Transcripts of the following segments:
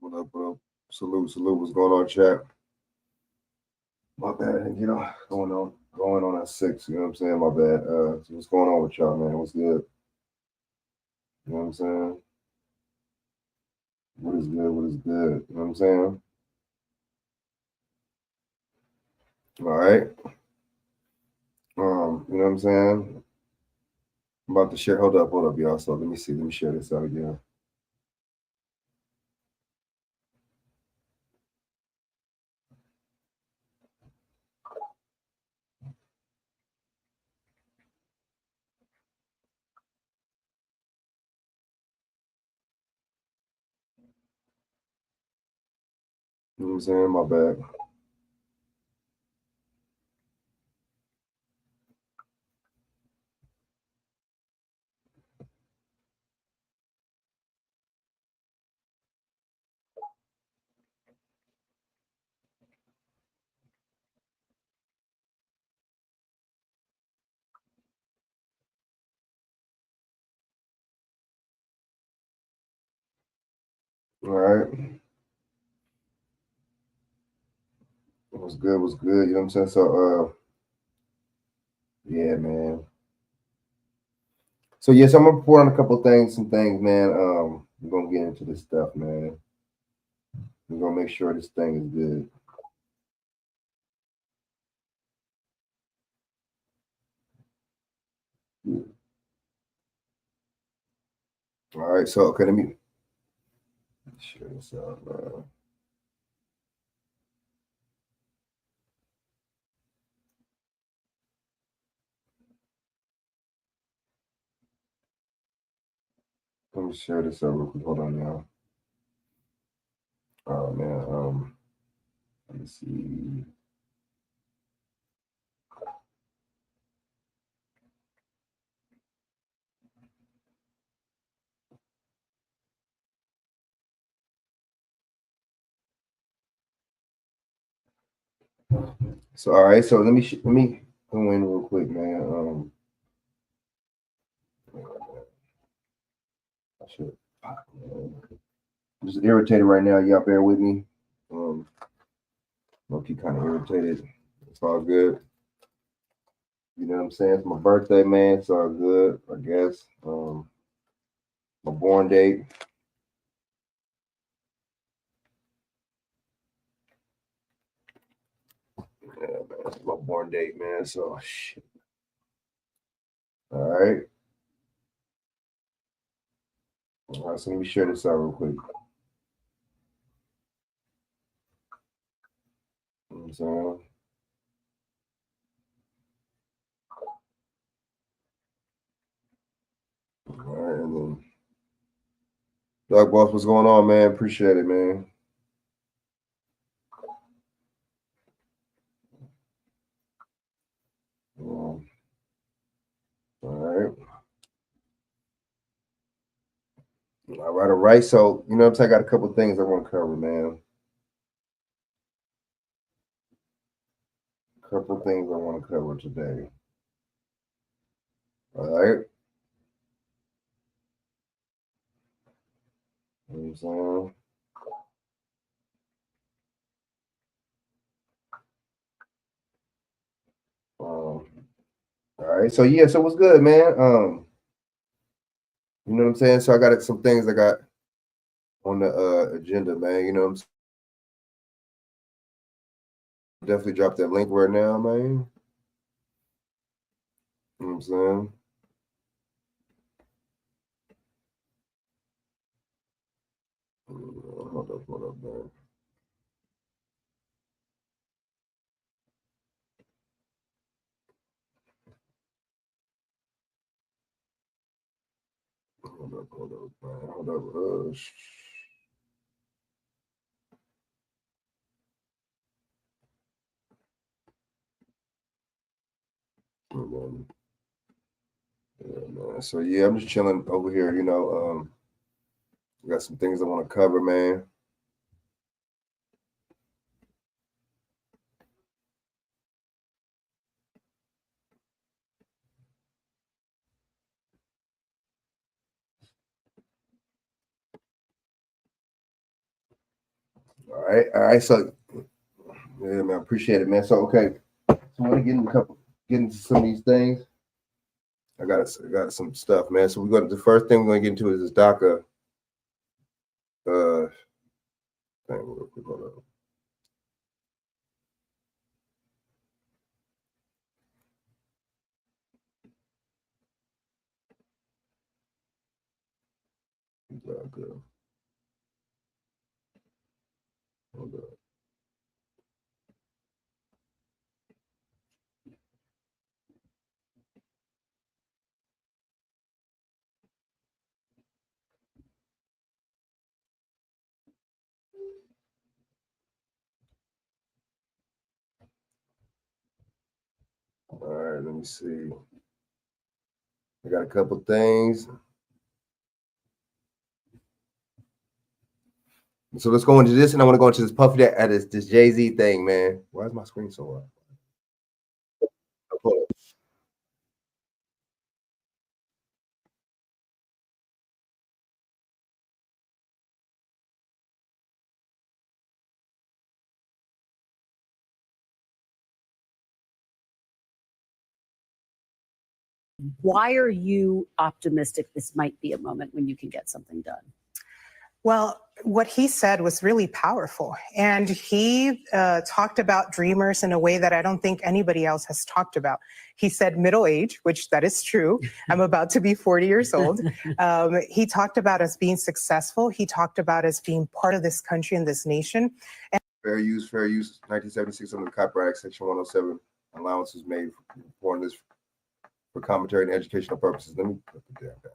What up? What up? Salute, salute. What's going on, chat? My bad. Going on at 6. You know what I'm saying? My bad. So what's going on with y'all, man? What's good? You know what I'm saying? What is good? What is good? You know what I'm saying? All right. You know what I'm saying? I'm about to share. Hold up, y'all. So let me see. Let me share this out again. You know what I'm saying? My bad. All right. What's good? What's good? You know what I'm saying? So, yeah, man. So yes, I'm gonna report on a couple things, some things, man. We're gonna get into this stuff, man. We're gonna make sure this thing is good. Yeah. All right, so okay, let me share this out, man. Let me share this out real quick. Hold on, y'all. Oh man, let me see. So all right, so let me go in real quick, man. I should. I'm just irritated right now. Y'all bear with me. Um, Low-key kind of irritated. It's all good. You know what I'm saying? It's my birthday, man. It's all good, I guess. My born date. Yeah, man. It's my born date, man. So shit. All right. All right. So let me share this out real quick. You know what I'm saying? All right, and then Doug Boss, what's going on, man? Appreciate it, man. All right. All right, all right. So, you know what I'm saying? I got a couple things I want to cover, man. A couple things I want to cover today. All right. You know what I'm saying? All right. So yeah, so what's good, man? You know what I'm saying? So I got some things I got on the agenda, man. You know what I'm saying? Definitely drop that link right now, man. You know what I'm saying? Hold up, man. Hold up, man. Hold up. Hold on. Yeah, man. So yeah, I'm just chilling over here. Got some things I want to cover, man. All right. So, yeah, man, I appreciate it, man. So, okay, so I want to get into some of these things. I got some stuff, man. So the first thing we're gonna get into is this DACA thing real quick. Hold on. DACA. Hold on. All right, let me see. I got a couple things. So let's go into this, and I want to go into this Puffy at this Jay-Z thing, man. Why is my screen so up? Why are you optimistic this might be a moment when you can get something done? Well, what he said was really powerful. And he talked about dreamers in a way that I don't think anybody else has talked about. He said middle age, which that is true. I'm about to be 40 years old. He talked about us being successful. He talked about us being part of this country and this nation. And fair use, 1976 under the Copyright Act, Section 107. Allowances made for this for commentary and educational purposes. Let me put the damn down.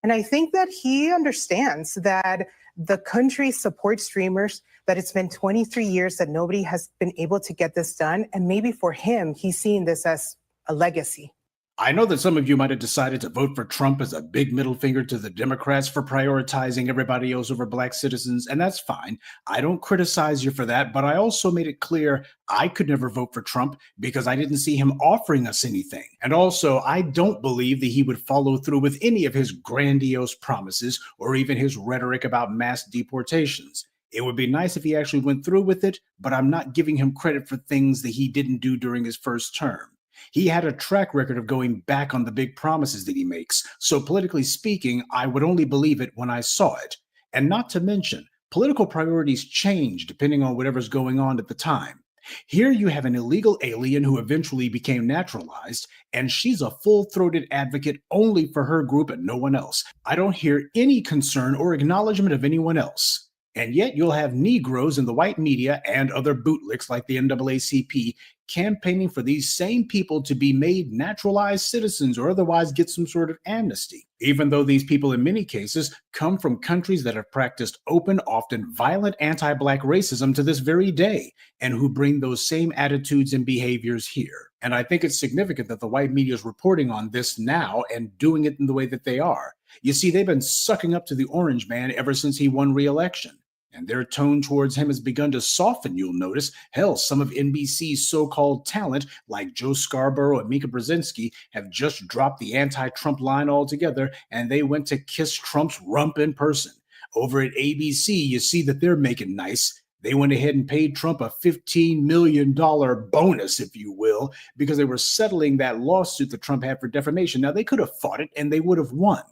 And I think that he understands that the country supports streamers, that it's been 23 years that nobody has been able to get this done. And maybe for him, he's seeing this as a legacy. I know that some of you might have decided to vote for Trump as a big middle finger to the Democrats for prioritizing everybody else over black citizens, and that's fine. I don't criticize you for that, but I also made it clear I could never vote for Trump because I didn't see him offering us anything. And also, I don't believe that he would follow through with any of his grandiose promises or even his rhetoric about mass deportations. It would be nice if he actually went through with it, but I'm not giving him credit for things that he didn't do during his first term. He had a track record of going back on the big promises that he makes. So politically speaking, I would only believe it when I saw it. And not to mention, political priorities change depending on whatever's going on at the time. Here you have an illegal alien who eventually became naturalized, and she's a full-throated advocate only for her group and no one else. I don't hear any concern or acknowledgement of anyone else. And yet you'll have Negroes in the white media and other bootlicks like the NAACP campaigning for these same people to be made naturalized citizens or otherwise get some sort of amnesty, even though these people in many cases come from countries that have practiced open, often violent anti-black racism to this very day, and who bring those same attitudes and behaviors here. And I think it's significant that the white media is reporting on this now and doing it in the way that they are. You see, they've been sucking up to the orange man ever since he won re-election. And their tone towards him has begun to soften, you'll notice. Hell, some of NBC's so-called talent, like Joe Scarborough and Mika Brzezinski, have just dropped the anti-Trump line altogether, and they went to kiss Trump's rump in person. Over at ABC, you see that they're making nice. They went ahead and paid Trump a $15 million bonus, if you will, because they were settling that lawsuit that Trump had for defamation. Now, they could have fought it, and they would have won.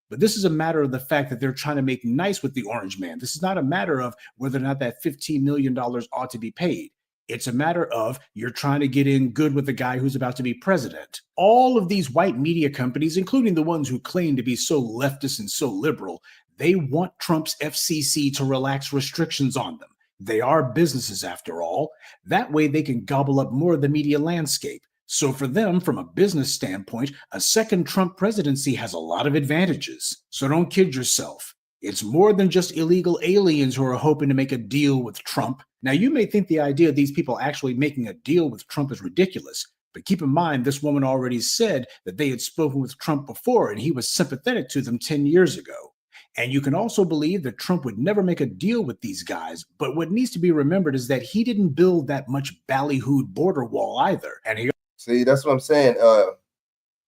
But this is a matter of the fact that they're trying to make nice with the orange man. This is not a matter of whether or not that $15 million ought to be paid. It's a matter of you're trying to get in good with the guy who's about to be president. All of these white media companies, including the ones who claim to be so leftist and so liberal, they want Trump's FCC to relax restrictions on them. They are businesses after all. That way they can gobble up more of the media landscape. So for them, from a business standpoint, a second Trump presidency has a lot of advantages. So don't kid yourself. It's more than just illegal aliens who are hoping to make a deal with Trump. Now, you may think the idea of these people actually making a deal with Trump is ridiculous, but keep in mind this woman already said that they had spoken with Trump before and he was sympathetic to them 10 years ago. And you can also believe that Trump would never make a deal with these guys. But what needs to be remembered is that he didn't build that much ballyhooed border wall either. And he See, that's what I'm saying.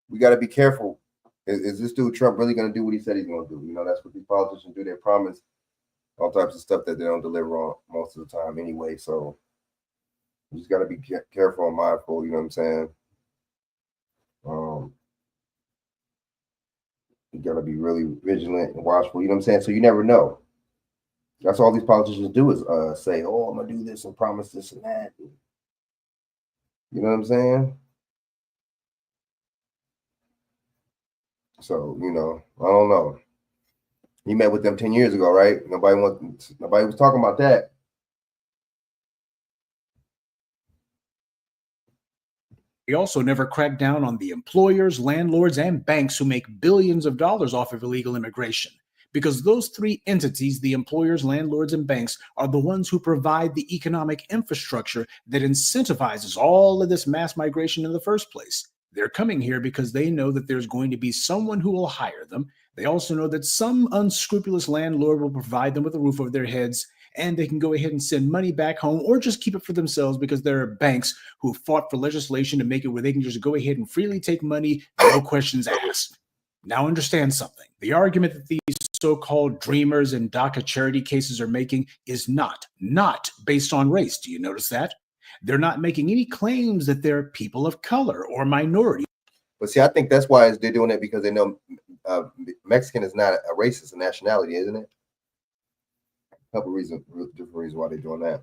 We got to be careful. Is this dude Trump really going to do what he said he's going to do? You know, that's what these politicians do. They promise all types of stuff that they don't deliver on most of the time anyway. So you just got to be careful and mindful. You know what I'm saying? You got to be really vigilant and watchful. You know what I'm saying? So you never know. That's all these politicians do is say, "Oh, I'm gonna do this and promise this and that." You know what I'm saying? So I don't know. He met with them 10 years ago, right? Nobody was talking about that. He also never cracked down on the employers, landlords, and banks who make billions of dollars off of illegal immigration. Because those three entities, the employers, landlords, and banks, are the ones who provide the economic infrastructure that incentivizes all of this mass migration in the first place. They're coming here because they know that there's going to be someone who will hire them. They also know that some unscrupulous landlord will provide them with a roof over their heads, and they can go ahead and send money back home or just keep it for themselves because there are banks who fought for legislation to make it where they can just go ahead and freely take money, no questions asked. Now understand something. The argument that these so-called dreamers and DACA charity cases are making is not based on race. Do you notice that? They're not making any claims that they're people of color or minority. But see, I think that's why they're doing it, because they know Mexican is not a race, it's a nationality, isn't it? A couple reasons, different reasons why they're doing that.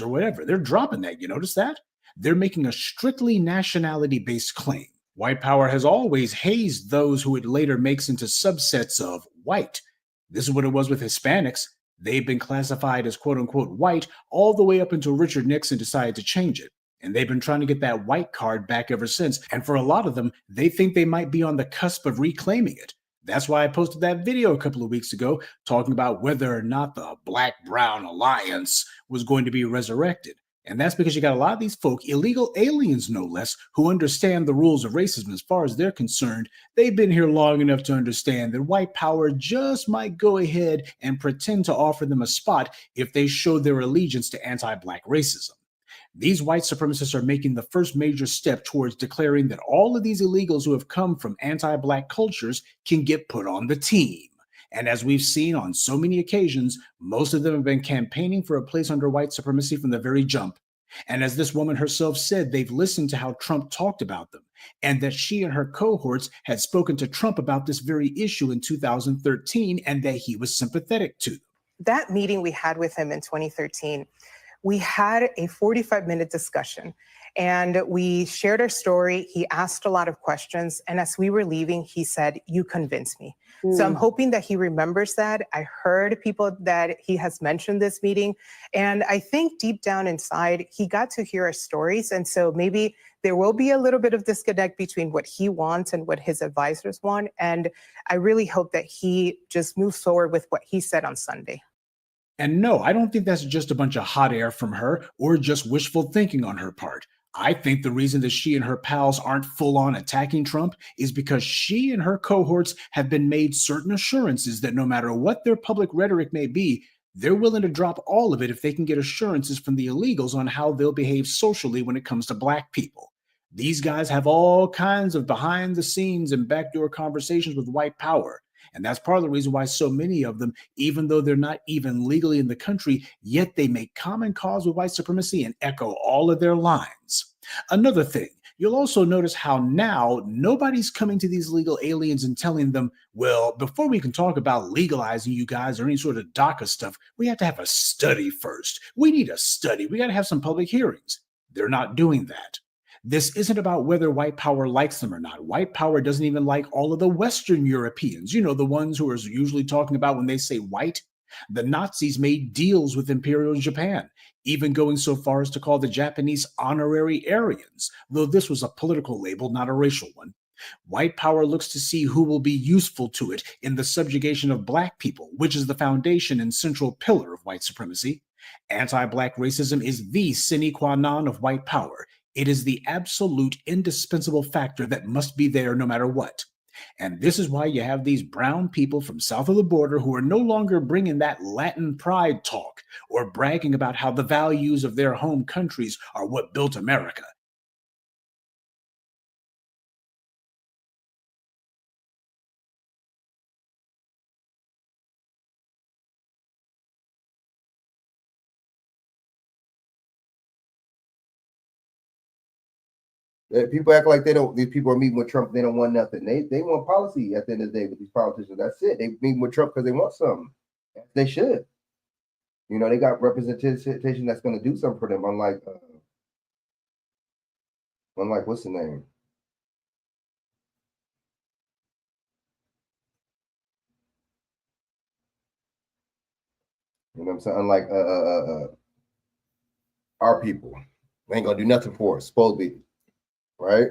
Or whatever. They're dropping that. You notice that? They're making a strictly nationality-based claim. White power has always hazed those who it later makes into subsets of white. This is what it was with Hispanics. They've been classified as quote-unquote white all the way up until Richard Nixon decided to change it. And they've been trying to get that white card back ever since. And for a lot of them, they think they might be on the cusp of reclaiming it. That's why I posted that video a couple of weeks ago talking about whether or not the Black-Brown Alliance was going to be resurrected. And that's because you got a lot of these folk, illegal aliens no less, who understand the rules of racism. As far as they're concerned, they've been here long enough to understand that white power just might go ahead and pretend to offer them a spot if they show their allegiance to anti-Black racism. These white supremacists are making the first major step towards declaring that all of these illegals who have come from anti-Black cultures can get put on the team. And as we've seen on so many occasions, most of them have been campaigning for a place under white supremacy from the very jump. And as this woman herself said, they've listened to how Trump talked about them, and that she and her cohorts had spoken to Trump about this very issue in 2013, and that he was sympathetic to them. That meeting we had with him in 2013, we had a 45-minute discussion. And we shared our story. He asked a lot of questions. And as we were leaving, he said, "You convinced me." So I'm hoping that he remembers that. I heard people that he has mentioned this meeting. And I think deep down inside, he got to hear our stories. And so maybe there will be a little bit of disconnect between what he wants and what his advisors want. And I really hope that he just moves forward with what he said on Sunday. And no, I don't think that's just a bunch of hot air from her or just wishful thinking on her part. I think the reason that she and her pals aren't full on attacking Trump is because she and her cohorts have been made certain assurances that no matter what their public rhetoric may be, they're willing to drop all of it if they can get assurances from the illegals on how they'll behave socially when it comes to Black people. These guys have all kinds of behind the scenes and backdoor conversations with white power. And that's part of the reason why so many of them, even though they're not even legally in the country, yet they make common cause with white supremacy and echo all of their lines. Another thing, you'll also notice how now nobody's coming to these legal aliens and telling them, well, before we can talk about legalizing you guys or any sort of DACA stuff, we have to have a study first. We need a study. We got to have some public hearings. They're not doing that. This isn't about whether white power likes them or not. White power doesn't even like all of the Western Europeans, you know, the ones who are usually talking about when they say white. The Nazis made deals with Imperial Japan, even going so far as to call the Japanese honorary Aryans, though this was a political label, not a racial one. White power looks to see who will be useful to it in the subjugation of Black people, which is the foundation and central pillar of white supremacy. Anti-Black racism is the sine qua non of white power. It is the absolute indispensable factor that must be there no matter what. And this is why you have these brown people from south of the border who are no longer bringing that Latin pride talk or bragging about how the values of their home countries are what built America. People act like they don't. These people are meeting with Trump. They don't want nothing. They want policy at the end of the day with these politicians. That's it. They meet with Trump because they want something. They should. You know, they got representation that's going to do something for them. Unlike what's the name? You know what I'm saying? Unlike our people, they ain't gonna do nothing for us. Supposed to be, right?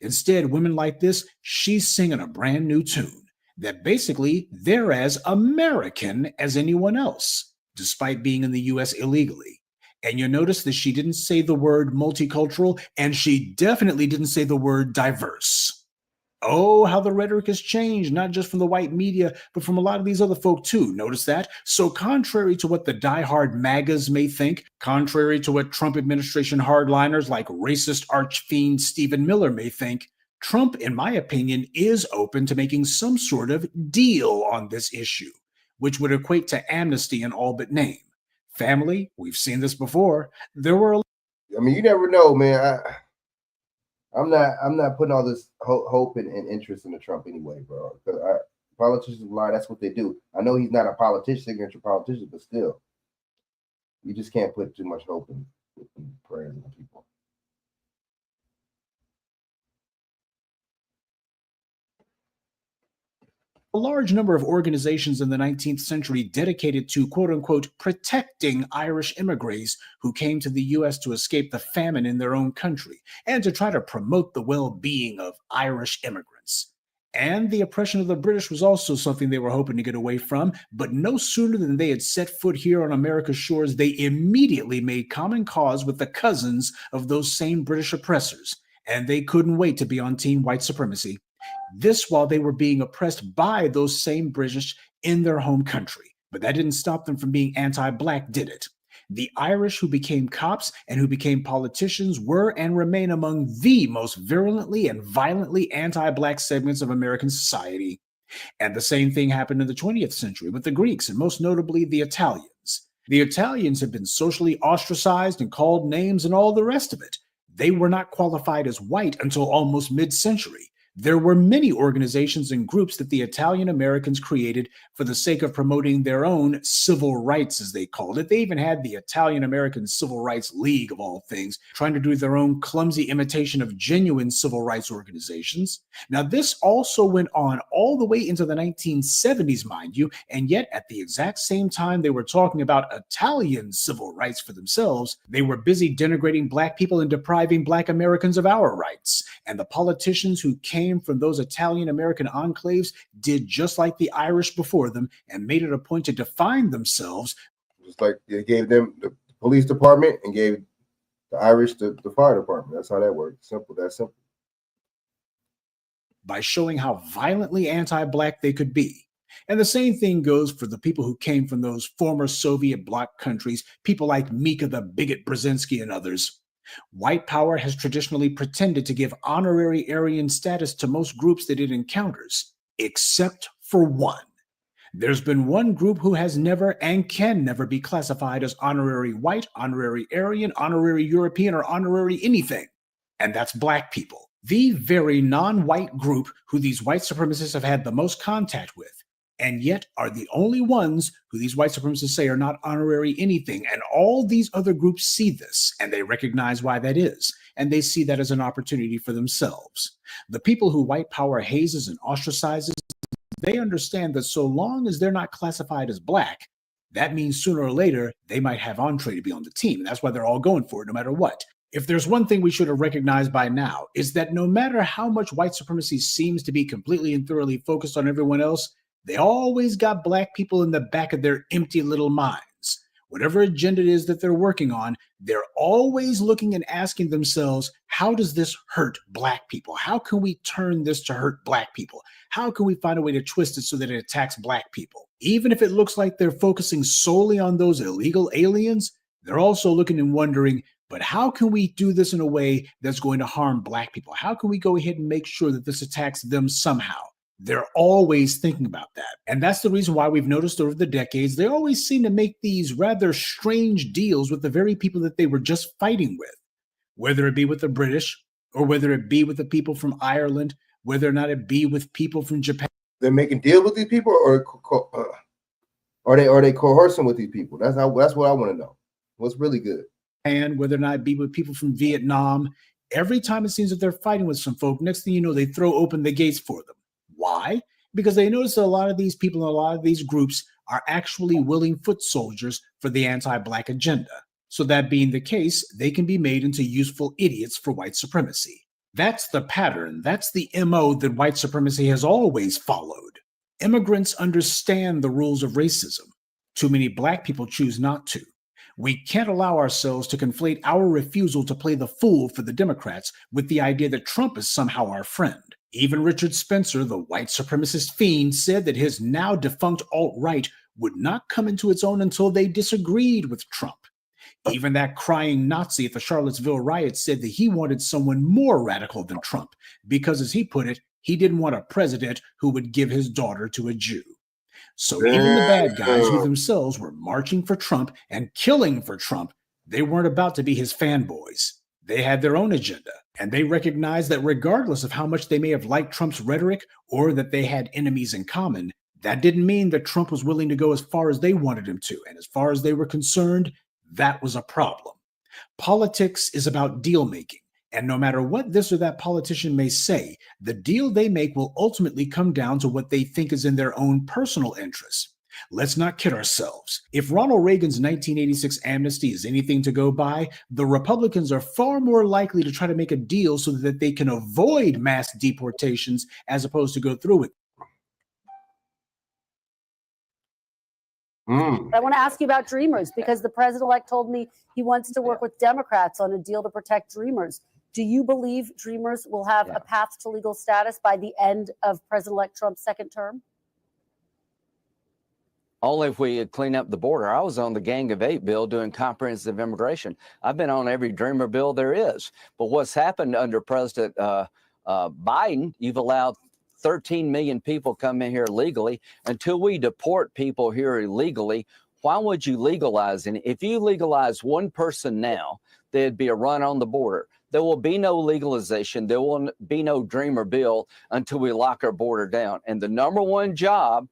Instead, women like this, she's singing a brand new tune that basically they're as American as anyone else, despite being in the US illegally. And you notice that she didn't say the word multicultural, and she definitely didn't say the word diverse. Oh, how the rhetoric has changed, not just from the white media, but from a lot of these other folk too. Notice that? So contrary to what the diehard MAGAs may think, contrary to what Trump administration hardliners like racist archfiend Stephen Miller may think, Trump, in my opinion, is open to making some sort of deal on this issue, which would equate to amnesty in all but name. Family, we've seen this before. There were I mean, you never know, man. I'm not putting all this hope and interest into Trump anyway, bro. Because politicians lie. That's what they do. I know he's not a politician, signature politician, but still, you just can't put too much hope in prayers in people. a large number of organizations in the 19th century dedicated to, quote unquote, protecting Irish immigrants who came to the U.S. to escape the famine in their own country and to try to promote the well-being of Irish immigrants. And the oppression of the British was also something they were hoping to get away from, but no sooner than they had set foot here on America's shores, they immediately made common cause with the cousins of those same British oppressors, and they couldn't wait to be on Team White Supremacy. This while they were being oppressed by those same British in their home country. But that didn't stop them from being anti-Black, did it? The Irish who became cops and who became politicians were and remain among the most virulently and violently anti-Black segments of American society. And the same thing happened in the 20th century with the Greeks and most notably the Italians. The Italians have been socially ostracized and called names and all the rest of it. They were not qualified as white until almost mid-century. There were many organizations and groups that the Italian Americans created for the sake of promoting their own civil rights, as they called it. They even had the Italian American Civil Rights League, of all things, trying to do their own clumsy imitation of genuine civil rights organizations. Now, this also went on all the way into the 1970s, mind you, and yet at the exact same time they were talking about Italian civil rights for themselves, they were busy denigrating Black people and depriving Black Americans of our rights. And the politicians who came from those Italian American enclaves did just like the Irish before them and made it a point to define themselves. Just like they gave them the police department and gave the Irish the fire department. That's how that works. Simple. That's simple. By showing how violently anti-Black they could be. And the same thing goes for the people who came from those former Soviet bloc countries, people like Mika the bigot Brzezinski and others. White power has traditionally pretended to give honorary Aryan status to most groups that it encounters, except for one. There's been one group who has never and can never be classified as honorary white, honorary Aryan, honorary European, or honorary anything, and that's Black people. The very non-white group who these white supremacists have had the most contact with, and yet are the only ones who these white supremacists say are not honorary anything. And all these other groups see this, and they recognize why that is, and they see that as an opportunity for themselves. The people who white power hazes and ostracizes, they understand that so long as they're not classified as Black, that means sooner or later they might have entree to be on the team. And that's why they're all going for it, no matter what. If there's one thing we should have recognized by now, is that no matter how much white supremacy seems to be completely and thoroughly focused on everyone else, they always got Black people in the back of their empty little minds. Whatever agenda it is that they're working on, they're always looking and asking themselves, how does this hurt Black people? How can we turn this to hurt Black people? How can we find a way to twist it so that it attacks Black people? Even if it looks like they're focusing solely on those illegal aliens, they're also looking and wondering, but how can we do this in a way that's going to harm Black people? How can we go ahead and make sure that this attacks them somehow? They're always thinking about that. And that's the reason why we've noticed over the decades, they always seem to make these rather strange deals with the very people that they were just fighting with. whether it be with the British or whether it be with the people from Ireland, whether or not it be with people from Japan. They're making deals with these people, or are they coercing with these people? That's what I want to know. What's really good? And whether or not it be with people from Vietnam, every time it seems that they're fighting with some folk, next thing you know, they throw open the gates for them. Why? Because they notice that a lot of these people and a lot of these groups are actually willing foot soldiers for the anti-Black agenda. So that being the case, they can be made into useful idiots for white supremacy. That's the pattern. That's the MO that white supremacy has always followed. Immigrants understand the rules of racism. Too many Black people choose not to. We can't allow ourselves to conflate our refusal to play the fool for the Democrats with the idea that Trump is somehow our friend. Even Richard Spencer, the white supremacist fiend, said that his now defunct alt-right would not come into its own until they disagreed with Trump. Even that crying Nazi at the Charlottesville riot said that he wanted someone more radical than Trump because, as he put it, he didn't want a president who would give his daughter to a Jew. So even the bad guys who themselves were marching for Trump and killing for Trump, they weren't about to be his fanboys. They had their own agenda, and they recognized that regardless of how much they may have liked Trump's rhetoric or that they had enemies in common, that didn't mean that Trump was willing to go as far as they wanted him to. And as far as they were concerned, that was a problem. Politics is about deal making. And no matter what this or that politician may say, the deal they make will ultimately come down to what they think is in their own personal interests. Let's not kid ourselves. If Ronald Reagan's 1986 amnesty is anything to go by, the Republicans are far more likely to try to make a deal so that they can avoid mass deportations as opposed to go through it. I want to ask you about Dreamers because the president-elect told me he wants to work with Democrats on a deal to protect Dreamers. Do you believe Dreamers will have a path to legal status by the end of President-elect Trump's second term? Only if we clean up the border. I was on the Gang of Eight bill doing comprehensive immigration. I've been on every Dreamer bill there is. But what's happened under President Biden, you've allowed 13 million people come in here legally. Until we deport people here illegally, why would you legalize it? If you legalize one person now, there'd be a run on the border. There will be no legalization. There will be no Dreamer bill until we lock our border down. And the number one job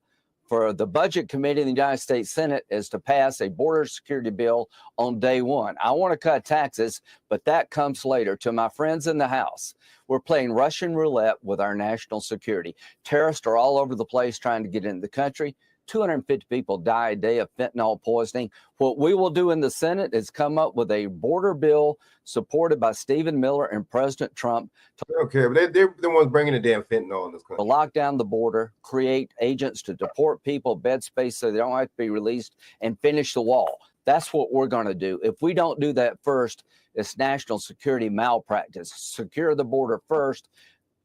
for the Budget Committee in the United States Senate is to pass a border security bill on day one. I want to cut taxes, but that comes later. To my friends in the House, we're playing Russian roulette with our national security. Terrorists are all over the place trying to get into the country. 250 people die a day of fentanyl poisoning. What we will do in the Senate is come up with a border bill supported by Stephen Miller and President Trump. I don't care, but they're the ones bringing the damn fentanyl in this country. To lock down the border, create agents to deport people, bed space so they don't have to be released, and finish the wall. That's what we're going to do. If we don't do that first, it's national security malpractice. Secure the border first.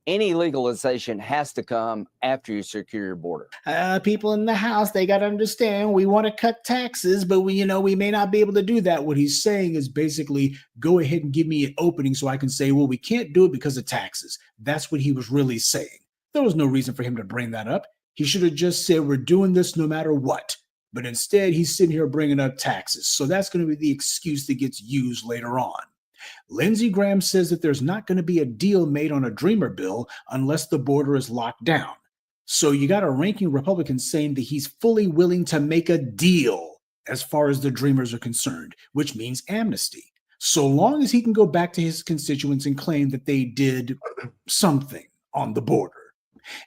Any legalization has to come after you secure your border. People in the House, they got to understand we want to cut taxes, but we may not be able to do that. What he's saying is basically go ahead and give me an opening so I can say, well, we can't do it because of taxes. That's what he was really saying. There was no reason for him to bring that up. He should have just said, we're doing this no matter what. But instead, he's sitting here bringing up taxes. So that's going to be the excuse that gets used later on. Lindsey Graham says that there's not going to be a deal made on a Dreamer bill unless the border is locked down. So you got a ranking Republican saying that he's fully willing to make a deal as far as the Dreamers are concerned, which means amnesty. So long as he can go back to his constituents and claim that they did something on the border.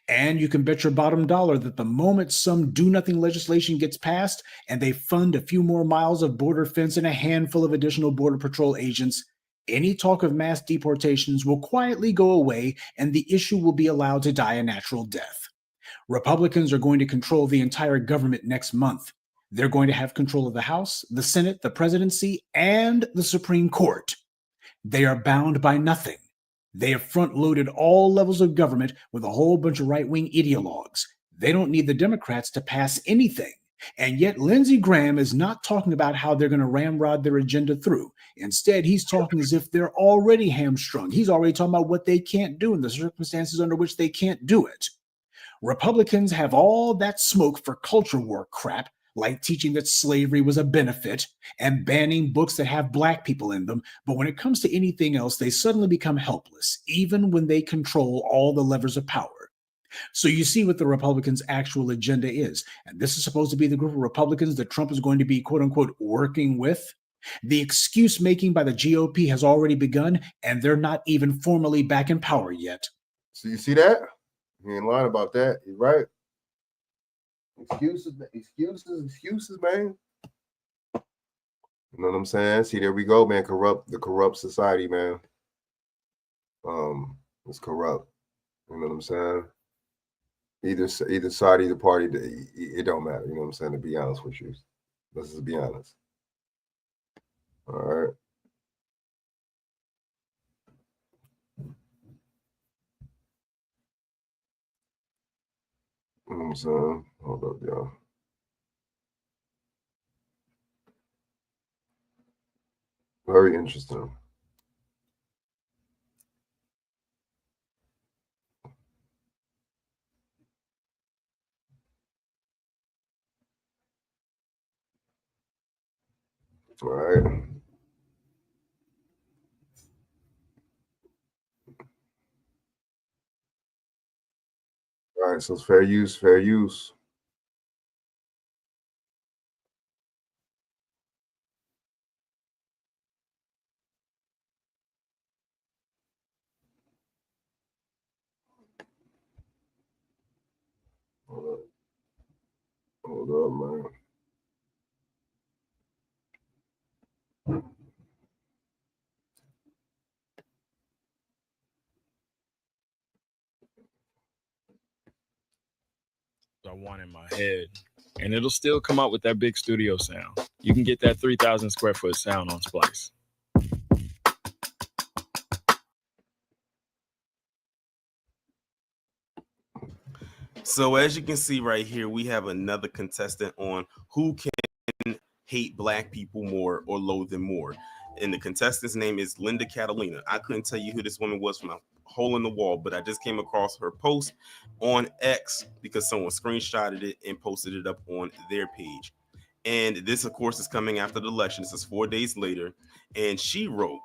And you can bet your bottom dollar that the moment some do-nothing legislation gets passed and they fund a few more miles of border fence and a handful of additional Border Patrol agents, any talk of mass deportations will quietly go away and the issue will be allowed to die a natural death. Republicans are going to control the entire government next month. They're going to have control of the House, the Senate, the presidency, and the Supreme Court. They are bound by nothing. They have front-loaded all levels of government with a whole bunch of right-wing ideologues. They don't need the Democrats to pass anything. And yet Lindsey Graham is not talking about how they're going to ramrod their agenda through. Instead, he's talking as if they're already hamstrung. He's already talking about what they can't do and the circumstances under which they can't do it. Republicans have all that smoke for culture war crap, like teaching that slavery was a benefit and banning books that have black people in them. But when it comes to anything else, they suddenly become helpless, even when they control all the levers of power. So you see what the Republicans' actual agenda is. And this is supposed to be the group of Republicans that Trump is going to be, quote unquote, working with. The excuse making by the GOP has already begun, and they're not even formally back in power yet. So you see that? He ain't lying about that. He's right. Excuses, man. You know what I'm saying? See, there we go, man. The corrupt society, man. It's corrupt. You know what I'm saying? Either side, either party, it don't matter. You know what I'm saying? To be honest with you, let's just be honest. All right. You know what I'm saying? Hold up, y'all. Very interesting. All right. All right, so it's fair use, fair use. Hold up, man. I want in my head, and it'll still come out with that big studio sound. You can get that 3,000 square foot sound on Splice. So as you can see right here, we have another contestant on who can hate black people more or loathe them more. And the contestant's name is Linda Catalina. I couldn't tell you who this woman was from a hole in the wall, but I just came across her post on X because someone screenshotted it and posted it up on their page. And this, of course, is coming after the election. This is 4 days later. And she wrote,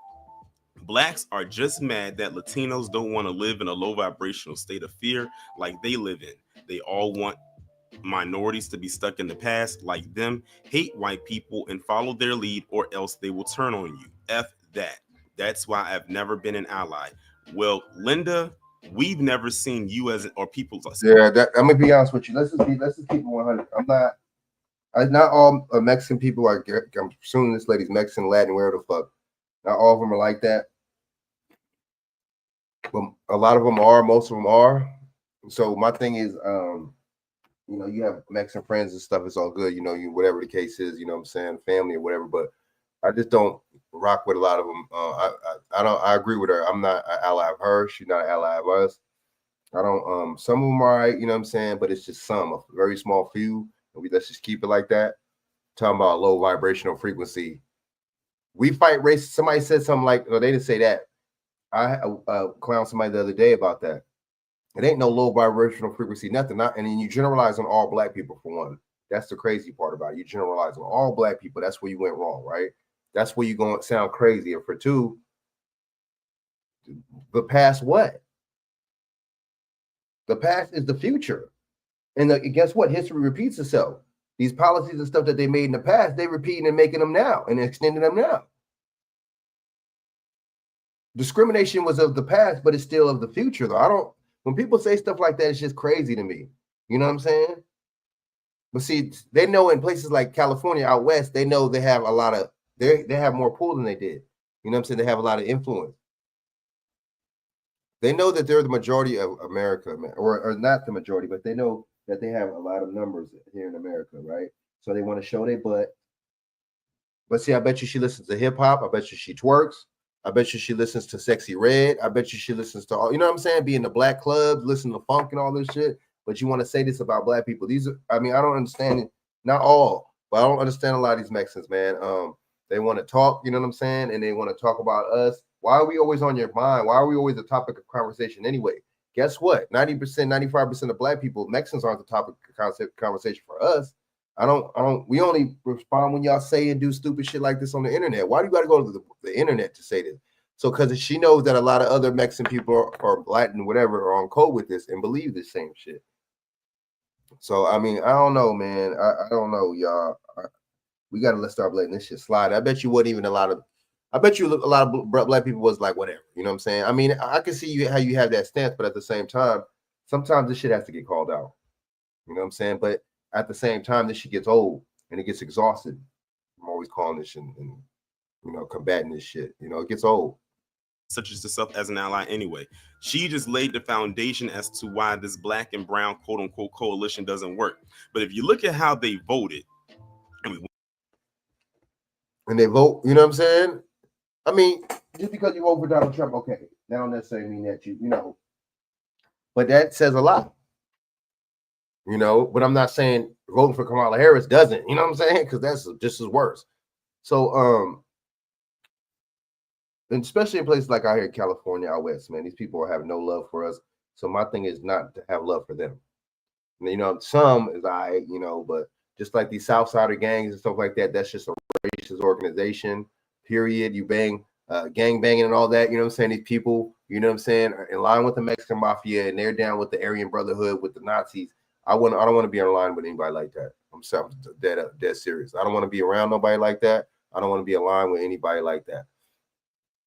"Blacks are just mad that Latinos don't want to live in a low vibrational state of fear like they live in. They all want minorities to be stuck in the past like them, hate white people and follow their lead, or else they will turn on you. F that. That's why I've never been an ally." Well, Linda, we've never seen you as or people. Yeah, I'm gonna be honest with you. Let's just keep it 100. Not all Mexican people are. I'm assuming this lady's Mexican, Latin, wherever the fuck. Not all of them are like that. But a lot of them are. Most of them are. So my thing is, you know, you have Mexican friends and stuff. It's all good. You know, whatever the case is. You know what I'm saying, family or whatever. But I just don't rock with a lot of them. I agree with her. I'm not an ally of her. She's not an ally of us. I don't. Some of them are right. You know what I'm saying. But it's just a very small few. Let's just keep it like that. Talking about low vibrational frequency. We fight race. Somebody said something like, no, they didn't say that. I clowned somebody the other day about that. It ain't no low vibrational frequency, nothing. And then you generalize on all black people for one. That's the crazy part about it. You generalize on all black people. That's where you went wrong, right? That's where you're going to sound crazy. And for two, the past what? The past is the future. And guess what? History repeats itself. These policies and stuff that they made in the past, they're repeating and making them now and extending them now. Discrimination was of the past, but it's still of the future, though. When people say stuff like that, it's just crazy to me. You know what I'm saying? But see, they know in places like California out west, they know they have a lot of, they have more pull than they did. You know what I'm saying? They have a lot of influence. They know that they're the majority of America, or not the majority, but they know that they have a lot of numbers here in America, right? So they want to show their butt. But see, I bet you she listens to hip hop. I bet you she twerks. I bet you she listens to Sexy Red. I bet you she listens to all, you know what I'm saying? Be in the black clubs, listen to funk and all this shit. But you want to say this about black people. These are, I mean, I don't understand it. Not all, but I don't understand a lot of these Mexicans, man. They want to talk, you know what I'm saying? And they want to talk about us. Why are we always on your mind? Why are we always the topic of conversation anyway? Guess what? 90%, 95% of black people, Mexicans aren't the topic of conversation for us. We only respond when y'all say and do stupid shit like this on the internet. Why do you got to go to the internet to say this? So, because she knows that a lot of other Mexican people or Latin, whatever, are on code with this and believe the same shit. So, I mean, I don't know, man. I don't know, y'all. We got to start letting this shit slide. I bet you wasn't even a lot of black people was like, whatever. You know what I'm saying? I mean, I can see how you have that stance, but at the same time, sometimes this shit has to get called out. You know what I'm saying? But at the same time, this shit gets old and it gets exhausted. I'm always calling this shit and combating this shit. It gets old. Such as herself as an ally anyway. She just laid the foundation as to why this black and brown quote unquote coalition doesn't work. But if you look at how they voted, and they vote, you know what I'm saying? I mean, just because you vote for Donald Trump, okay, that don't necessarily mean that but that says a lot. But I'm not saying voting for Kamala Harris doesn't, you know what I'm saying? Because that's just as worse. So, and especially in places like out here in California, out west, man, these people have no love for us. So my thing is not to have love for them. Some is but just like these Southsider gangs and stuff like that, that's just a racist organization, period. You bang, gang banging and all that, you know what I'm saying? These people, you know what I'm saying, are in line with the Mexican mafia and they're down with the Aryan Brotherhood, with the Nazis. I don't want to be in line with anybody like that. I'm dead serious. I don't want to be around nobody like that. I don't want to be aligned with anybody like that.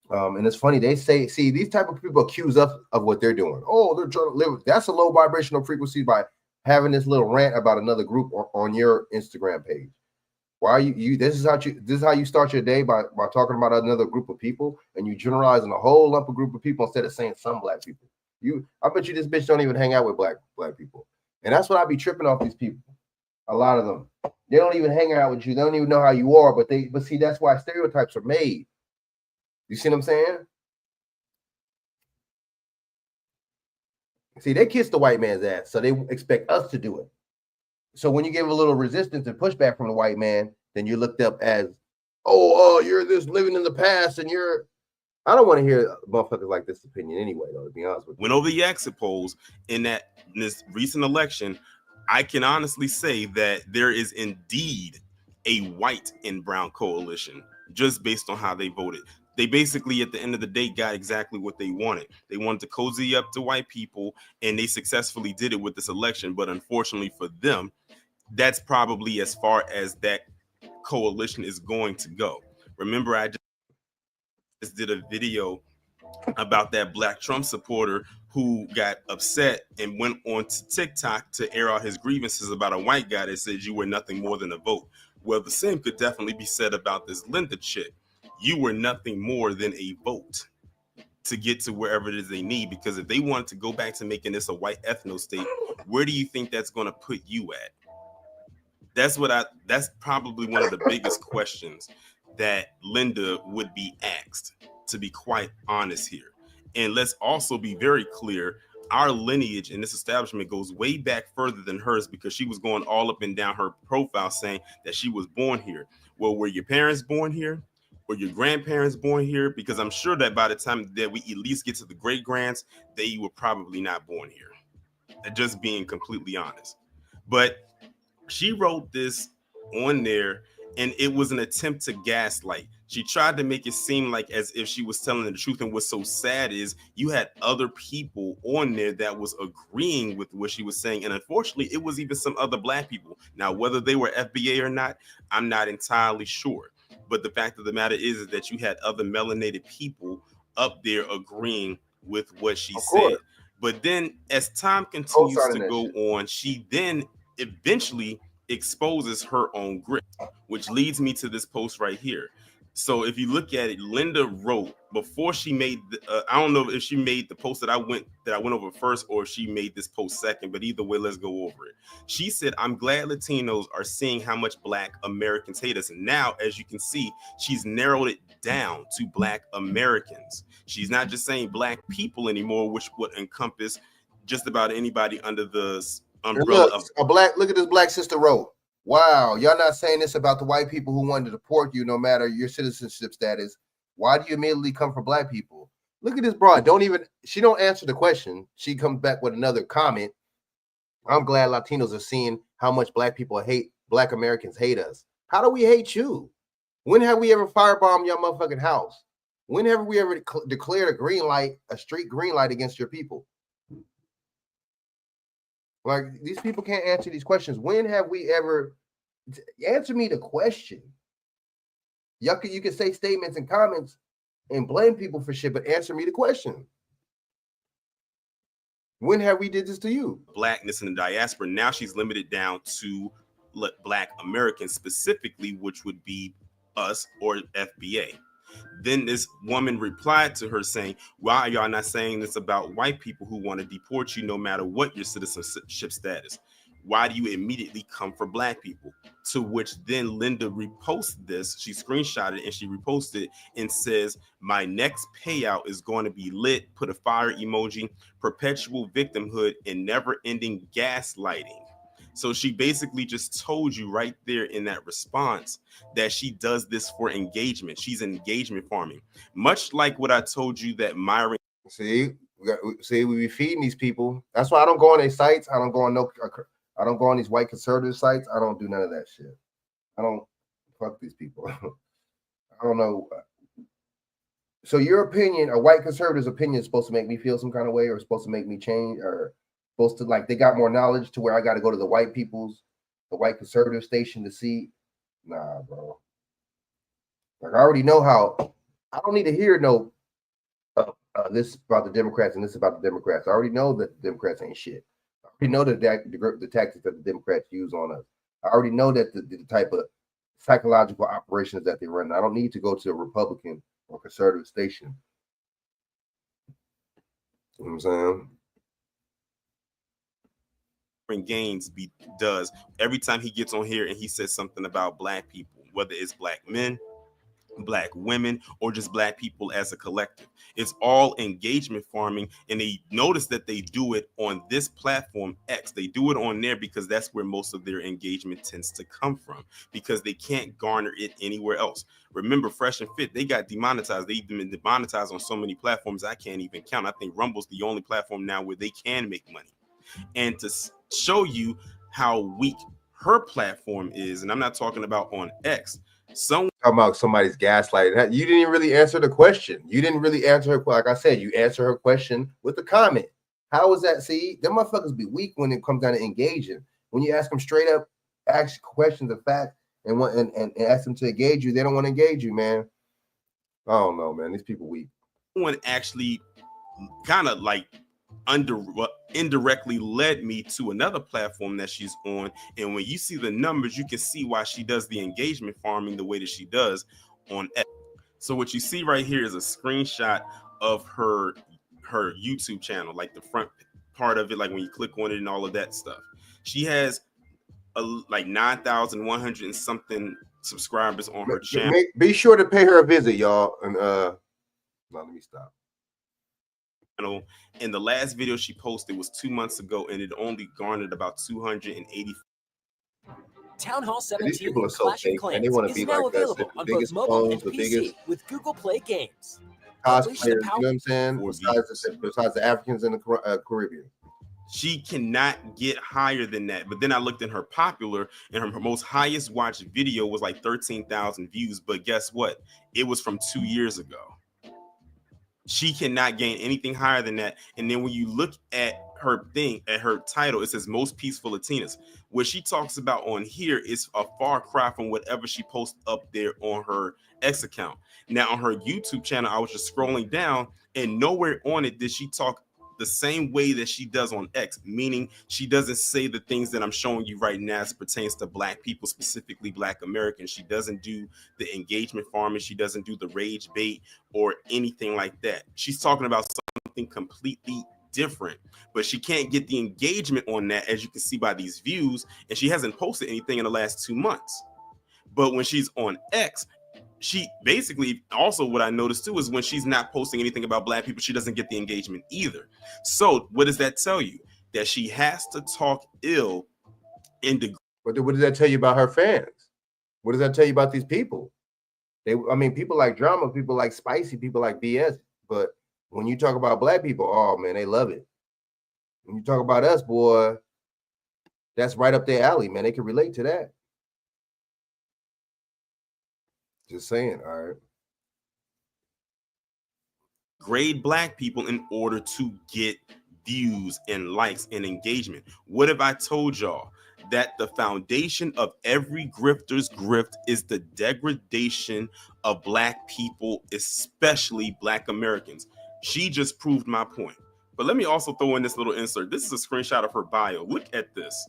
And it's funny, they say, see, these type of people accuse us of what they're doing. Oh, they're trying to live. That's a low vibrational frequency by having this little rant about another group on your Instagram page. Why are you this is how you start your day by talking about another group of people, and you generalizing a whole lump of group of people instead of saying some black people. I bet you this bitch don't even hang out with black people. And that's what I be tripping off these people. A lot of them. They don't even hang out with you. They don't even know how you are, but see, that's why stereotypes are made. You see what I'm saying? See, they kiss the white man's ass, so they expect us to do it. So when you give a little resistance and pushback from the white man, then you're looked up as, you're this living in the past, and I don't want to hear motherfuckers like this opinion anyway, though, to be honest with you. went over the exit polls in this recent election, I can honestly say that there is indeed a white and brown coalition just based on how they voted. They basically, at the end of the day, got exactly what they wanted. They wanted to cozy up to white people, and they successfully did it with this election. But unfortunately for them, that's probably as far as that coalition is going to go. Remember, I just did a video about that black Trump supporter who got upset and went on to TikTok to air out his grievances about a white guy that said you were nothing more than a vote. Well, the same could definitely be said about this Linda chick. You were nothing more than a vote to get to wherever it is they need, because if they wanted to go back to making this a white ethno state, where do you think that's going to put you at? That's probably one of the biggest questions that Linda would be asked, to be quite honest here. And let's also be very clear, our lineage in this establishment goes way back further than hers, because she was going all up and down her profile saying that she was born here. Well, were your parents born here? Were your grandparents born here? Because I'm sure that by the time that we at least get to the great grands, they were probably not born here. Just being completely honest. But she wrote this on there, and it was an attempt to gaslight. She tried to make it seem like as if she was telling the truth. And what's so sad is you had other people on there that was agreeing with what she was saying. And unfortunately, it was even some other black people. Now, whether they were FBA or not, I'm not entirely sure. But the fact of the matter is that you had other melanated people up there agreeing with what she said. But then as time continues to go on, she then eventually exposes her own grit, which leads me to this post right here. So if you look at it, Linda wrote before she made I don't know if she made the post that I went over first, or if she made this post second, but either way, let's go over it. She said, "I'm glad Latinos are seeing how much Black Americans hate us." And now, as you can see, she's narrowed it down to Black Americans. She's not just saying Black people anymore, which would encompass just about anybody under the umbrella of a black. Look at this black sister wrote. Wow, y'all not saying this about the white people who wanted to deport you no matter your citizenship status. Why do you immediately come for black people? Look at this broad. She don't answer the question. She comes back with another comment. "I'm glad Latinos are seeing how much black people hate Black Americans hate us. How do we hate you? When have we ever firebombed your motherfucking house? When have we ever declared a green light, a street green light against your people? Like, these people can't answer these questions. When have we ever? Answer me the question. You can say statements and comments and blame people for shit, but answer me the question. When have we did this to you? Blackness in the diaspora. Now she's limited down to Black Americans specifically, which would be us or FBA. Then this woman replied to her saying, why are y'all not saying this about white people who want to deport you no matter what your citizenship status? Why do you immediately come for Black people? To which then Linda reposted this. She screenshotted it and she reposted it and says, my next payout is going to be lit, put a fire emoji, perpetual victimhood, and never-ending gaslighting. So she basically just told you right there in that response that she does this for engagement. She's engagement farming. Much like what I told you that Myron. See, we be feeding these people. That's why I don't go on their sites. I don't go on these white conservative sites. I don't do none of that shit. I don't fuck these people. I don't know. So your opinion, a white conservative's opinion, is supposed to make me feel some kind of way, or supposed to make me change, or supposed to, like, they got more knowledge to where I got to go to the white conservative station to see. Nah, bro. Like, I already know how. I don't need to hear no this about the Democrats and this about the Democrats. I already know that the Democrats ain't shit. I already know that the tactics that the Democrats use on us. I already know that the type of psychological operations that they run. I don't need to go to a Republican or conservative station. You know what I'm saying? Gaines does every time he gets on here and he says something about Black people, whether it's Black men, Black women, or just Black people as a collective. It's all engagement farming, and they notice that they do it on this platform X. They do it on there because that's where most of their engagement tends to come from, because they can't garner it anywhere else. Remember, Fresh and Fit, they got demonetized. They've been demonetized on so many platforms I can't even count. I think Rumble's the only platform now where they can make money. And to show you how weak her platform is, and I'm not talking about on X. Talking about somebody's gaslighting. You didn't really answer the question. You didn't really answer her. Like I said, you answer her question with a comment. How is that? See, them motherfuckers be weak when it comes down to engaging. When you ask them straight up, ask questions of fact, and ask them to engage you, they don't want to engage you, man. I don't know, man. These people weak. One actually kind of like indirectly led me to another platform that she's on, and when you see the numbers, you can see why she does the engagement farming the way that she does on X. So what you see right here is a screenshot of her YouTube channel, like the front part of it, like when you click on it and all of that stuff. She has like 9,100 and something subscribers on her channel. Be sure to pay her a visit, y'all. And no, let me stop. And the last video she posted was 2 months ago, and it only garnered about 280. Town Hall 17 These people are so Clash of fake, Clans and they want to be now like us. available The on both biggest mobile phones, and the PC biggest with Google Play Games. cosplayers. You know what I'm saying? Besides the Africans in the Caribbean. She cannot get higher than that. But then I looked in her popular, and her most highest watched video was like 13,000 views. But guess what? It was from 2 years ago. She cannot gain anything higher than that. And then when you look at her thing, at her title, it says Most Peaceful Latinas. What she talks about on here is a far cry from whatever she posts up there on her X account. Now on her YouTube channel, I was just scrolling down, and nowhere on it did she talk the same way that she does on X, meaning she doesn't say the things that I'm showing you right now as pertains to Black people, specifically Black Americans. She doesn't do the engagement farming. She doesn't do the rage bait or anything like that. She's talking about something completely different, but she can't get the engagement on that, as you can see by these views, and she hasn't posted anything in the last 2 months. But when she's on X, she basically, also what I noticed too is when she's not posting anything about Black people, she doesn't get the engagement either. So what does that tell you? That she has to talk ill in the. What does that tell you about her fans? What does that tell you about these people? People like drama, people like spicy, people like BS. But when you talk about Black people, oh man, they love it. When you talk about us, boy, that's right up their alley, man. They can relate to that. Just saying. All right. Grade black people in order to get views and likes and engagement. What have I told y'all? That the foundation of every grifter's grift is the degradation of black people, especially black Americans. She just proved my point. But let me also throw in this little insert. This is a screenshot of her bio. Look at this.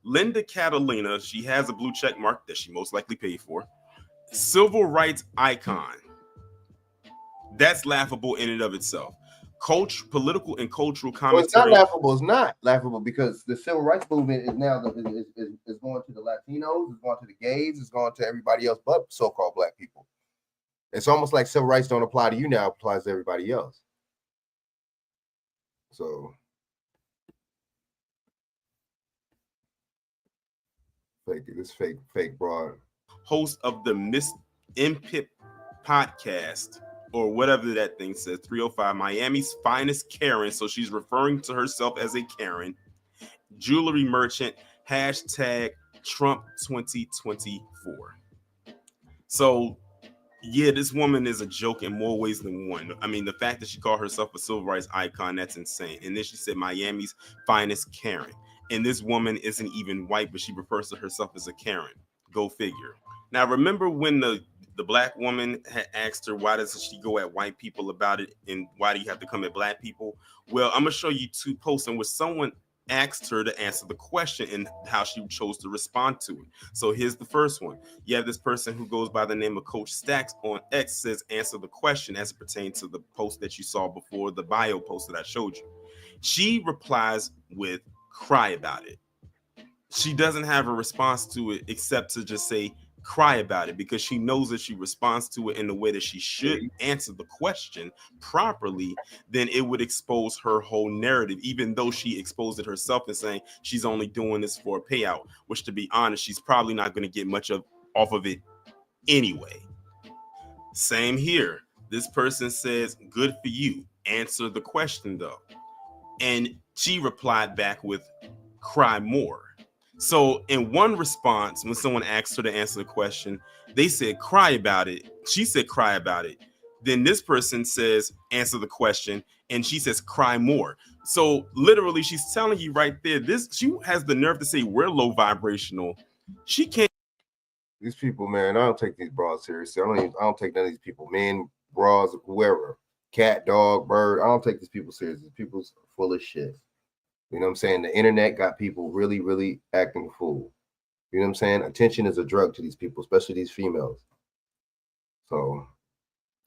Linda Catalina, she has a blue check mark that she most likely paid for. Civil rights icon. That's laughable in and of itself. Political and cultural Well, it's not commentary. laughable. It's not laughable because the civil rights movement is now is going to the Latinos, it's going to the gays, it's going to everybody else but so-called black people. It's almost like civil rights don't apply to you now; it applies to everybody else. So, fake broad. Host of the Miss MPIP podcast, or whatever that thing says, 305, Miami's finest Karen. So she's referring to herself as a Karen. Jewelry merchant, hashtag Trump 2024. So, yeah, this woman is a joke in more ways than one. I mean, the fact that she called herself a civil rights icon, that's insane. And then she said Miami's finest Karen. And this woman isn't even white, but she refers to herself as a Karen. Go figure. Now, remember when the black woman had asked her, why doesn't she go at white people about it? And why do you have to come at black people? Well, I'm going to show you two posts in which someone asked her to answer the question and how she chose to respond to it. So here's the first one. You have this person who goes by the name of Coach Stacks on X, says, answer the question as it pertains to the post that you saw before, the bio post that I showed you. She replies with, cry about it. She doesn't have a response to it except to just say, cry about it, because she knows that she responds to it in the way that she should answer the question properly, then it would expose her whole narrative, even though she exposed it herself and saying she's only doing this for a payout, which, to be honest, she's probably not going to get much off of it anyway. Same here. This person says, good for you. Answer the question, though. And she replied back with, cry more. So in one response, when someone asked her to answer the question, they said, cry about it. She said, cry about it. Then this person says, answer the question. And she says, cry more. So literally, she's telling you right there, she has the nerve to say we're low vibrational. She can't. These people, man, I don't take these broads seriously. I don't take none of these people, men, broads, whoever, cat, dog, bird. I don't take these people seriously. These people's full of shit. You know what I'm saying? The internet got people really, really acting fool. You know what I'm saying? Attention is a drug to these people, especially these females. So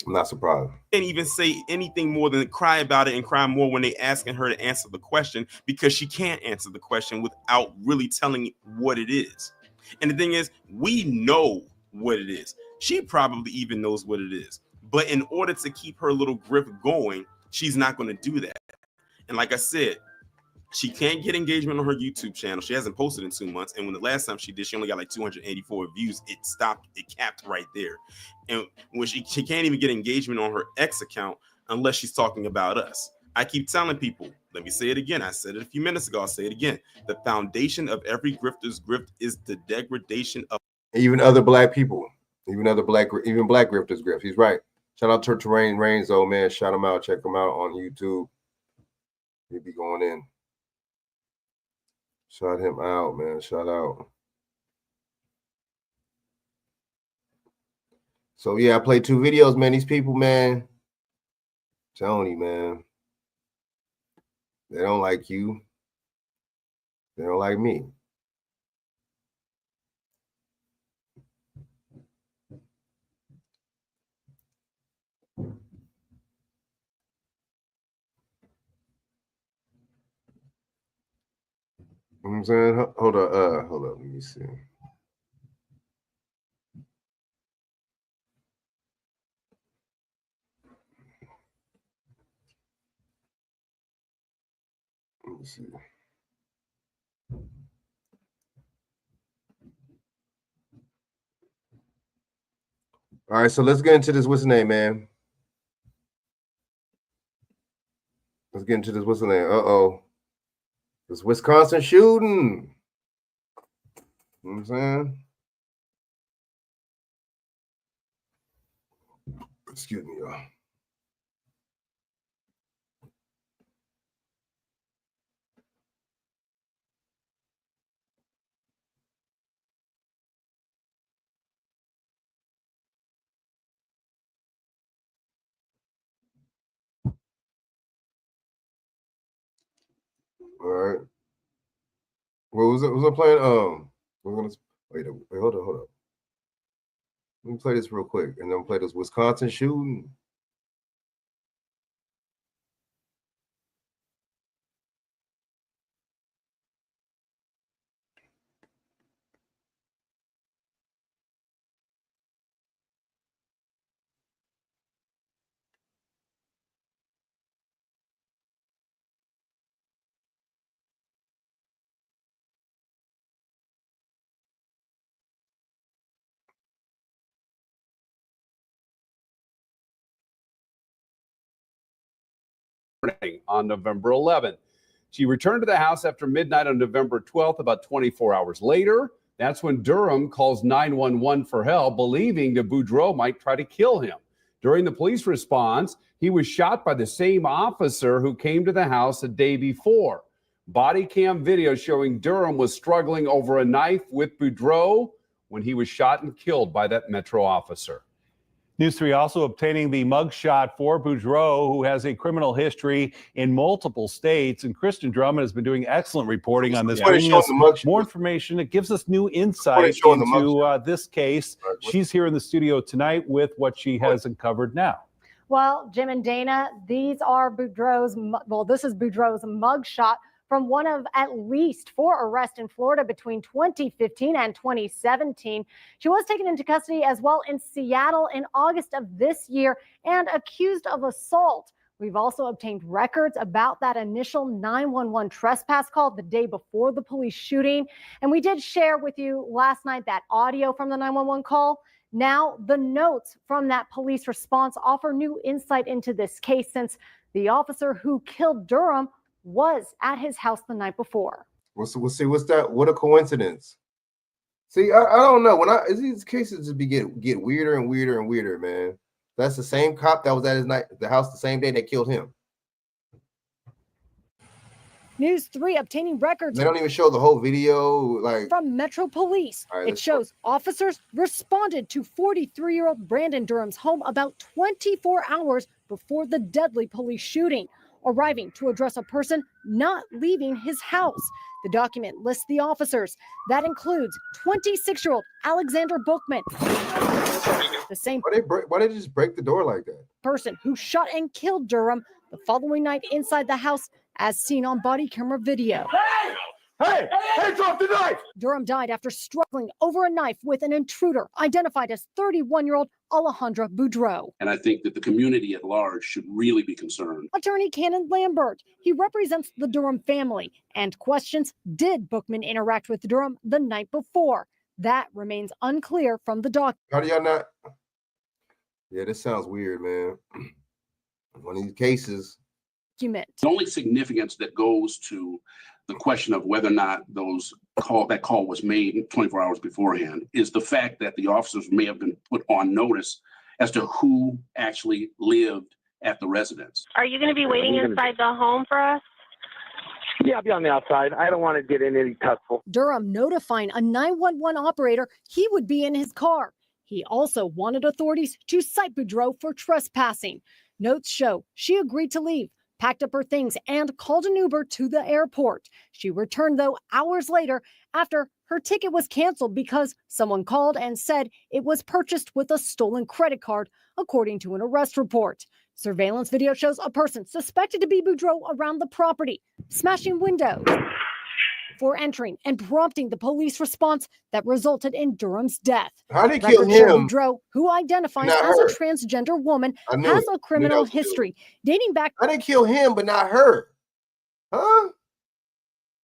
I'm not surprised. Can't even say anything more than cry about it and cry more when they asking her to answer the question, because she can't answer the question without really telling what it is. And the thing is, we know what it is. She probably even knows what it is. But in order to keep her little grip going, she's not going to do that. And like I said, she can't get engagement on her YouTube channel. She hasn't posted in 2 months. And when the last time she did, she only got like 284 views. It capped right there. And when she can't even get engagement on her X account unless she's talking about us. I keep telling people, let me say it again. I said it a few minutes ago. I'll say it again. The foundation of every grifter's grift is the degradation of even other black people, even black grifters grift. He's right. Shout out to Terrain Reigns, though, man. Shout him out. Check him out on YouTube. He'll be going in. Shout him out, man. Shout out. So yeah, I played 2 videos, man. These people, man, telling you, man, they don't like you. They don't like me. You know what I'm saying? Hold up, let me see. Let me see. All right, so let's get into this. What's the name, man? Let's get into this. What's the name? Uh-oh. This Wisconsin shooting. You know what I'm saying? Excuse me, y'all. All right. What was it? Was I playing? We're gonna wait. Hold on. Let me play this real quick, and then play this Wisconsin shooting. On November 11th. She returned to the house after midnight on November 12th, about 24 hours later. That's when Durham calls 911 for help, believing that Boudreaux might try to kill him. During the police response, he was shot by the same officer who came to the house the day before. Body cam video showing Durham was struggling over a knife with Boudreaux when he was shot and killed by that Metro officer. News 3 also obtaining the mugshot for Boudreaux, who has a criminal history in multiple states. And Kristen Drummond has been doing excellent reporting on this, bringing us more information. It gives us new insight into this case. She's here in the studio tonight with what she has uncovered now. Well, Jim and Dana, these are Boudreaux's, this is Boudreaux's mugshot from one of at least 4 arrests in Florida between 2015 and 2017. She was taken into custody as well in Seattle in August of this year and accused of assault. We've also obtained records about that initial 911 trespass call the day before the police shooting. And we did share with you last night that audio from the 911 call. Now, the notes from that police response offer new insight into this case, since the officer who killed Durham was at his house the night before. We'll see. What's that? What a coincidence. See, I don't know. These cases just get weirder and weirder and weirder, man. That's the same cop that was at the house the same day they killed him. News 3 obtaining records. They don't even show the whole video, from Metro Police. Right, it shows officers responded to 43-year-old Brandon Durham's home about 24 hours before the deadly police shooting, arriving to address a person not leaving his house. The document lists the officers. That includes 26-year-old Alexander Bookman, the same why they just break the door like that? Person who shot and killed Durham the following night inside the house, as seen on body camera video. Hey, drop the knife! Durham died after struggling over a knife with an intruder identified as 31-year-old Alejandra Boudreaux. And I think that the community at large should really be concerned. Attorney Cannon Lambert, he represents the Durham family and questions, did Bookman interact with Durham the night before? That remains unclear from the doc. How do y'all not? Yeah, this sounds weird, man. One of these cases. The only significance that goes to the question of whether or not that call was made 24 hours beforehand is the fact that the officers may have been put on notice as to who actually lived at the residence. Are you going to be waiting inside the home for us? Yeah, I'll be on the outside. I don't want to get in any tussle. Durham notifying a 911 operator he would be in his car. He also wanted authorities to cite Boudreaux for trespassing. Notes show she agreed to leave, packed up her things, and called an Uber to the airport. She returned, though, hours later after her ticket was canceled because someone called and said it was purchased with a stolen credit card, according to an arrest report. Surveillance video shows a person suspected to be Boudreaux around the property, smashing windows before entering and prompting the police response that resulted in Durham's death. How did they kill him? Boudreaux, who identifies as a transgender woman, has a criminal history dating back. How did they kill him but not her? Huh?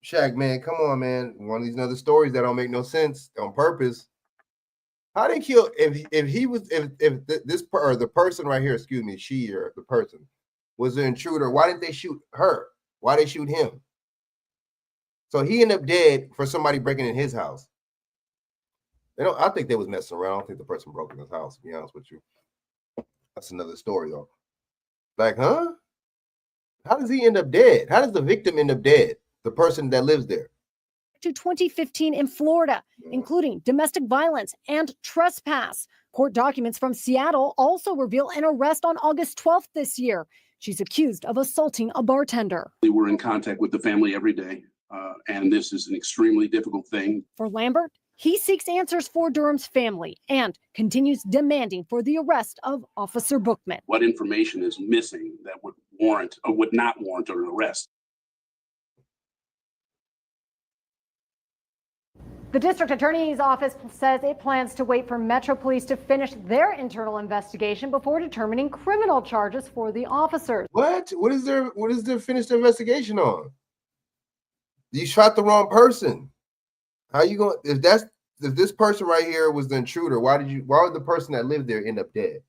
Shaq, man, come on, man. One of these other stories that don't make no sense on purpose. How they kill if the person right here, excuse me, she or the person was an intruder? Why didn't they shoot her? Why they shoot him? So he ended up dead for somebody breaking in his house. I think they was messing around. I don't think the person broke in his house, to be honest with you. That's another story though. Like, huh? How does he end up dead? How does the victim end up dead? The person that lives there. To 2015 in Florida, including domestic violence and trespass. Court documents from Seattle also reveal an arrest on August 12th this year. She's accused of assaulting a bartender. We're in contact with the family every day, and this is an extremely difficult thing. For Lambert, he seeks answers for Durham's family and continues demanding for the arrest of Officer Bookman. What information is missing that would warrant or would not warrant an arrest? The district attorney's office says it plans to wait for Metro Police to finish their internal investigation before determining criminal charges for the officers. What? What is their finished investigation on? You shot the wrong person. How you going? If this person right here was the intruder, why would the person that lived there end up dead?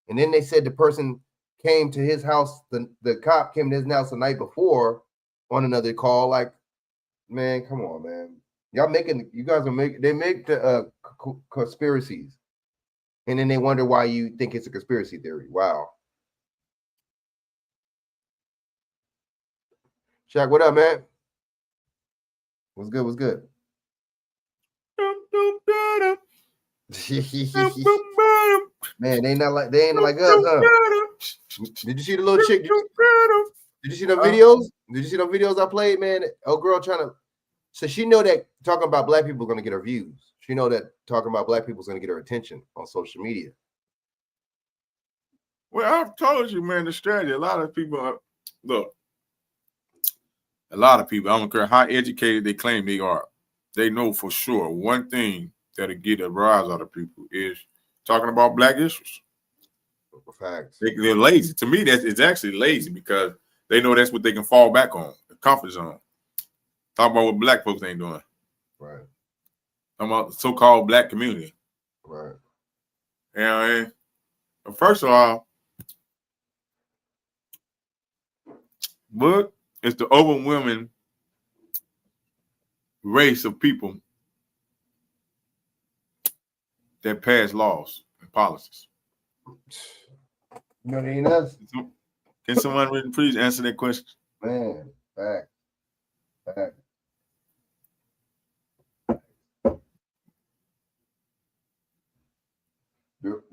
And then they said the person came to his house, the cop came to his house the night before on another call. Like, man, come on, man. You guys are making, they make the conspiracies. And then they wonder why you think it's a conspiracy theory. Wow. Shaq, what up, man? What's good? What's good? Man, they ain't like us, huh? Did you see the little chick? Did you see the videos? Did you see the videos I played, man? Oh, girl trying to. So she know that talking about black people are going to get her views. She know that talking about black people is going to get her attention on social media. Well, I've told you, man, the strategy. A lot of people, I don't care how educated they claim they are, they know for sure one thing that'll get a rise out of people is talking about black issues. Facts. They're lazy. To me, it's actually lazy because they know that's what they can fall back on, the comfort zone. Talk about what black folks ain't doing. Right. Talking about the so-called black community. Right. And first of all, but it's the overwhelming race of people that pass laws and policies. You know, they ain't us. Can someone please answer that question? Man, fact.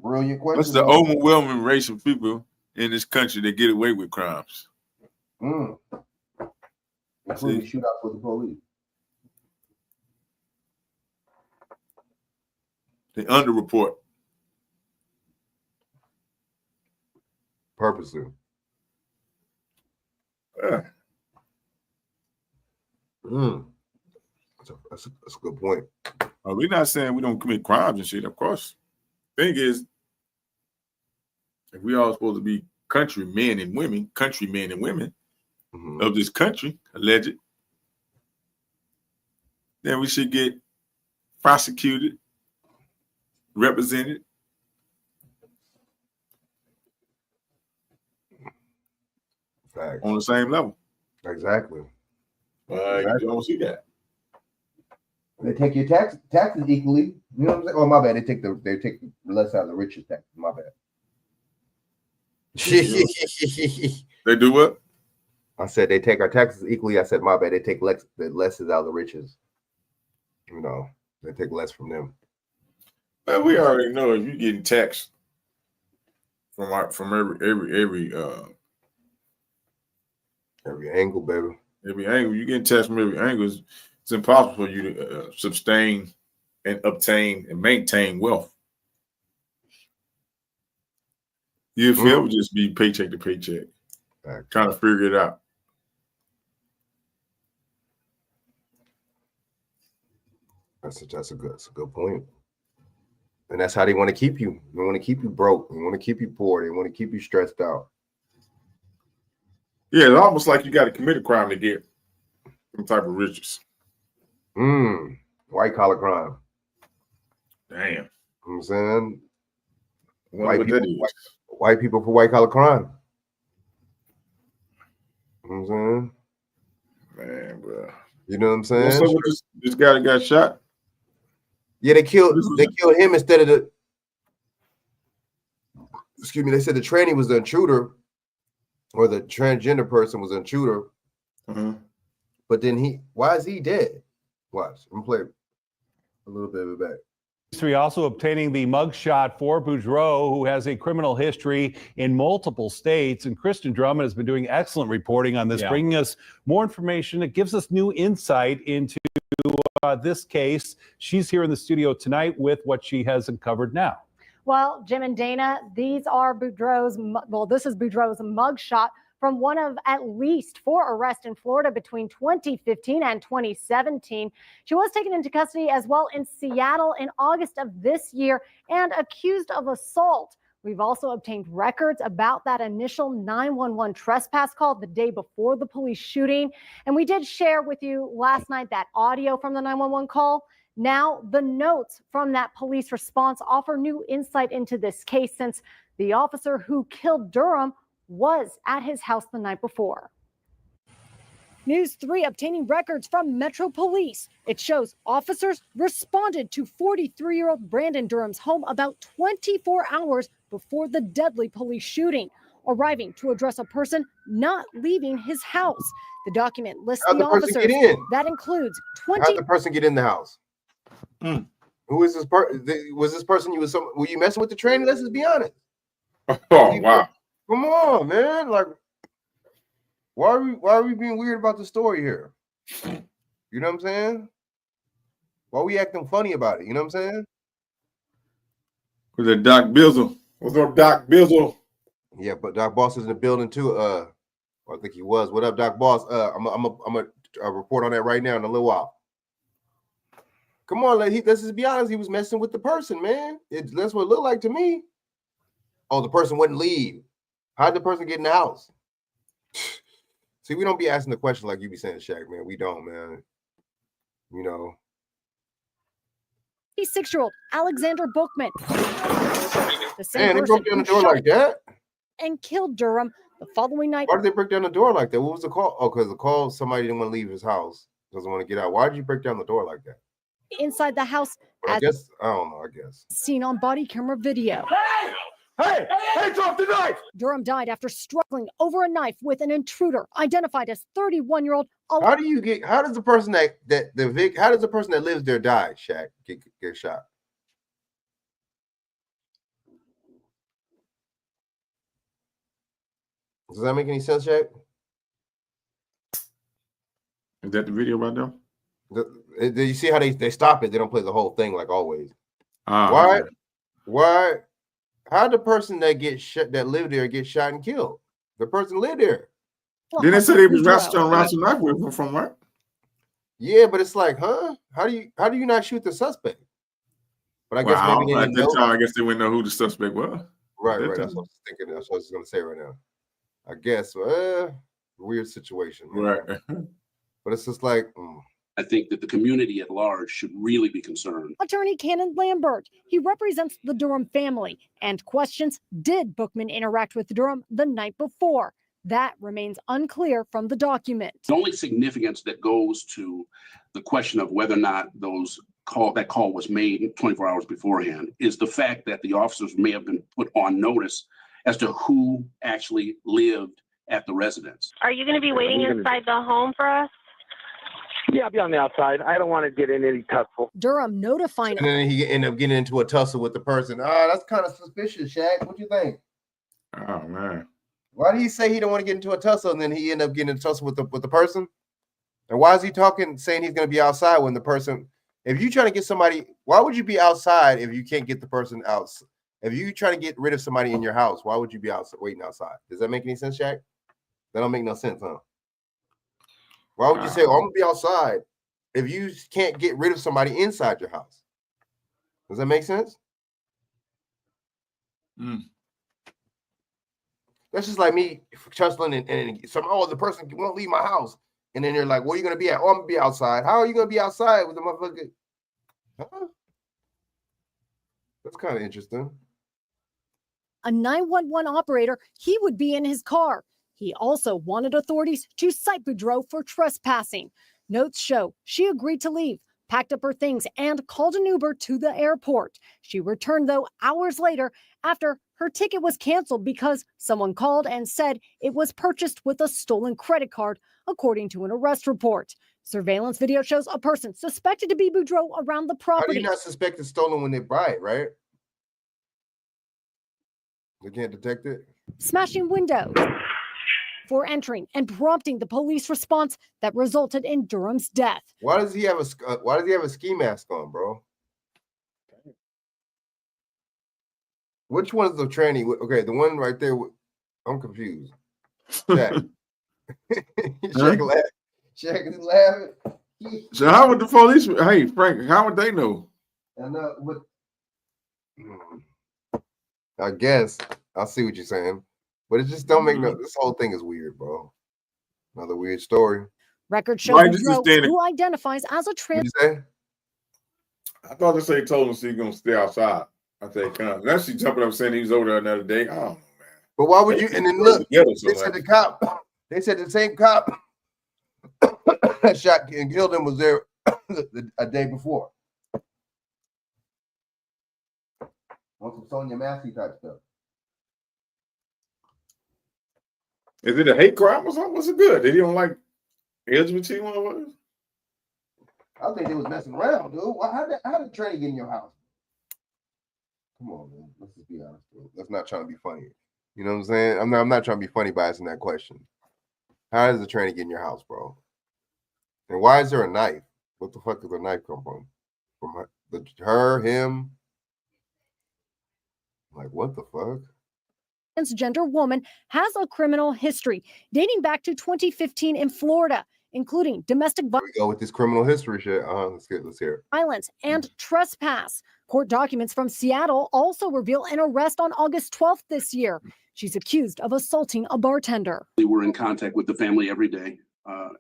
Brilliant question. What's the overwhelming race of people in this country that get away with crimes? Including shootouts with the police. They underreport. Purposely. Yeah. That's a good point. We're not saying we don't commit crimes and shit, of course. Thing is, if we all supposed to be countrymen and women of this country, alleged, then we should get prosecuted, represented. Facts. On the same level. Exactly. You don't see that. They take your taxes equally. You know what I'm saying? Oh, my bad. They take the less out of the richest tax. My bad. They do what? I said they take our taxes equally. I said my bad. They take the less out of the richest. You know, they take less from them. Well, we already know if you're getting taxed from every angle, baby. Every angle, you getting taxed from every angle. It's impossible for you to sustain and obtain and maintain wealth. You'll forever just be paycheck to paycheck, trying to figure it out. That's a good point. And that's how they want to keep you. They want to keep you broke. They want to keep you poor. They want to keep you stressed out. Yeah, it's almost like you got to commit a crime to get some type of riches. White collar crime. Damn. You know what I'm saying? White people for white collar crime. You know what I'm saying? Man, bro. You know what I'm saying? So this guy that got shot? Yeah, they killed him instead of excuse me, they said the tranny was the intruder, or the transgender person was the intruder. But then why is he dead? Watch, I'm gonna play a little bit of it back. History also obtaining the mugshot for Boudreaux, who has a criminal history in multiple states. And Kristen Drummond has been doing excellent reporting on this, bringing us more information. It gives us new insight into this case. She's here in the studio tonight with what she has uncovered now. Well, Jim and Dana, these are Boudreaux's, well, this is Boudreaux's mugshot from one of at least 4 arrests in Florida between 2015 and 2017. She was taken into custody as well in Seattle in August of this year and accused of assault. We've also obtained records about that initial 911 trespass call the day before the police shooting. And we did share with you last night that audio from the 911 call. Now, the notes from that police response offer new insight into this case, since the officer who killed Durham was at his house the night before. News 3 obtaining records from Metro Police. It shows officers responded to 43-year-old Brandon Durham's home about 24 hours before the deadly police shooting, arriving to address a person not leaving his house. The document lists the officers. That includes 20. How'd the person get in the house? Who is this person? Was this person were you messing with the train? Let's just be honest. Oh, wow. Come on, man. Like, why are we being weird about the story here? You know what I'm saying? Why are we acting funny about it? You know what I'm saying? Was that Doc Bizzle? What's up, Doc Bizzle? Yeah, but Doc Boss is in the building too. I think he was. What up, Doc Boss? I'm a report on that right now in a little while. Come on, let's just be honest. He was messing with the person, man. That's what it looked like to me. Oh, the person wouldn't leave. How'd the person get in the house? See, we don't be asking the question like you be saying, Shaq, man. We don't, man. You know. 26-year-old Alexander Bookman. The same Man, they broke down the door like that? And killed Durham the following night. Why did they break down the door like that? What was the call? Oh, because the call, somebody didn't want to leave his house. Doesn't want to get out. Why did you break down the door like that? Inside the house. I guess, I don't know, I guess. Seen on body camera video. Hey, drop the knife! Durham died after struggling over a knife with an intruder identified as 31-year-old. How does the person that lives there die, Shaq, get shot? Does that make any sense, Shaq? Is that the video right now? Do you see how they stop it? They don't play the whole thing like always. Why? How the person that lived there get shot and killed? The person lived there. Didn't they say they was wrestling knife with him from right? Yeah, but it's like, huh? How do you not shoot the suspect? But I guess maybe they didn't know. I guess they wouldn't know who the suspect was. Right. That's what I was thinking. That's what I was going to say right now. I guess weird situation, man. Right. But it's just like. I think that the community at large should really be concerned. Attorney Cannon Lambert, he represents the Durham family and questions, did Bookman interact with Durham the night before? That remains unclear from the document. The only significance that goes to the question of whether or not that call was made 24 hours beforehand is the fact that the officers may have been put on notice as to who actually lived at the residence. Are you going to be waiting inside the home for us? Yeah, I'll be on the outside. I don't want to get in any tussle. Durham notifying. And then he ended up getting into a tussle with the person. That's kind of suspicious, Shaq. What do you think? Oh man. Why did he say he don't want to get into a tussle and then he ended up getting in a tussle with the person? And why is he saying he's going to be outside when the person, if you trying to get somebody, why would you be outside if you can't get the person out? If you try to get rid of somebody in your house, why would you be waiting outside? Does that make any sense, Shaq? That don't make no sense, huh? Why would you say, I'm going to be outside if you can't get rid of somebody inside your house? Does that make sense? That's just like me tussling and the person won't leave my house. And then they're like, where are you going to be at? Oh, I'm going to be outside. How are you going to be outside with the motherfucker? Huh? That's kind of interesting. A 911 operator, he would be in his car. He also wanted authorities to cite Boudreaux for trespassing. Notes show she agreed to leave, packed up her things, and called an Uber to the airport. She returned, though, hours later after her ticket was canceled because someone called and said it was purchased with a stolen credit card, according to an arrest report. Surveillance video shows a person suspected to be Boudreaux around the How do property. you not suspect it's stolen when they buy it, right? They can't detect it. Smashing windows for entering and prompting the police response that resulted in Durham's death. Why does he have a ski mask on, bro? Which one is the tranny? Okay, the one right there. I'm confused. Shaq. Shaq is laughing. So how would the police? Hey, Frank, how would they know? And I guess I see what you're saying, but it just don't make no. This whole thing is weird, bro. Another weird story. Record shows Boudreaux, who identifies as a trans. What'd you say? I thought they say told him he's gonna stay outside. I think now she jumping up saying he was over there another day. Oh man. But why would you? And then look, they said the cop. They said the same cop that shot and killed him was there a day before. Want some Sonia Massey type stuff. Is it a hate crime or something? What's it good? They don't like LGBT motherfuckers? I think they was messing around, dude. How did Trey get in your house? Come on, man. Let's just be honest, dude. Let's not try to be funny. You know what I'm saying? I'm not trying to be funny by asking that question. How does the train get in your house, bro? And why is there a knife? What the fuck does the knife come from? From her, him? Like, what the fuck? Transgender woman has a criminal history dating back to 2015 in Florida, including domestic Here we go with this criminal history shit. Let's hear it. violence and trespass. Court documents from Seattle also reveal an arrest on August 12th this year. She's accused of assaulting a bartender. We're in contact with the family every day,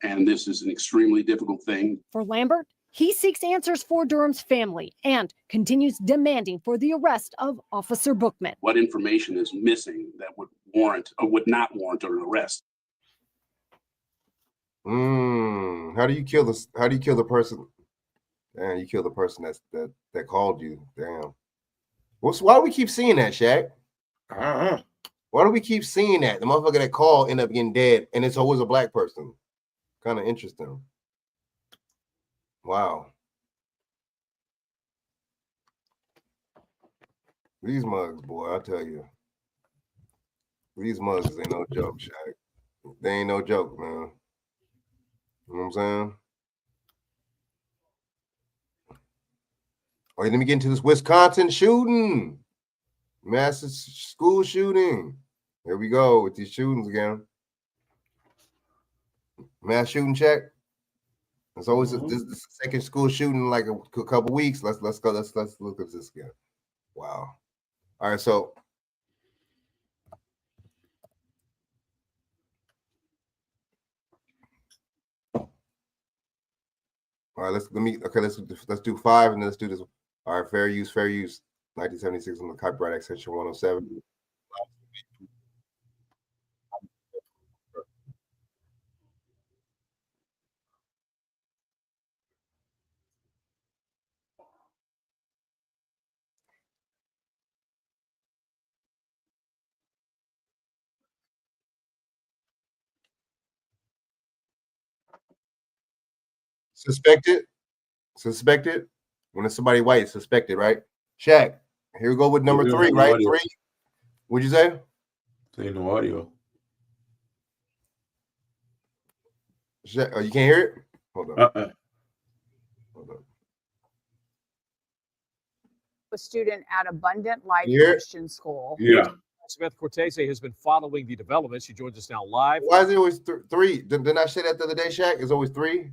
and this is an extremely difficult thing. For Lambert, he seeks answers for Durham's family and continues demanding for the arrest of Officer Bookman. What information is missing that would warrant or would not warrant an arrest? How do you kill this? How do you kill the person? Damn, you kill the person that called you. Damn. Why do we keep seeing that, Shaq? Why do we keep seeing that? The motherfucker that called ended up getting dead, and it's always a black person. Kind of interesting. Wow. These mugs, boy, I tell you. These mugs ain't no joke, Shaq. They ain't no joke, man. You know what I'm saying? All right, let me get into this Wisconsin shooting. Massive school shooting. Here we go with these shootings again. Mass shooting check. It's always this second school shooting in like a couple weeks. Let's go. Let's look at this again. Wow. All right, so all right, let's do 5 and then let's do this. All right, fair use. 1976 on the Copyright Act Section 107. Suspected. When it's somebody white, it's suspected, right? Shaq. Here we go with number 3, right? 3. What'd you say? Say no audio. Shaq, you can't hear it? Hold on. A student at Abundant Life Yeah. Christian School. Yeah. Samantha Cortese has been following the developments. She joins us now live. Why is it always 3? Didn't I say that the other day, Shaq? It's always 3?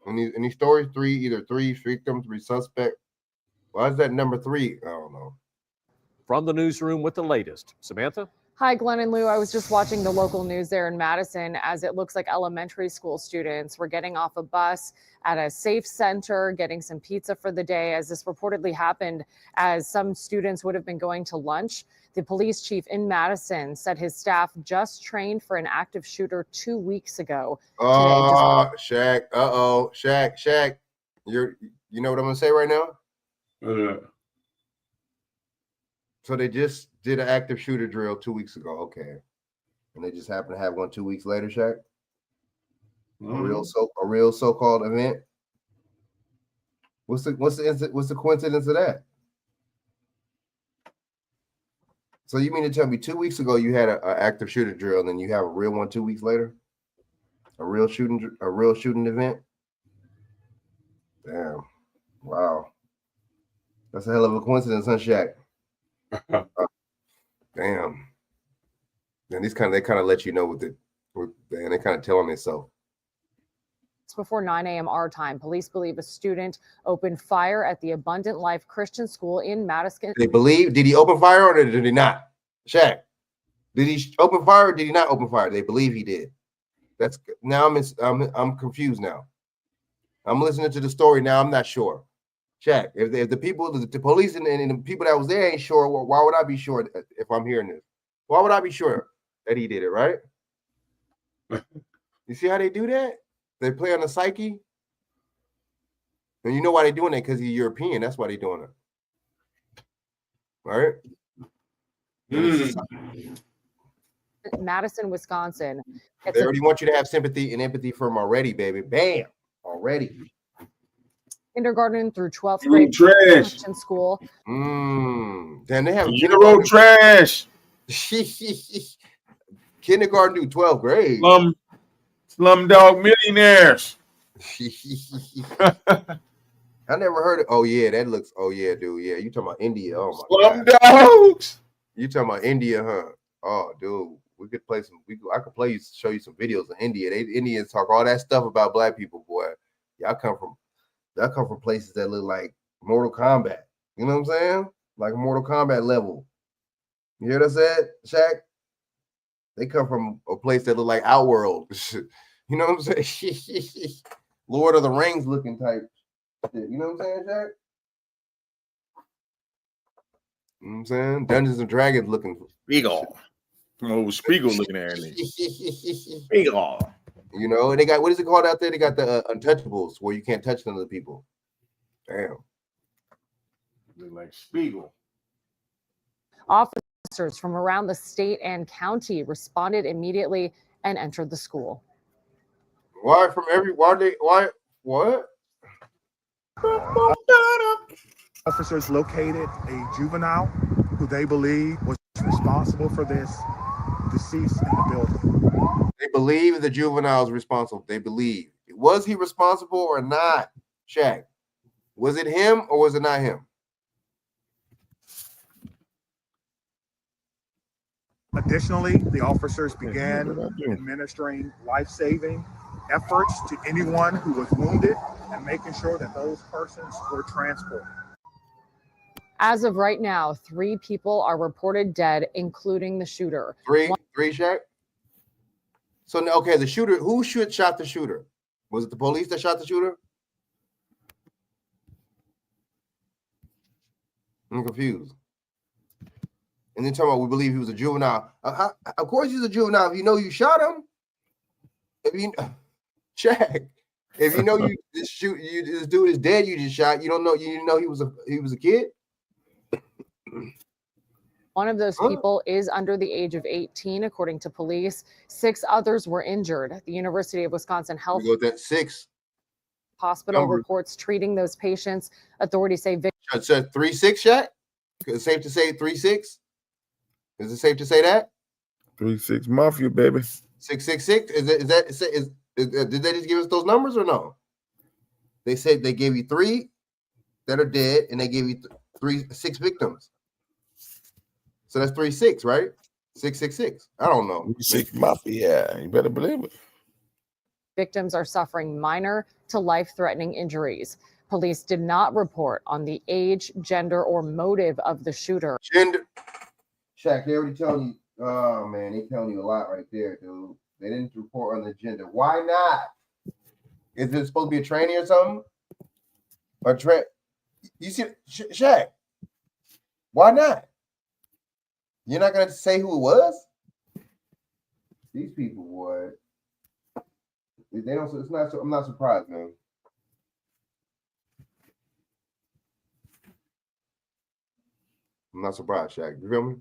In these stories, 3, either 3 victims, 3 suspect. Why is that number 3? I don't know. From the newsroom with the latest. Samantha? Hi, Glenn and Lou. I was just watching the local news there in Madison as it looks like elementary school students were getting off a bus at a safe center, getting some pizza for the day, as this reportedly happened as some students would have been going to lunch. The police chief in Madison said his staff just trained for an active shooter 2 weeks ago. Shaq. Shaq. You know what I'm gonna say right now? So they just did an active shooter drill 2 weeks ago. Okay. And they just happened to have one 2 weeks later, Shaq? A real so-called event? What's the coincidence of that? So you mean to tell me 2 weeks ago you had an active shooter drill and then you have a real one 2 weeks later? A real shooting event? Damn. Wow. That's a hell of a coincidence, huh, Shaq? Damn. And they kind of let you know and they kind of tell on themselves. It's before 9 a.m. our time. Police believe a student opened fire at the Abundant Life Christian School in Madison. They believe, did he open fire or did he not? Shaq, did he open fire or did he not open fire? They believe he did. That's now I'm confused now. I'm listening to the story now. I'm not sure. Shaq, if the people, the police and the people that was there ain't sure, well, why would I be sure if I'm hearing this? Why would I be sure that he did it, right? You see how they do that? They play on the psyche. And you know why they're doing it? Because he's European. That's why they're doing it. All right? Madison, Wisconsin. They already want you to have sympathy and empathy for him already, baby. Bam. Already. Kindergarten through 12th grade Christian school. Damn, they have General trash. Kindergarten through 12th grade. Slumdog Millionaires. I never heard it. Oh yeah, that looks. Oh yeah, dude. Yeah, you talking about India? Oh my Slumdogs. You talking about India, huh? Oh, dude, we could play some. I could show you some videos of India. Indians talk all that stuff about black people, boy. Y'all come from places that look like Mortal Kombat. You know what I'm saying? Like Mortal Kombat level. You hear what I said, Shaq? They come from a place that look like Outworld. You know what I'm saying? Lord of the Rings looking type shit. You know what I'm saying, Shaq? You know what I'm saying? Dungeons and Dragons looking. Spiegel. Oh, Spiegel looking at me. Spiegel. You know, and they got, what is it called out there? They got the untouchables where you can't touch none of the people. Damn. Look like Spiegel. Officers from around the state and county responded immediately and entered the school. What? Officers located a juvenile who they believe was responsible for this deceased in the building. They believe the juvenile is responsible. They believe. Was he responsible or not, Shaq? Was it him or was it not him? Additionally, the officers began administering life-saving efforts to anyone who was wounded and making sure that those persons were transported. As of right now, 3 people are reported dead, including the shooter. Three, Shaq? So, okay, the shooter, who shot the shooter? Was it the police that shot the shooter? I'm confused. And then talking about we believe he was a juvenile. Of course he's a juvenile. If you know you shot him. If you Shaq, if you know this dude is dead, you just shot. You don't know. You didn't know he was a kid. One of those people is under the age of 18, according to police. 6 others were injured. The University of Wisconsin Health Hospital reports treating those patients. Authorities say so 3-6, Shaq? Is it safe to say 3-6? Is it safe to say that? 3-6 Mafia, baby. 666. Did they just give us those numbers or no? They said they gave you 3 that are dead, and they gave you 6 victims. So that's 3-6, right? 666. I don't know. 6 Mafia. You better believe it. victims are suffering minor to life-threatening injuries. Police did not report on the age, gender, or motive of the shooter. Gender. Shaq, they already telling you. Oh man, they telling you a lot right there, dude. They didn't report on the gender. Why not? Is it supposed to be a trainee or something? Or you see, Shaq? Why not? You're not gonna say who it was? These people, boy. They don't. It's not. I'm not surprised, man. I'm not surprised, Shaq. You feel me?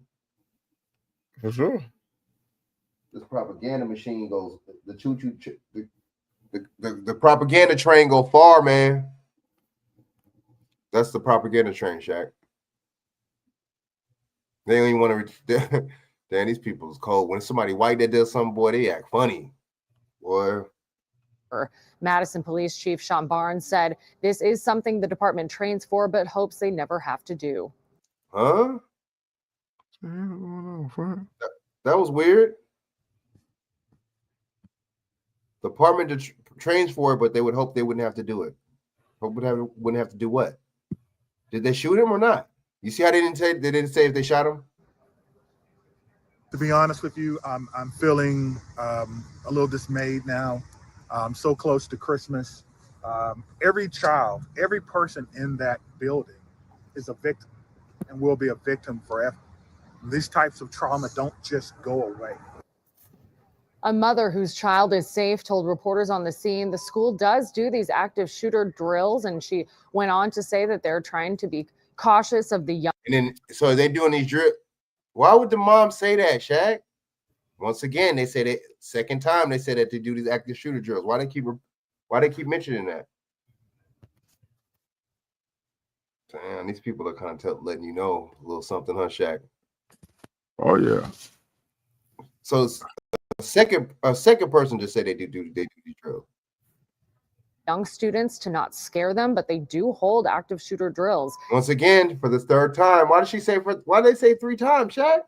For sure. This propaganda machine goes, the propaganda train go far, man. That's the propaganda train, Shaq. They don't even want to. Damn, these people is cold. When somebody white that does something, boy, they act funny. Boy. Madison Police Chief Sean Barnes said this is something the department trains for, but hopes they never have to do. Huh? That was weird. The department trains for it, but they would hope they wouldn't have to do it. Wouldn't have to do what? Did they shoot him or not? You see how they didn't say if they shot him? To be honest with you, I'm feeling a little dismayed now. So close to Christmas. Every child, every person in that building is a victim and will be a victim forever. These types of trauma don't just go away. A mother whose child is safe told reporters on the scene the school does do these active shooter drills, and she went on to say that they're trying to be cautious of the young. And then, so they doing these drills. Why would the mom say that, Shaq? Once again, they said it. Second time they said that they do these active shooter drills. Why they keep mentioning that? Damn, these people are kind of letting you know a little something, huh, Shaq? Oh yeah. So a second person just said they do these drills. Young students to not scare them, but they do hold active shooter drills. Once again, for the third time. Why did they say 3 times, Shaq?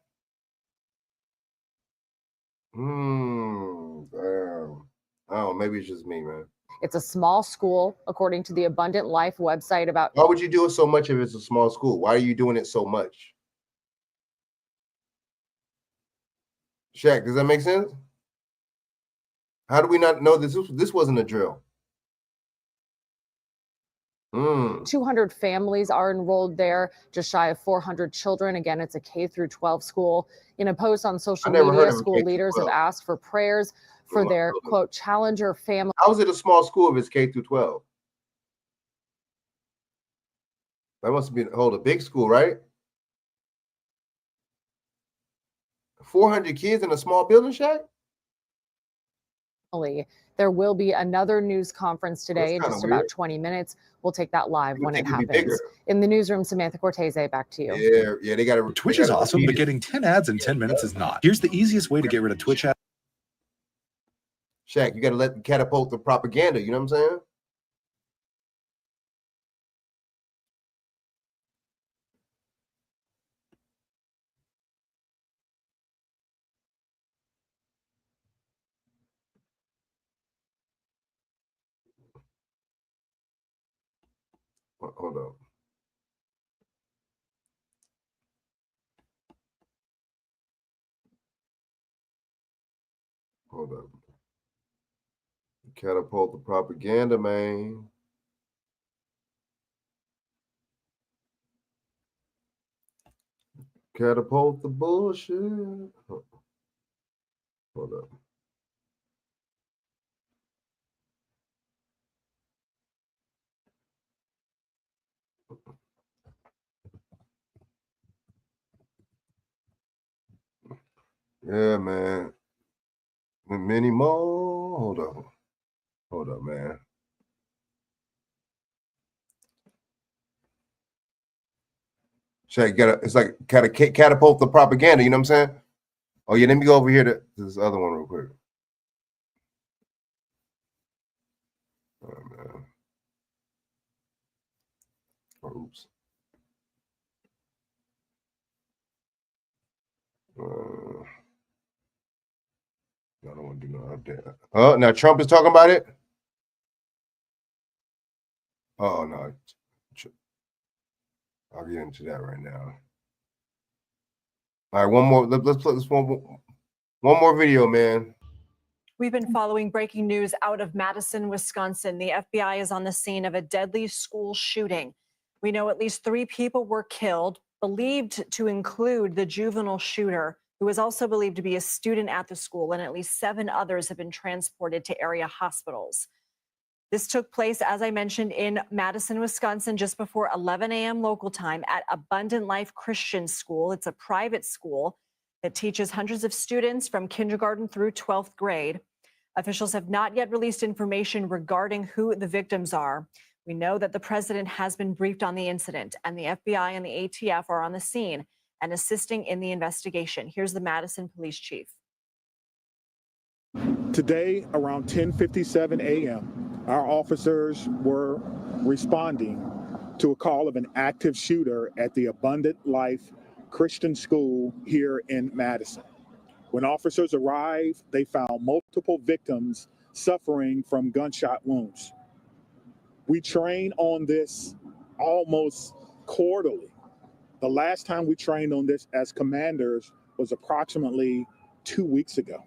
Damn. Oh, maybe it's just me, man. It's a small school, according to the Abundant Life website. Why would you do it so much if it's a small school? Why are you doing it so much? Shaq, does that make sense? How do we not know this wasn't a drill? 200 families are enrolled there, just shy of 400 children. Again, it's a K-12 school. In a post on social media, school leaders have asked for prayers for their, quote, challenger family. How is it a small school if it's K-12? That must hold a big school, right? 400 kids in a small building, Shaq? There will be another news conference today in just about 20 minutes. We'll take that live when it happens. In the newsroom, Samantha Cortese, back to you. Yeah, they got to. Twitch is awesome, but getting 10 ads in 10 minutes is not. Here's the easiest way to get rid of Twitch ads. Shaq, you got to let catapult the propaganda. You know what I'm saying? Hold on. Hold up. Catapult the propaganda, man. Catapult the bullshit. Hold up. Yeah, man. Many more. Hold up. Hold up, man. Shaq, it's like catapult the propaganda, you know what I'm saying? Oh, yeah, let me go over here to this other one real quick. Oh, man. Oops. I don't want to do no update. Oh, now Trump is talking about it? Oh, no. I'll get into that right now. All right, one more. Let's play this one more video, man. We've been following breaking news out of Madison, Wisconsin. The FBI is on the scene of a deadly school shooting. We know at least 3 people were killed, believed to include the juvenile shooter, who is also believed to be a student at the school, and at least 7 others have been transported to area hospitals. This took place, as I mentioned, in Madison, Wisconsin, just before 11 a.m. local time at Abundant Life Christian School. It's a private school that teaches hundreds of students from kindergarten through 12th grade. Officials have not yet released information regarding who the victims are. We know that the president has been briefed on the incident, and the FBI and the ATF are on the scene and assisting in the investigation. Here's the Madison police chief. Today, around 10:57 a.m., our officers were responding to a call of an active shooter at the Abundant Life Christian School here in Madison. When officers arrived, they found multiple victims suffering from gunshot wounds. We train on this almost quarterly. The last time we trained on this as commanders was approximately 2 weeks ago.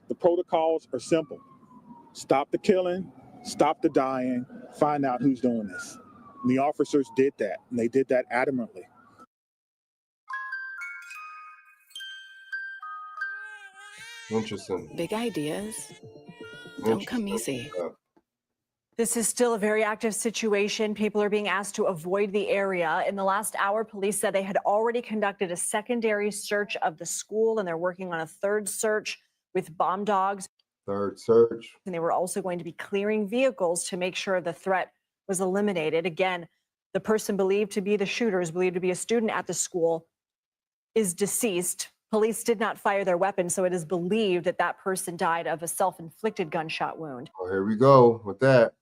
The protocols are simple. Stop the killing, stop the dying, find out who's doing this. And the officers did that, and they did that adamantly. Interesting. Big ideas don't come easy. This is still a very active situation. People are being asked to avoid the area. In the last hour, police said they had already conducted a secondary search of the school, and they're working on a third search with bomb dogs. Third search. And they were also going to be clearing vehicles to make sure the threat was eliminated. Again, the person believed to be the shooter, is believed to be a student at the school, is deceased. Police did not fire their weapon, so it is believed that that person died of a self-inflicted gunshot wound. Oh, here we go with that.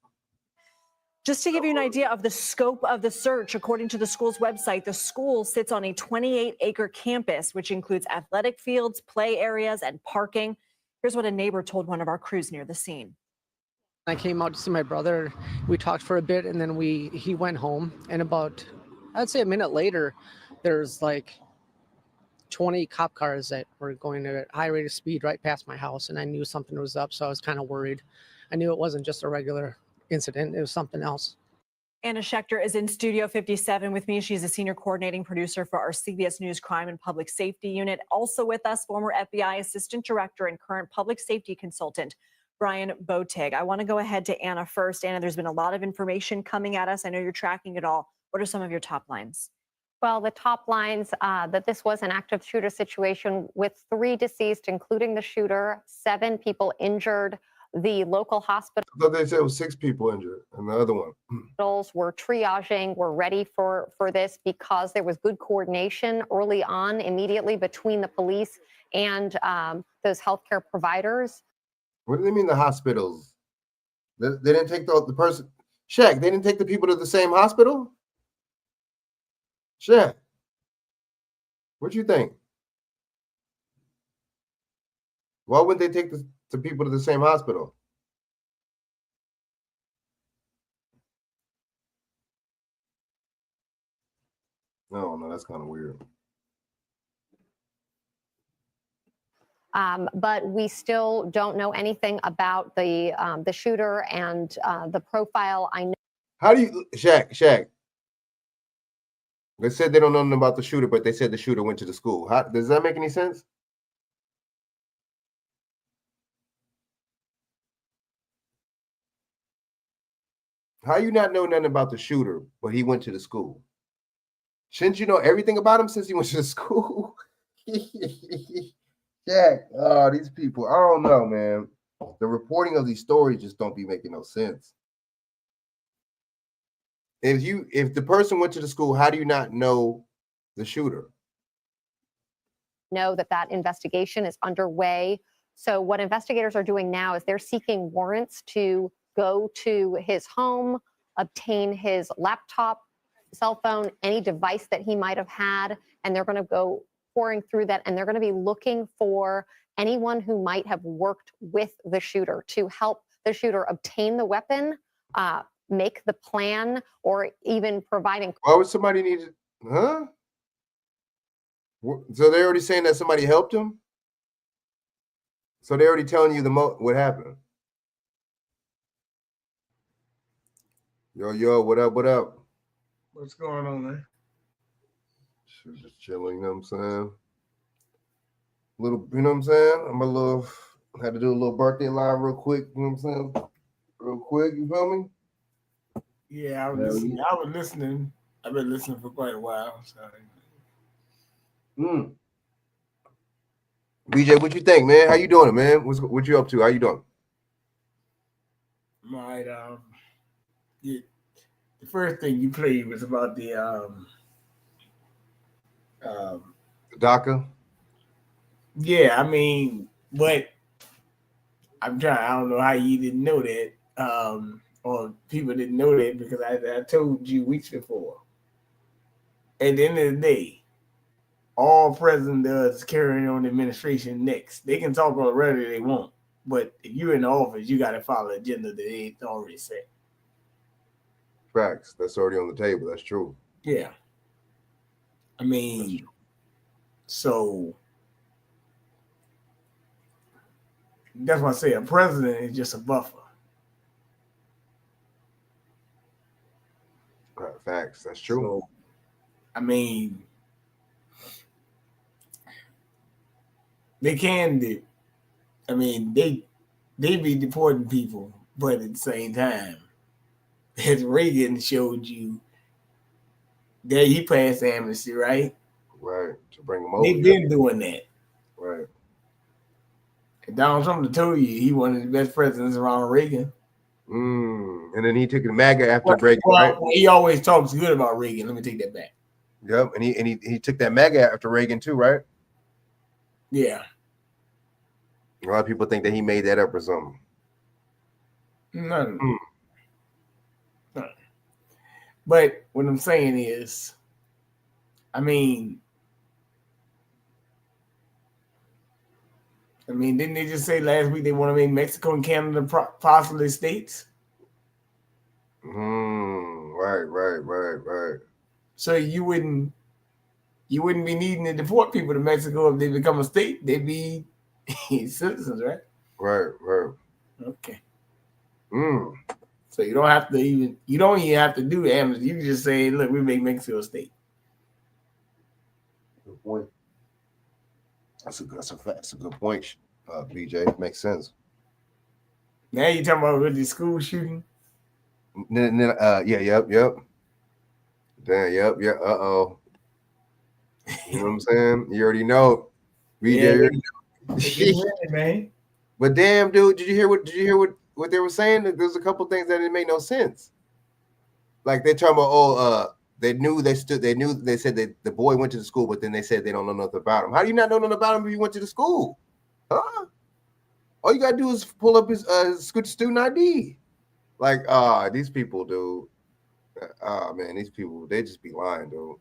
Just to give you an idea of the scope of the search, according to the school's website, the school sits on a 28-acre campus, which includes athletic fields, play areas, and parking. Here's what a neighbor told one of our crews near the scene. I came out to see my brother. We talked for a bit, and then he went home. And about, I'd say a minute later, there's like 20 cop cars that were going at a high rate of speed right past my house, and I knew something was up, so I was kind of worried. I knew it wasn't just a regular incident, it was something else. Anna Schechter is in Studio 57 with me. She's a senior coordinating producer for our CBS News Crime and Public Safety Unit. Also with us, former FBI Assistant Director and current Public Safety Consultant, Brian Botig. I want to go ahead to Anna first. Anna, there's been a lot of information coming at us. I know you're tracking it all. What are some of your top lines? Well, the top lines that this was an active shooter situation with 3 deceased, including the shooter, 7 people injured. The local hospital. I thought they said it was 6 people injured, and the other one. Hospitals were triaging, were ready for this because there was good coordination early on, immediately between the police and those healthcare providers. What do they mean the hospitals? They didn't take the person. Shaq, they didn't take the people to the same hospital? Shaq, what you think? Why wouldn't they take the people to the same hospital? No, that's kind of weird. But we still don't know anything about the shooter and the profile. I know. How do you, Shaq? They said they don't know nothing about the shooter, but they said the shooter went to the school. How does that make any sense? How you not know nothing about the shooter, but he went to the school? Shouldn't you know everything about him since he went to the school? Jack, these people, I don't know, man. The reporting of these stories just don't be making no sense. If the person went to the school, how do you not know the shooter? Know that investigation is underway. So what investigators are doing now is they're seeking warrants to go to his home, obtain his laptop, cell phone, any device that he might have had, and they're going to go pouring through that, and they're going to be looking for anyone who might have worked with the shooter to help the shooter obtain the weapon, make the plan, or even providing. Why would somebody need it? Huh? So they're already saying that somebody helped him? So they're already telling you what happened? Yo, what up? What's going on, man? Just chilling, you know what I'm saying? You know what I'm saying? Had to do a little birthday live real quick, you know what I'm saying? real quick. You feel me? Yeah, I was Yeah, listening. I was listening. I've been listening for quite a while. So. BJ, what you think, man? How you doing, man? What you up to? How you doing? Right. The first thing you played was about the DACA. Yeah, I mean, but I'm trying. I don't know how you didn't know that, or people didn't know that because I told you weeks before. At the end of the day, all president does is carrying on the administration next. They can talk on whatever they want, but if you're in the office, you got to follow the agenda that they already set. Facts. That's already on the table. That's true. Yeah. I mean, so that's why I say a president is just a buffer. Facts. That's true. So, I mean, they can do. I mean, they be deporting people, but at the same time, as Reagan showed you, that he passed amnesty, right? Right. To bring them over. They've been doing that. Right. And Donald Trump told you he one of the best presidents around Reagan. And then he took the MAGA after Reagan, right? He always talks good about Reagan. Let me take that back. Yep. And he took that MAGA after Reagan too, right? Yeah. A lot of people think that he made that up or something. No. But what I'm saying is, I mean, didn't they just say last week they want to make Mexico and Canada possibly states? Right. So you wouldn't be needing to deport people to Mexico if they become a state. They'd be citizens, right? Right. Okay. So you don't even have to do amnesty. You can just say, look, we make Mexico a state. Good point. That's a good point, BJ. Makes sense. Now you're talking about with the school shooting? Yep. Damn, yep. Uh-oh. You know what I'm saying? You already know. BJ, man. But damn, dude, did you hear what they were saying? There's a couple things that didn't make no sense. Like they're talking about, they said that the boy went to the school, but then they said they don't know nothing about him. How do you not know nothing about him if you went to the school? Huh? All you gotta do is pull up his student ID. Like, these people, dude. Man, these people, they just be lying, dude.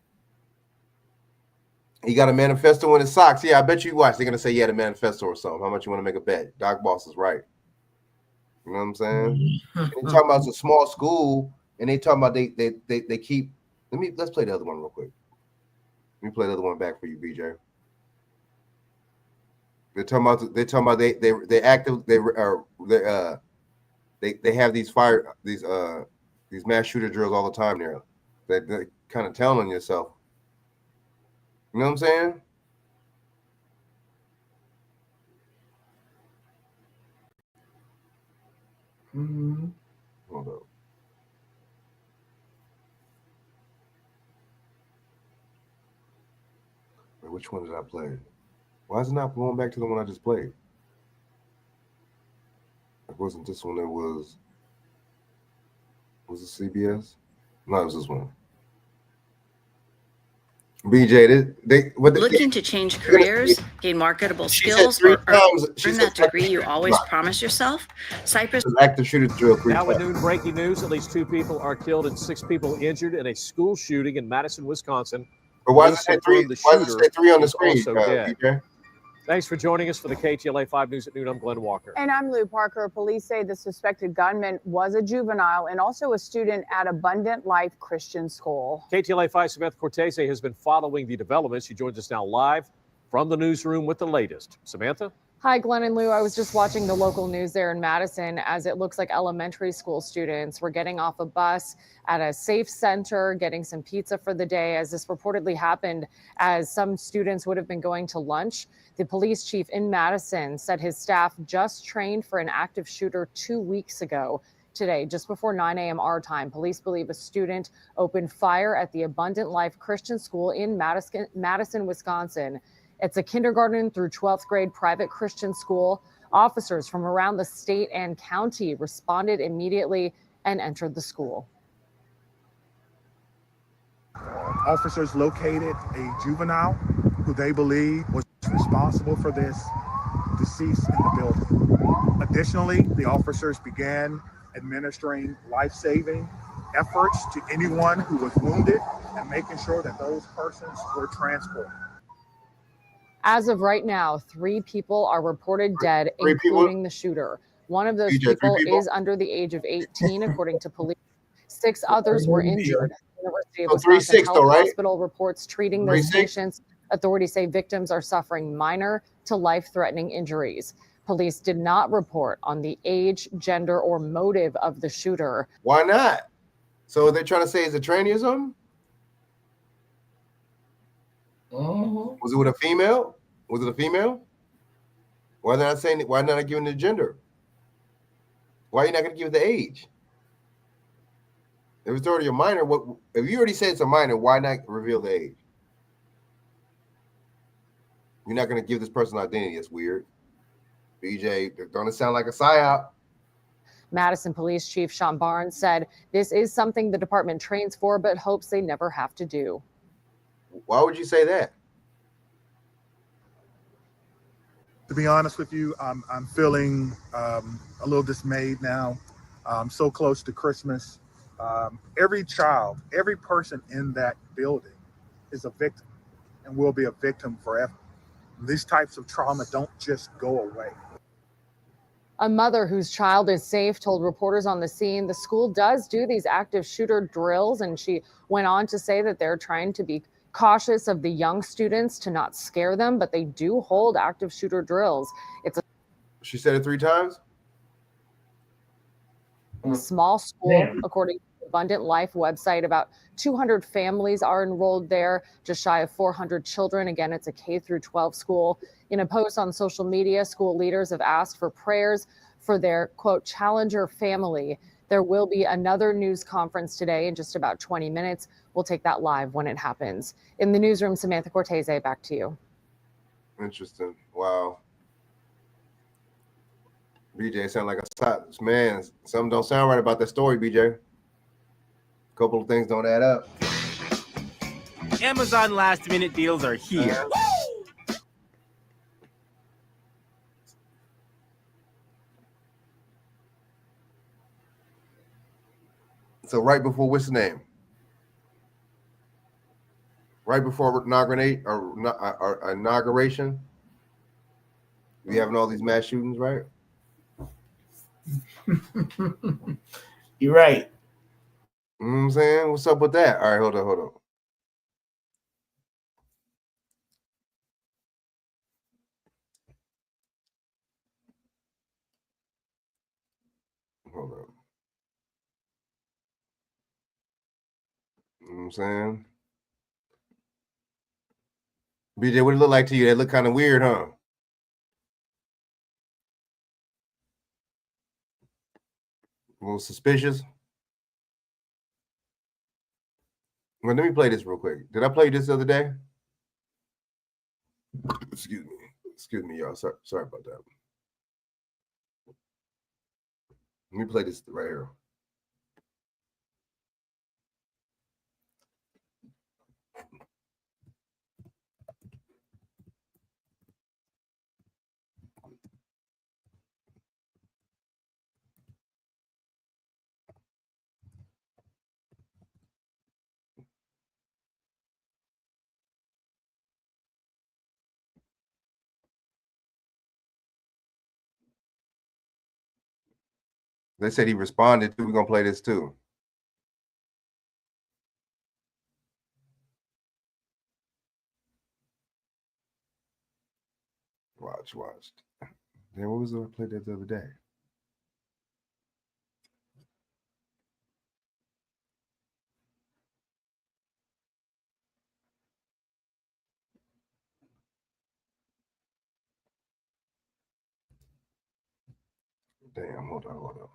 He got a manifesto in his socks. Yeah, I bet you watch. They're gonna say he had a manifesto or something. How much you want to make a bet? Doc Boss is right. You know what I'm saying? They talking about it's a small school, and they talking about they keep. Let's play the other one real quick. Let me play the other one back for you, BJ. They're talking about they active they have these mass shooter drills all the time there. They're kind of telling yourself. You know what I'm saying? Hold up. Wait, which one did I play? Why is it not going back to the one I just played? It wasn't this one. It was it CBS? No, it was this one. BJ, looking to change careers, gain marketable skills, or earn that degree you always promise yourself? Cypress active shooter drill. Now at noon, breaking news: at least 2 people are killed and 6 people injured in a school shooting in Madison, Wisconsin. But why does it say 3? Why does it say 3 on the screen? BJ? Thanks for joining us for the KTLA 5 News at Noon. I'm Glenn Walker. And I'm Lou Parker. Police say the suspected gunman was a juvenile and also a student at Abundant Life Christian School. KTLA 5 Samantha Cortese has been following the developments. She joins us now live from the newsroom with the latest. Samantha? Hi, Glenn and Lou. I was just watching the local news there in Madison as it looks like elementary school students were getting off a bus at a safe center, getting some pizza for the day, as this reportedly happened as some students would have been going to lunch. The police chief in Madison said his staff just trained for an active shooter 2 weeks ago. today, just before 9 a.m. our time. Police believe a student opened fire at the Abundant Life Christian School in Madison, Wisconsin. It's a kindergarten through 12th grade private Christian school. Officers from around the state and county responded immediately and entered the school. Officers located a juvenile who they believe was responsible for this deceased in the building. Additionally, the officers began administering life-saving efforts to anyone who was wounded and making sure that those persons were transported. As of right now, 3 people are reported dead, including the shooter. One of those people is under the age of 18, according to police. 6 others were injured. The University of Wisconsin Health Hospital reports treating those patients. Authorities say victims are suffering minor to life-threatening injuries. Police did not report on the age, gender, or motive of the shooter. Why not? So they're trying to say it's a tranny or something? Was it with a female? Was it a female? Why not saying? Why not giving the gender? Why are you not going to give the age? If it's already a minor, what? If you already said it's a minor, why not reveal the age? You're not going to give this person identity. It's weird. BJ, don't it sound like a psyop? Madison Police Chief Sean Barnes said this is something the department trains for, but hopes they never have to do. Why would you say that? To be honest with you, I'm feeling a little dismayed now. So close to Christmas. Every child, every person in that building is a victim and will be a victim forever. These types of trauma don't just go away. A mother whose child is safe told reporters on the scene the school does do these active shooter drills, and she went on to say that they're trying to be cautious of the young students to not scare them, but they do hold active shooter drills. She said it 3 times? A small school, according to the Abundant Life website. About 200 families are enrolled there, just shy of 400 children. Again, it's a K through 12 school. In a post on social media, school leaders have asked for prayers for their, quote, challenger family. There will be another news conference today in just about 20 minutes. We'll take that live when it happens. In the newsroom, Samantha Cortese, back to you. Interesting. Wow. BJ sound like a psyop. Man, something don't sound right about that story, BJ. A couple of things don't add up. Amazon last minute deals are here. So right before what's the name? Right before inauguration, we having all these mass shootings, right? You're right. You know what I'm saying? What's up with that? All right, hold on. Hold on. You know what I'm saying? BJ, what it look like to you? That look kind of weird, huh? A little suspicious. Well, let me play this real quick. Did I play this the other day? Excuse me, y'all. Sorry about that. Let me play this right here. They said he responded. We're gonna play this too. Watch. Then what was it I played that the other day? Damn, hold on.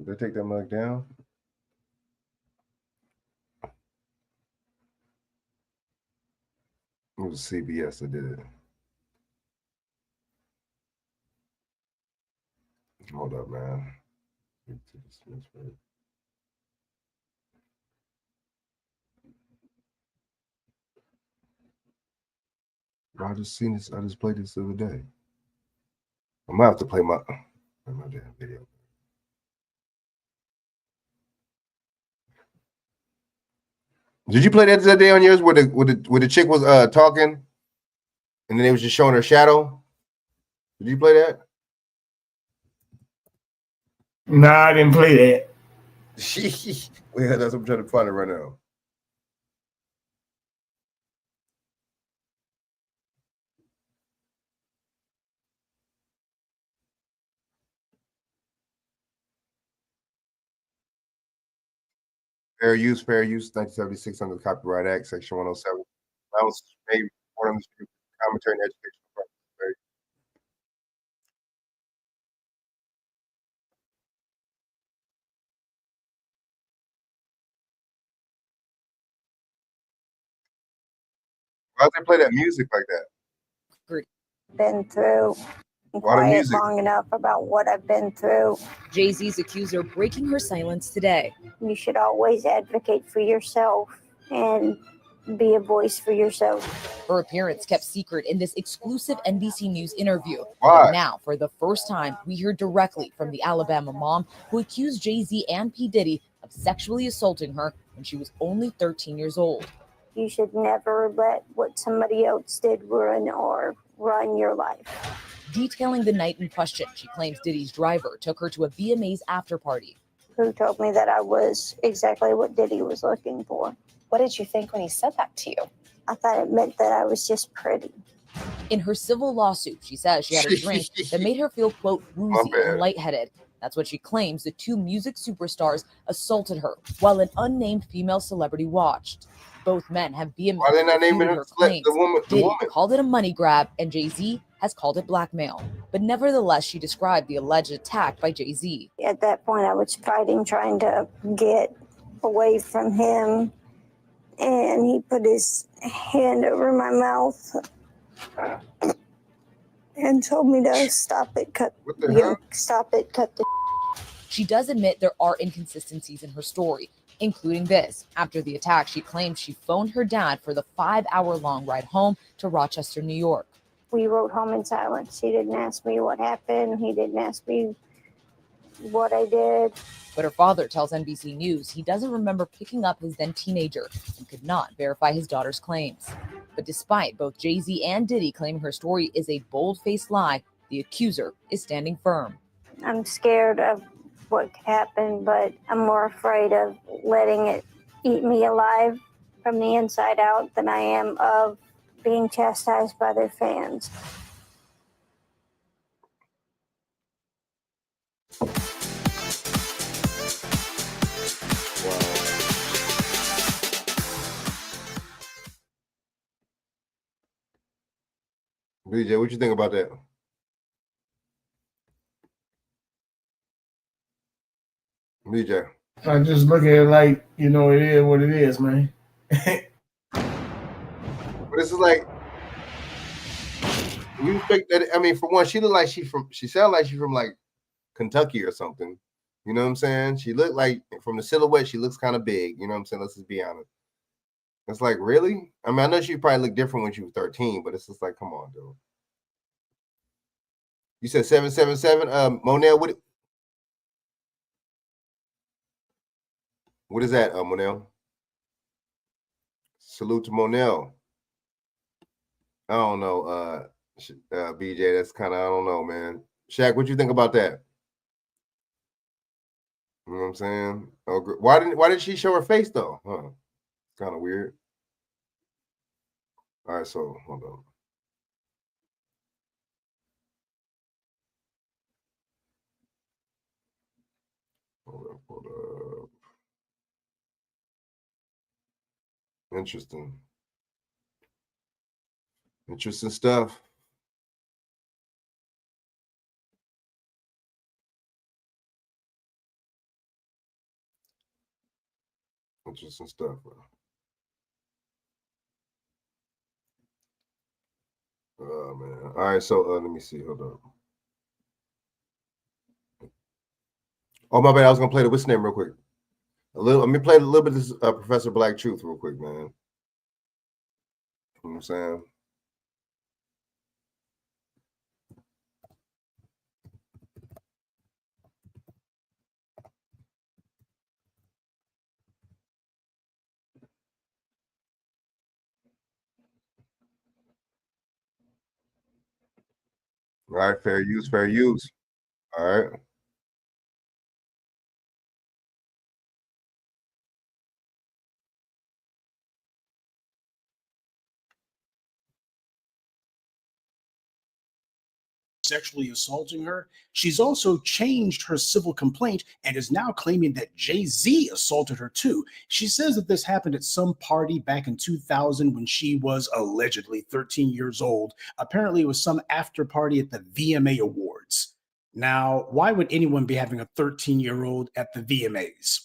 Did they take that mug down? It was CBS that did it. Hold up, man. I just seen this. I just played this the other day. I'm gonna have to play my damn video. Did you play that the other day on yours where the chick was talking, and then they was just showing her shadow? Did you play that? No, I didn't play that. Yeah, that's what I'm trying to find it right now. Fair use, 1976 under the Copyright Act, Section 107. That was made for them to commentary and educational purposes. Why'd they play that music like that? Been through. I'm Why the quiet music? long enough about what I've been through. Jay-Z's accuser breaking her silence today. You should always advocate for yourself and be a voice for yourself. Her appearance kept secret in this exclusive NBC News interview. Why? But now, for the first time, we hear directly from the Alabama mom who accused Jay-Z and P. Diddy of sexually assaulting her when she was only 13 years old. You should never let what somebody else did ruin or run your life. Detailing the night in question, she claims Diddy's driver took her to a VMA's after party. Who told me that I was exactly what Diddy was looking for? What did you think when he said that to you? I thought it meant that I was just pretty. In her civil lawsuit, she says she had a drink that made her feel, quote, woozy and lightheaded. That's what she claims the two music superstars assaulted her while an unnamed female celebrity watched. Both men have vehemently refuted her claims. Diddy called it a money grab, and Jay-Z has called it blackmail. But nevertheless, she described the alleged attack by Jay-Z. At that point, I was fighting, trying to get away from him, and he put his hand over my mouth and told me to stop it, cut the. She does admit there are inconsistencies in her story, including this. After the attack, she claims she phoned her dad for the 5-hour-long ride home to Rochester, New York. We rode home in silence. He didn't ask me what happened. He didn't ask me what I did. But her father tells NBC News he doesn't remember picking up his then teenager and could not verify his daughter's claims. But despite both Jay-Z and Diddy claiming her story is a bold-faced lie, the accuser is standing firm. I'm scared of what could happen, but I'm more afraid of letting it eat me alive from the inside out than I am of being chastised by their fans. BJ, what you think about that? BJ. I just look at it like, it is what it is, man. But this is like, you think that, I mean, for one, she looked like she sounded like she's from like Kentucky or something. You know what I'm saying? She looked like, from the silhouette, she looks kind of big. You know what I'm saying? Let's just be honest. It's like, really? I mean, I know she probably looked different when she was 13, but it's just like, come on, dude. You said 777. Monel, what is that, Monel? Salute to Monel. I don't know, BJ. That's kind of, I don't know, man. Shaq, what you think about that? You know what I'm saying? Oh, why didn't she show her face though? Huh? It's kind of weird. All right, so hold on. Hold up. Interesting stuff. Interesting stuff, bro. Oh man. All right, so let me see. Hold on. Oh my bad. I was gonna play the what's name real quick. Let me play a little bit of this Professor Black Truth real quick, man. You know what I'm saying? All right, fair use, fair use. All right. Sexually assaulting her. She's also changed her civil complaint and is now claiming that Jay-Z assaulted her too. She says that this happened at some party back in 2000 when she was allegedly 13 years old. Apparently it was some after party at the VMA Awards. Now, why would anyone be having a 13-year-old at the VMAs?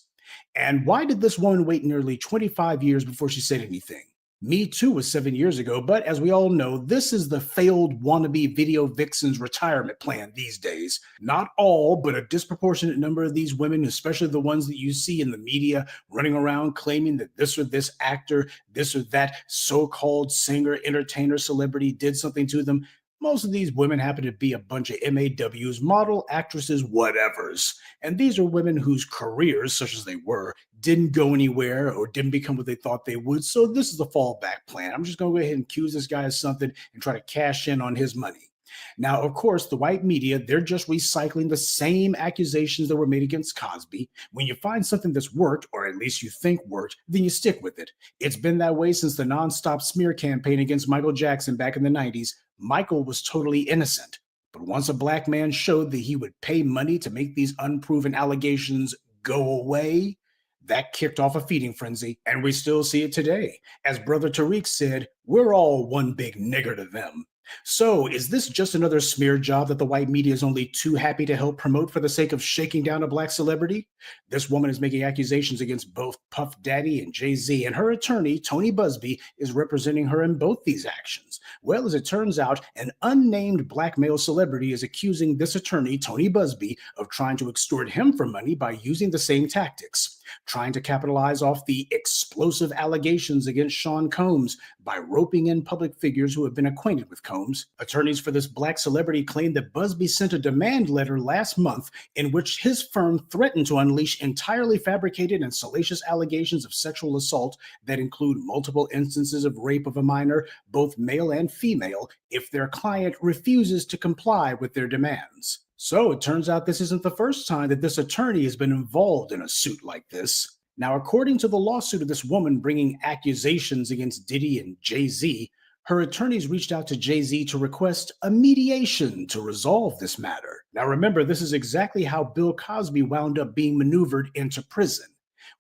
And why did this woman wait nearly 25 years before she said anything? Me Too was 7 years ago, but as we all know, this is the failed wannabe video vixen's retirement plan these days. Not all, but a disproportionate number of these women, especially the ones that you see in the media running around claiming that this or this actor, this or that so-called singer, entertainer, celebrity did something to them. Most of these women happen to be a bunch of MAWs, model, actresses, whatevers. And these are women whose careers, such as they were, didn't go anywhere or didn't become what they thought they would. So this is the fallback plan. I'm just going to go ahead and accuse this guy of something and try to cash in on his money. Now, of course, the white media, they're just recycling the same accusations that were made against Cosby. When you find something that's worked, or at least you think worked, then you stick with it. It's been that way since the nonstop smear campaign against Michael Jackson back in the 90s. Michael was totally innocent. But once a black man showed that he would pay money to make these unproven allegations go away, that kicked off a feeding frenzy, and we still see it today. As Brother Tariq said, we're all one big nigger to them. So is this just another smear job that the white media is only too happy to help promote for the sake of shaking down a black celebrity? This woman is making accusations against both Puff Daddy and Jay-Z, and her attorney, Tony Busby, is representing her in both these actions. Well, as it turns out, an unnamed black male celebrity is accusing this attorney, Tony Busby, of trying to extort him for money by using the same tactics, trying to capitalize off the explosive allegations against Sean Combs by roping in public figures who have been acquainted with Combs. Attorneys for this black celebrity claim that Busby sent a demand letter last month in which his firm threatened to unleash entirely fabricated and salacious allegations of sexual assault that include multiple instances of rape of a minor, both male and female, if their client refuses to comply with their demands. So it turns out this isn't the first time that this attorney has been involved in a suit like this. Now, according to the lawsuit of this woman bringing accusations against Diddy and Jay-Z, her attorneys reached out to Jay-Z to request a mediation to resolve this matter. Now, remember, this is exactly how Bill Cosby wound up being maneuvered into prison.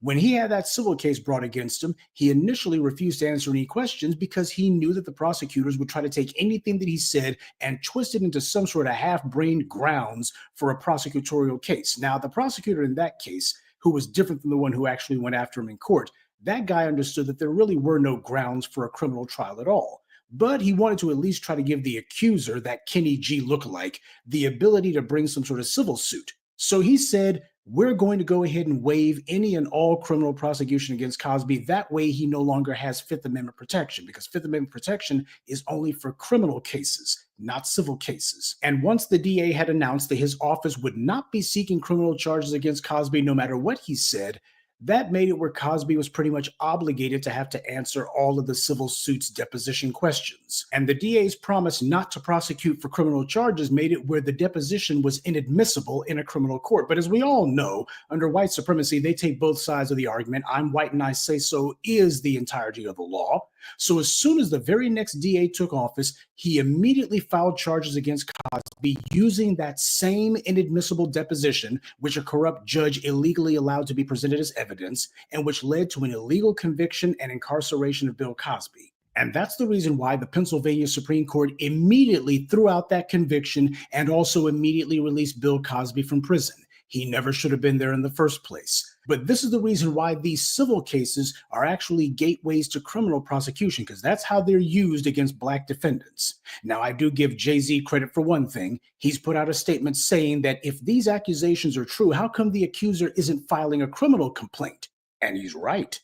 When he had that civil case brought against him, he initially refused to answer any questions because he knew that the prosecutors would try to take anything that he said and twist it into some sort of half-brained grounds for a prosecutorial case. Now, the prosecutor in that case, who was different from the one who actually went after him in court, that guy understood that there really were no grounds for a criminal trial at all. But he wanted to at least try to give the accuser, that Kenny G lookalike, the ability to bring some sort of civil suit. So he said, we're going to go ahead and waive any and all criminal prosecution against Cosby. That way he no longer has Fifth Amendment protection, because Fifth Amendment protection is only for criminal cases, not civil cases. And once the DA had announced that his office would not be seeking criminal charges against Cosby no matter what he said, that made it where Cosby was pretty much obligated to have to answer all of the civil suit's deposition questions. And the DA's promise not to prosecute for criminal charges made it where the deposition was inadmissible in a criminal court. But as we all know, under white supremacy, they take both sides of the argument. I'm white and I say so is the entirety of the law. So as soon as the very next DA took office, he immediately filed charges against Cosby using that same inadmissible deposition, which a corrupt judge illegally allowed to be presented as evidence, and which led to an illegal conviction and incarceration of Bill Cosby. And that's the reason why the Pennsylvania Supreme Court immediately threw out that conviction and also immediately released Bill Cosby from prison. He never should have been there in the first place. But this is the reason why these civil cases are actually gateways to criminal prosecution, because that's how they're used against Black defendants. Now, I do give Jay-Z credit for one thing. He's put out a statement saying that if these accusations are true, how come the accuser isn't filing a criminal complaint? And he's right.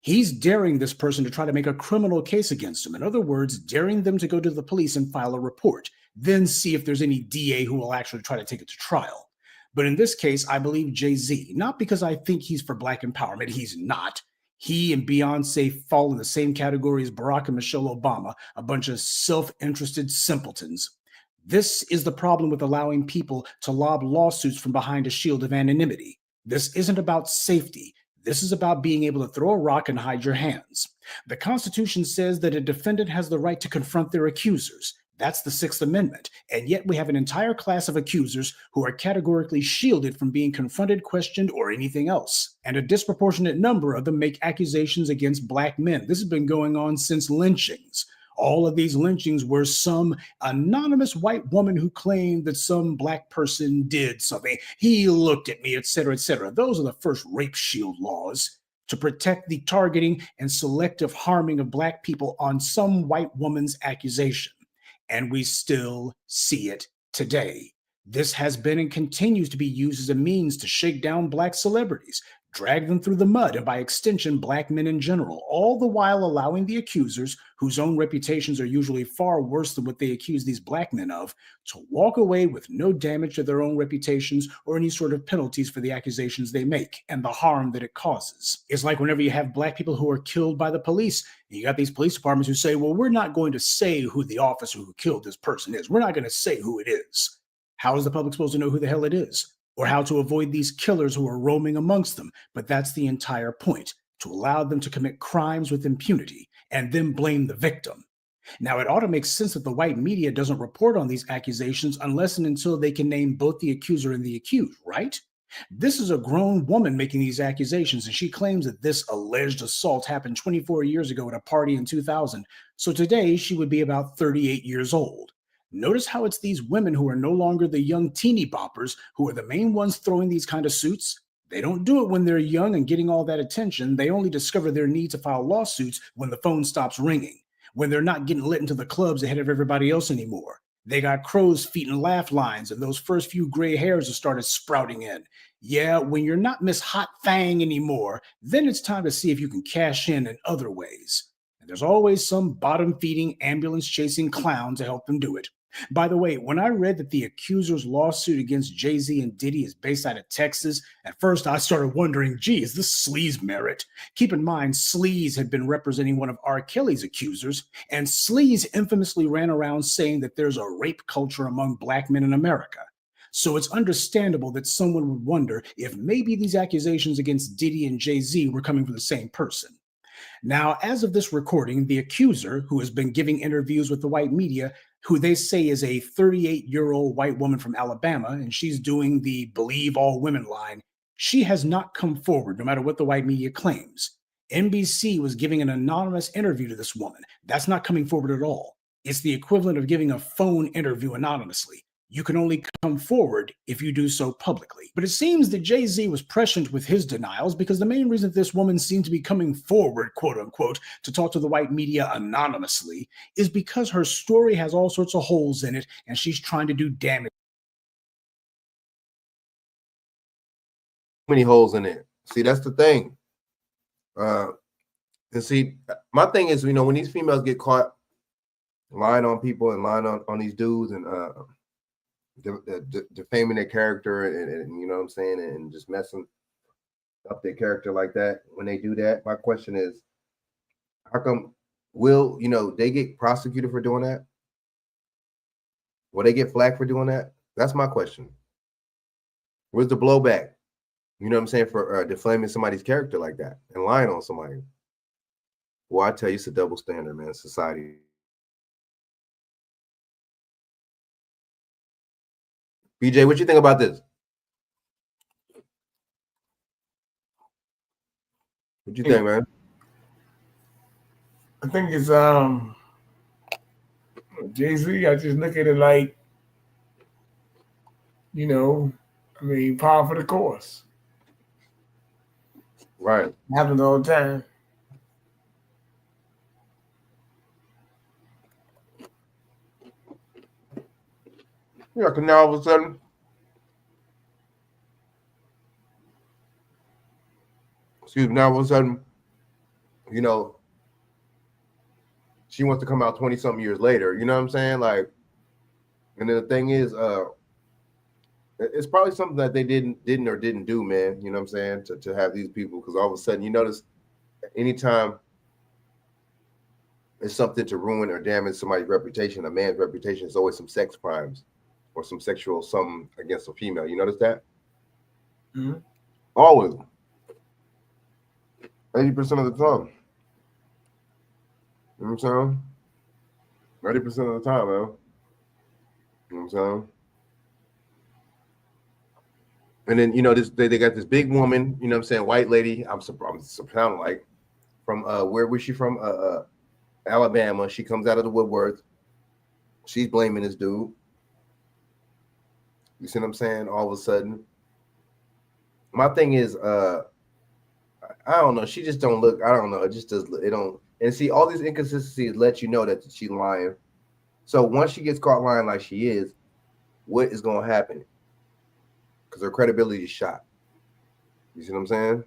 He's daring this person to try to make a criminal case against him. In other words, daring them to go to the police and file a report, then see if there's any DA who will actually try to take it to trial. But in this case, I believe Jay-Z, not because I think he's for Black empowerment. He's not. He and Beyonce fall in the same category as Barack and Michelle Obama, a bunch of self-interested simpletons. This is the problem with allowing people to lob lawsuits from behind a shield of anonymity. This isn't about safety. This is about being able to throw a rock and hide your hands. The Constitution says that a defendant has the right to confront their accusers. That's the Sixth Amendment. And yet we have an entire class of accusers who are categorically shielded from being confronted, questioned, or anything else. And a disproportionate number of them make accusations against Black men. This has been going on since lynchings. All of these lynchings were some anonymous white woman who claimed that some Black person did something. He looked at me, etc., etc. Those are the first rape shield laws to protect the targeting and selective harming of Black people on some white woman's accusation. And we still see it today. This has been and continues to be used as a means to shake down Black celebrities, drag them through the mud, and by extension, Black men in general, all the while allowing the accusers, whose own reputations are usually far worse than what they accuse these Black men of, to walk away with no damage to their own reputations or any sort of penalties for the accusations they make and the harm that it causes. It's like whenever you have Black people who are killed by the police, you got these police departments who say, well, we're not going to say who the officer who killed this person is. We're not going to say who it is. How is the public supposed to know who the hell it is? Or how to avoid these killers who are roaming amongst them? But that's the entire point, to allow them to commit crimes with impunity and then blame the victim. Now, it ought to make sense that the white media doesn't report on these accusations unless and until they can name both the accuser and the accused, right? This is a grown woman making these accusations, and she claims that this alleged assault happened 24 years ago at a party in 2000. So today she would be about 38 years old. Notice how it's these women who are no longer the young teeny boppers who are the main ones throwing these kind of suits. They don't do it when they're young and getting all that attention. They only discover their need to file lawsuits when the phone stops ringing, when they're not getting lit into the clubs ahead of everybody else anymore. They got crow's feet and laugh lines, and those first few gray hairs have started sprouting in. Yeah, when you're not Miss Hot Thang anymore, then it's time to see if you can cash in other ways. And there's always some bottom-feeding, ambulance-chasing clown to help them do it. By the way, when I read that the accuser's lawsuit against Jay-Z and Diddy is based out of Texas, at first I started wondering, gee, is this Sleaze merit? Keep in mind, Sleaze had been representing one of R. Kelly's accusers, and Sleaze infamously ran around saying that there's a rape culture among Black men in America. So it's understandable that someone would wonder if maybe these accusations against Diddy and Jay-Z were coming from the same person. Now, as of this recording, the accuser, who has been giving interviews with the white media, who they say is a 38-year-old white woman from Alabama, and she's doing the Believe All Women line, she has not come forward, no matter what the white media claims. NBC was giving an anonymous interview to this woman. That's not coming forward at all. It's the equivalent of giving a phone interview anonymously. You can only come forward if you do so publicly. But it seems that Jay-Z was prescient with his denials, because the main reason this woman seemed to be coming forward, quote unquote, to talk to the white media anonymously is because her story has all sorts of holes in it and she's trying to do damage. Many holes in it. See, that's the thing. And see, my thing is, when these females get caught lying on people and lying on these dudes and defaming their character and you know what I'm saying, and just messing up their character like that, when they do that, my question is, how come will they get prosecuted for doing that? Will they get flagged for doing that? That's my question. Where's the blowback? You know what I'm saying, for defaming somebody's character like that and lying on somebody? Well, I tell you, it's a double standard, man. Society. BJ, what you think about this? What you think, man? I think it's Jay-Z. I just look at it like, I mean, par for the course. Right. Happens all the time. Yeah, because now all of a sudden, now all of a sudden, you know, she wants to come out 20-something years later. You know what I'm saying? Like, and then the thing is, it's probably something that they didn't do, man. You know what I'm saying? To have these people, because all of a sudden, you notice, anytime it's something to ruin or damage somebody's reputation, a man's reputation, it's always some sex crimes or some sexual something against a female. You notice that? Mm-hmm. Always. 80% of the time. You know what I'm saying? 80% of the time, man. You know what I'm saying? And then, you know, they got this big woman, you know what I'm saying, white lady, I'm sounding like, from where was she from? Alabama. She comes out of the woodwork. She's blaming this dude. You see what I'm saying? All of a sudden. My thing is, I don't know. She just don't look, I don't know. It just does, it don't. And see, all these inconsistencies let you know that she's lying. So once she gets caught lying like she is, what is going to happen? Because her credibility is shot. You see what I'm saying?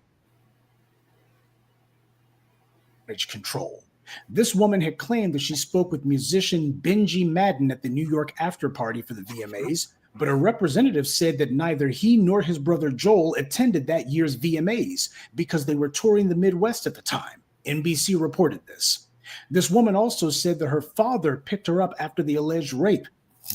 Control. This woman had claimed that she spoke with musician Benji Madden at the New York after party for the VMAs, but a representative said that neither he nor his brother Joel attended that year's VMAs because they were touring the Midwest at the time. NBC reported this. This woman also said that her father picked her up after the alleged rape,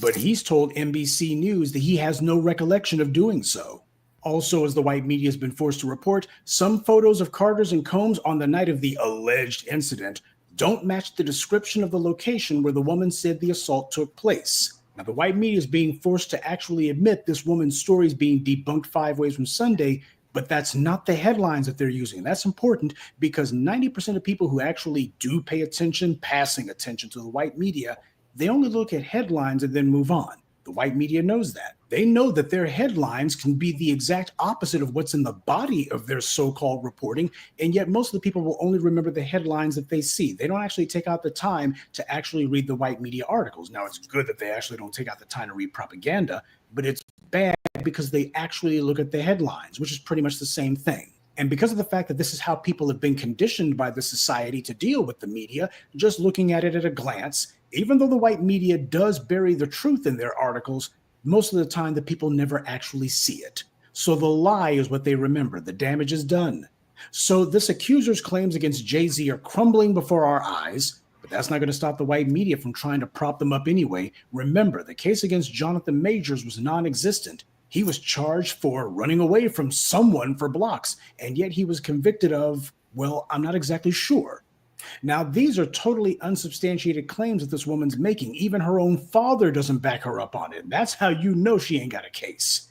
but he's told NBC News that he has no recollection of doing so. Also, as the white media has been forced to report, some photos of Carter's and Combs on the night of the alleged incident don't match the description of the location where the woman said the assault took place. Now, the white media is being forced to actually admit this woman's story is being debunked 5 ways from Sunday, but that's not the headlines that they're using. And that's important because 90% of people who actually do pay attention, passing attention to the white media, they only look at headlines and then move on. The white media knows that. They know that their headlines can be the exact opposite of what's in the body of their so-called reporting, and yet most of the people will only remember the headlines that they see. They don't actually take out the time to actually read the white media articles. Now, it's good that they actually don't take out the time to read propaganda, but it's bad because they actually look at the headlines, which is pretty much the same thing. And because of the fact that this is how people have been conditioned by the society to deal with the media, just looking at it at a glance, even though the white media does bury the truth in their articles, most of the time the people never actually see it. So the lie is what they remember. The damage is done. So this accuser's claims against Jay-Z are crumbling before our eyes, but that's not going to stop the white media from trying to prop them up anyway. Remember, the case against Jonathan Majors was non-existent. He was charged for running away from someone for blocks, and yet he was convicted of, well, I'm not exactly sure. Now, these are totally unsubstantiated claims that this woman's making. Even her own father doesn't back her up on it. That's how you know she ain't got a case.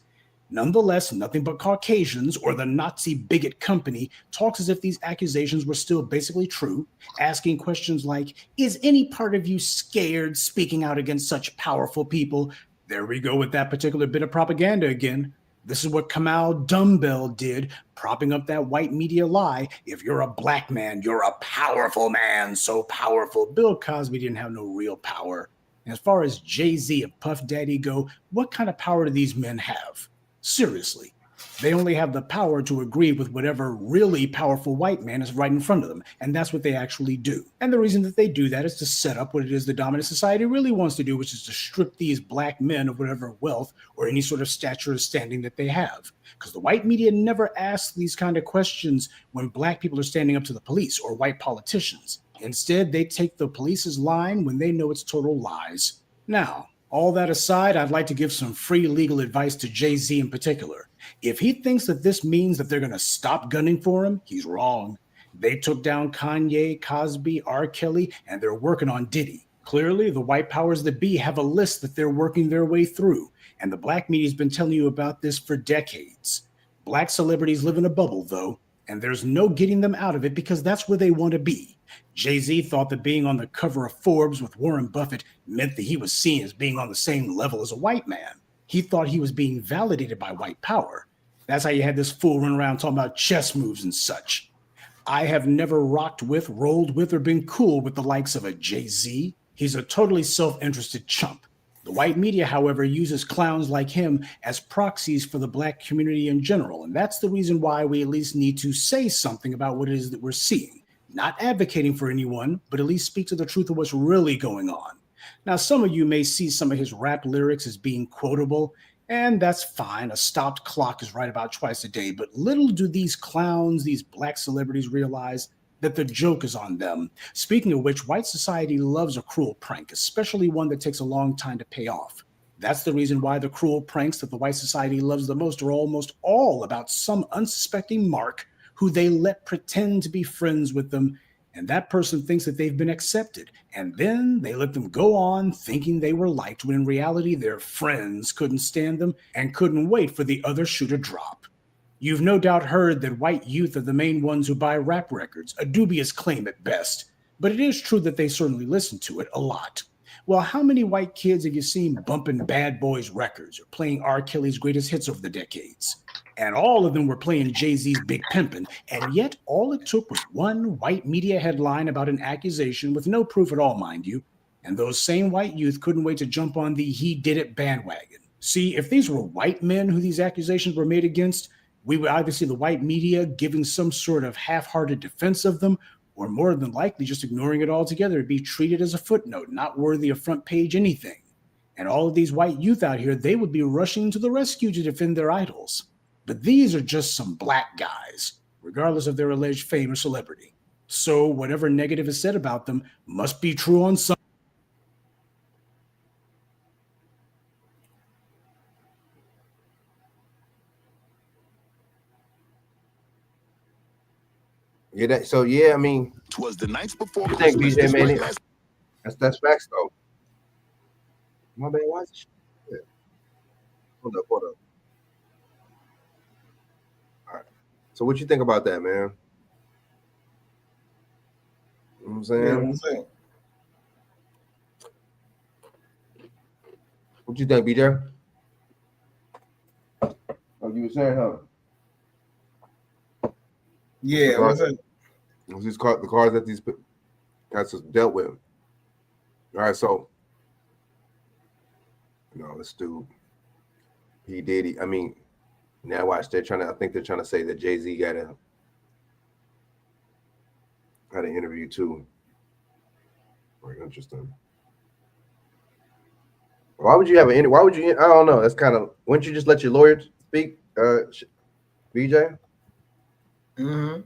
Nonetheless, Nothing But Caucasians, or the Nazi bigot company, talks as if these accusations were still basically true, asking questions like, is any part of you scared speaking out against such powerful people? There we go with that particular bit of propaganda again. This is what Kamal Dumbbell did, propping up that white media lie. If you're a black man, you're a powerful man, so powerful. Bill Cosby didn't have no real power. As far as Jay-Z and Puff Daddy go, what kind of power do these men have? Seriously. They only have the power to agree with whatever really powerful white man is right in front of them. And that's what they actually do. And the reason that they do that is to set up what it is the dominant society really wants to do, which is to strip these black men of whatever wealth or any sort of stature or standing that they have. Because the white media never asks these kind of questions when black people are standing up to the police or white politicians. Instead, they take the police's line when they know it's total lies. Now, all that aside, I'd like to give some free legal advice to Jay-Z in particular. If he thinks that this means that they're going to stop gunning for him, he's wrong. They took down Kanye, Cosby, R. Kelly, and they're working on Diddy. Clearly, the white powers that be have a list that they're working their way through, and the black media's been telling you about this for decades. Black celebrities live in a bubble, though, and there's no getting them out of it because that's where they want to be. Jay-Z thought that being on the cover of Forbes with Warren Buffett meant that he was seen as being on the same level as a white man. He thought he was being validated by white power. That's how you had this fool run around talking about chess moves and such. I have never rocked with, rolled with, or been cool with the likes of a Jay-Z. He's a totally self-interested chump. The white media, however, uses clowns like him as proxies for the black community in general, and that's the reason why we at least need to say something about what it is that we're seeing. Not advocating for anyone, but at least speak to the truth of what's really going on. Now, some of you may see some of his rap lyrics as being quotable, and that's fine. A stopped clock is right about twice a day, but little do these clowns, these black celebrities realize that the joke is on them. Speaking of which, white society loves a cruel prank, especially one that takes a long time to pay off. That's the reason why the cruel pranks that the white society loves the most are almost all about some unsuspecting mark who they let pretend to be friends with them, and that person thinks that they've been accepted, and then they let them go on thinking they were liked when in reality their friends couldn't stand them and couldn't wait for the other shoe to drop. You've no doubt heard that white youth are the main ones who buy rap records, a dubious claim at best, but it is true that they certainly listen to it a lot. Well, how many white kids have you seen bumping Bad Boys records or playing R. Kelly's greatest hits over the decades? And all of them were playing Jay-Z's Big Pimpin', and yet all it took was one white media headline about an accusation with no proof at all, mind you, and those same white youth couldn't wait to jump on the he did it bandwagon. See, if these were white men who these accusations were made against, we would either see the white media giving some sort of half-hearted defense of them, or more than likely just ignoring it altogether and be treated as a footnote, not worthy of front page anything. And all of these white youth out here, they would be rushing to the rescue to defend their idols. But these are just some black guys, regardless of their alleged fame or celebrity. So whatever negative is said about them must be true on some. Yeah, so yeah, I mean, Twas the nights before you think Christmas. BJ This made was it? That's facts though. My bad, why is this shit? Yeah. Hold up. All right. So what you think about that, man? You know what I'm saying? Yeah, I'm saying. What you think, BJ? Oh, you were saying, huh? Yeah, what's that? The cards that these guys dealt with. All right, so let's do P. Diddy. I mean, now watch, I think they're trying to say that Jay-Z had an interview too. Very interesting. Why would you have an why would you? I don't know. That's kind of, wouldn't you just let your lawyer speak, BJ? Mm-hmm.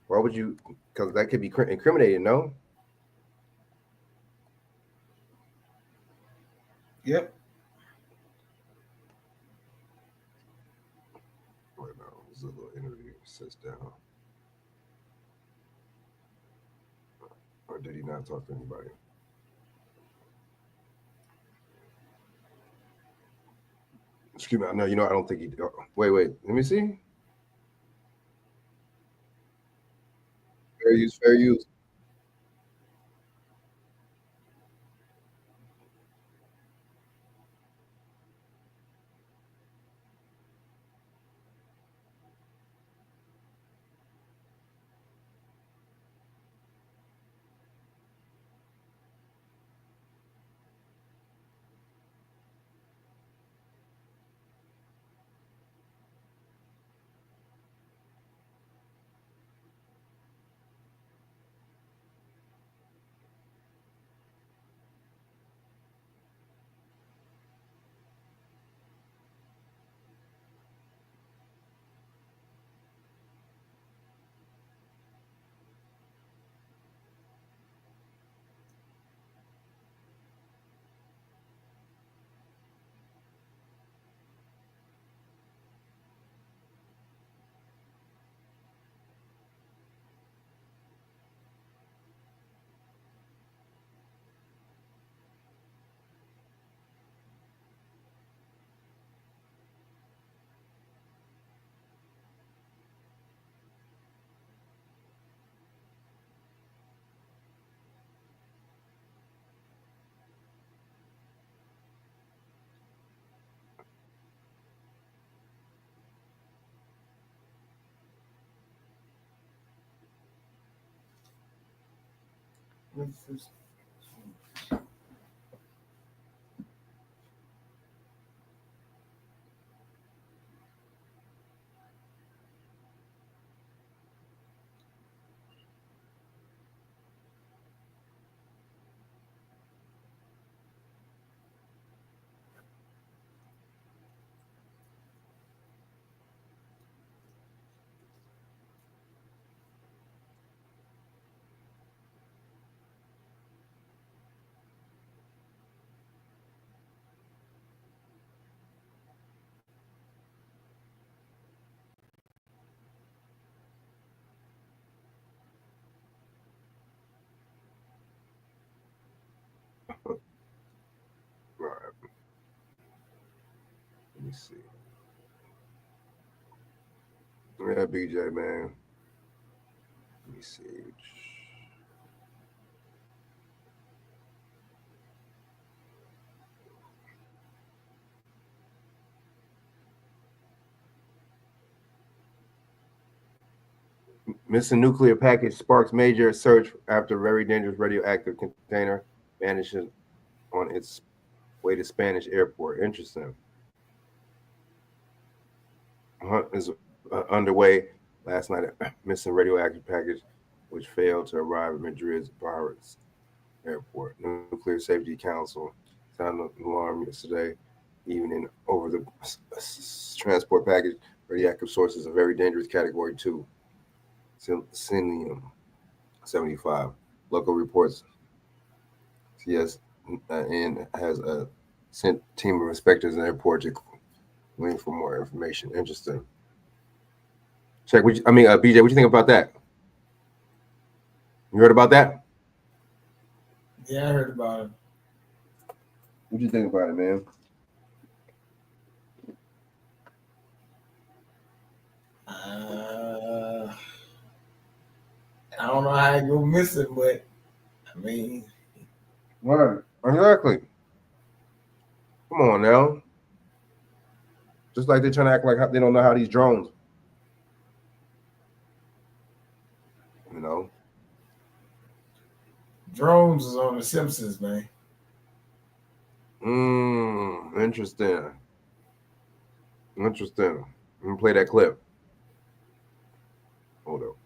Why would you? Because that could be incriminating, no? Yep. Wait, no, this is a little interview. Sits down. Or did he not talk to anybody? Excuse me. No, I don't think he. Wait. Let me see. Fair use. Right. Let me see. Yeah, BJ, man. Let me see. Missing nuclear package sparks major search after very dangerous radioactive container vanishes on its way to Spanish airport. Interesting. Hunt is underway last night. Missing radioactive package which failed to arrive at Madrid's Barras airport. Nuclear Safety Council sounded an alarm yesterday evening over the transport package. Radioactive sources of very dangerous category 2. Cesium 75. Local reports CSN has sent team of inspectors in the airport to waiting for more information. Interesting. Check. BJ, what you think about that? You heard about that? Yeah, I heard about it. What you think about it, man? I don't know how I go missing, but I mean, Right. Exactly. Come on now. Just like they're trying to act like they don't know how these drones. You know. drones is on The Simpsons, man. Interesting. Interesting. Let me play that clip. Hold up.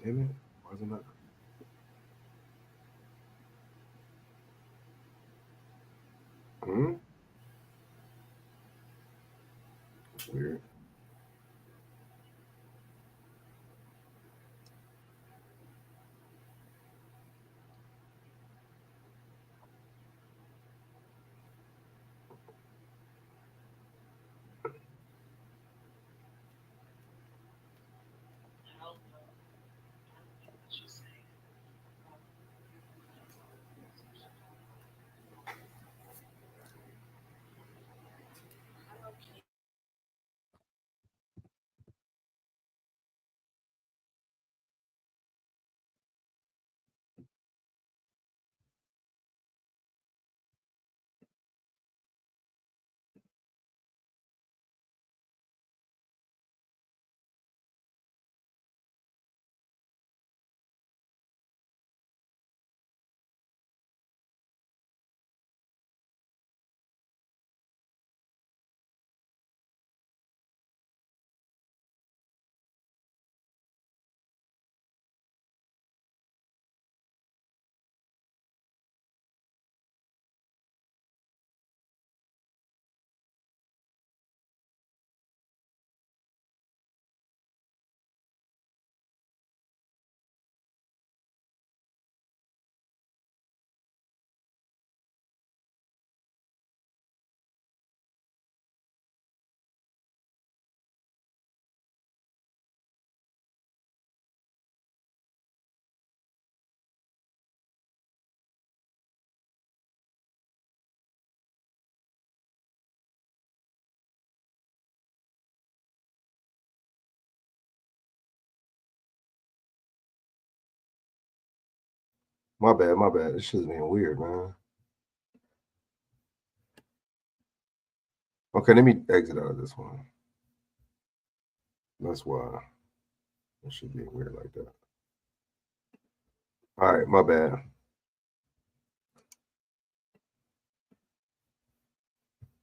Damn it. Why is it not? That's weird. My bad, my bad. This shit's being weird, man. Okay, let me exit out of this one. That's why it should be weird like that. All right, my bad.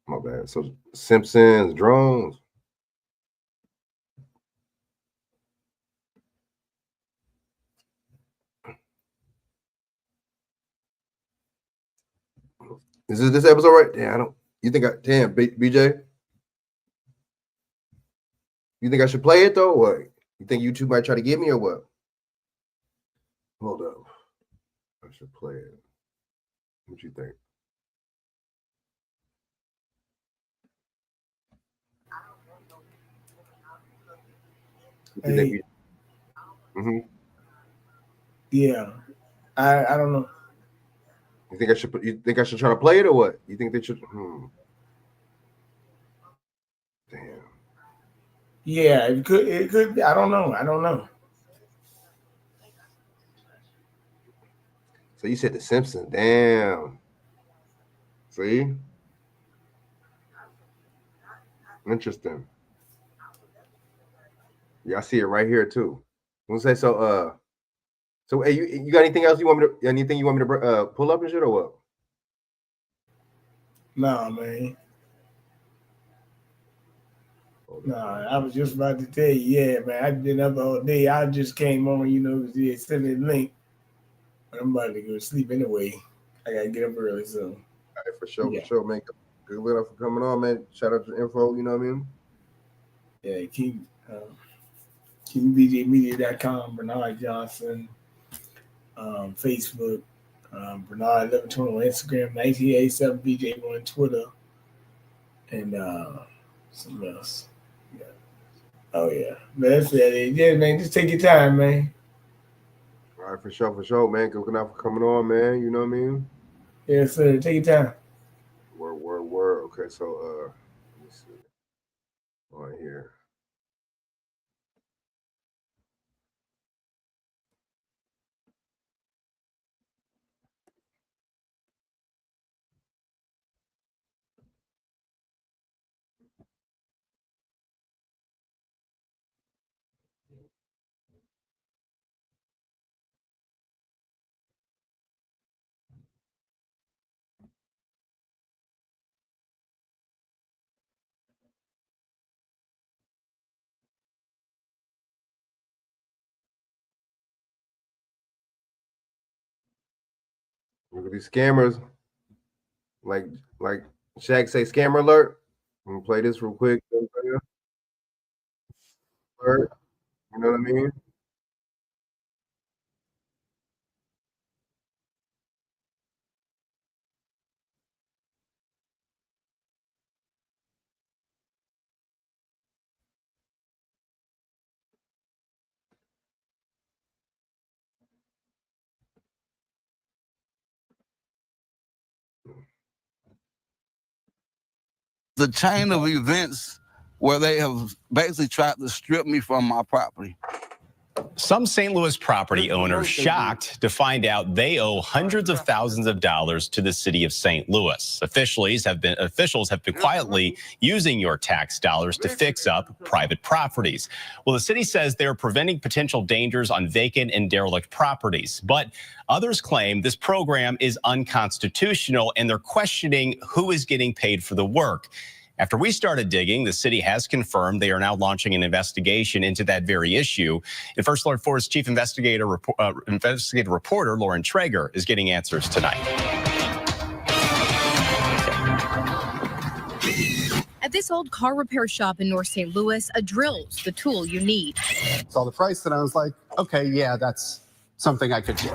My bad. So Simpsons, drones. Is this episode right? Yeah, I don't. You think BJ? You think I should play it though? What? You think YouTube might try to get me or what? Hold up. I should play it. What you think? Hey. Yeah. I don't know. You think I should try to play it or what? You think they should? Damn. Yeah, it could. I don't know. So you said The Simpsons. Damn. See? Interesting. Yeah, I see it right here too. I'm gonna say so. So hey, you got anything else you want me to pull up and shit or what? Nah, man. Nah, I was just about to tell you, yeah, man. I've been up all day. I just came on, they sent me the link. But I'm about to go to sleep anyway. I gotta get up early, so. All right, for sure, man. Good luck for coming on, man. Shout out to the info, you know what I mean? Yeah, KingBJmedia.com, Bernard Johnson, Facebook, Bernard 1120 on Instagram, 1987 BJ on Twitter, and something else. Yeah. Oh yeah, but that's it. Yeah, man, just take your time, man. All right, for sure, man. Good luck for coming on, man. You know what I mean? Yes, sir. Take your time. Word. Okay, so let me see. Right here. Look at these scammers. Like Shaq say, scammer alert. I'm gonna play this real quick. Alert. You know what I mean? The chain of events where they have basically tried to strip me from my property. Some St. Louis property owners shocked to find out they owe hundreds of thousands of dollars to the city of St. Louis. Officials have been quietly using your tax dollars to fix up private properties. Well, the city says they're preventing potential dangers on vacant and derelict properties, but others claim this program is unconstitutional and they're questioning who is getting paid for the work. After we started digging, the city has confirmed they are now launching an investigation into that very issue. And First Alert Force Chief Investigative Reporter Lauren Traeger is getting answers tonight. At this old car repair shop in North St. Louis, a drill's the tool you need. Saw the price and I was like, okay, yeah, that's something I could do.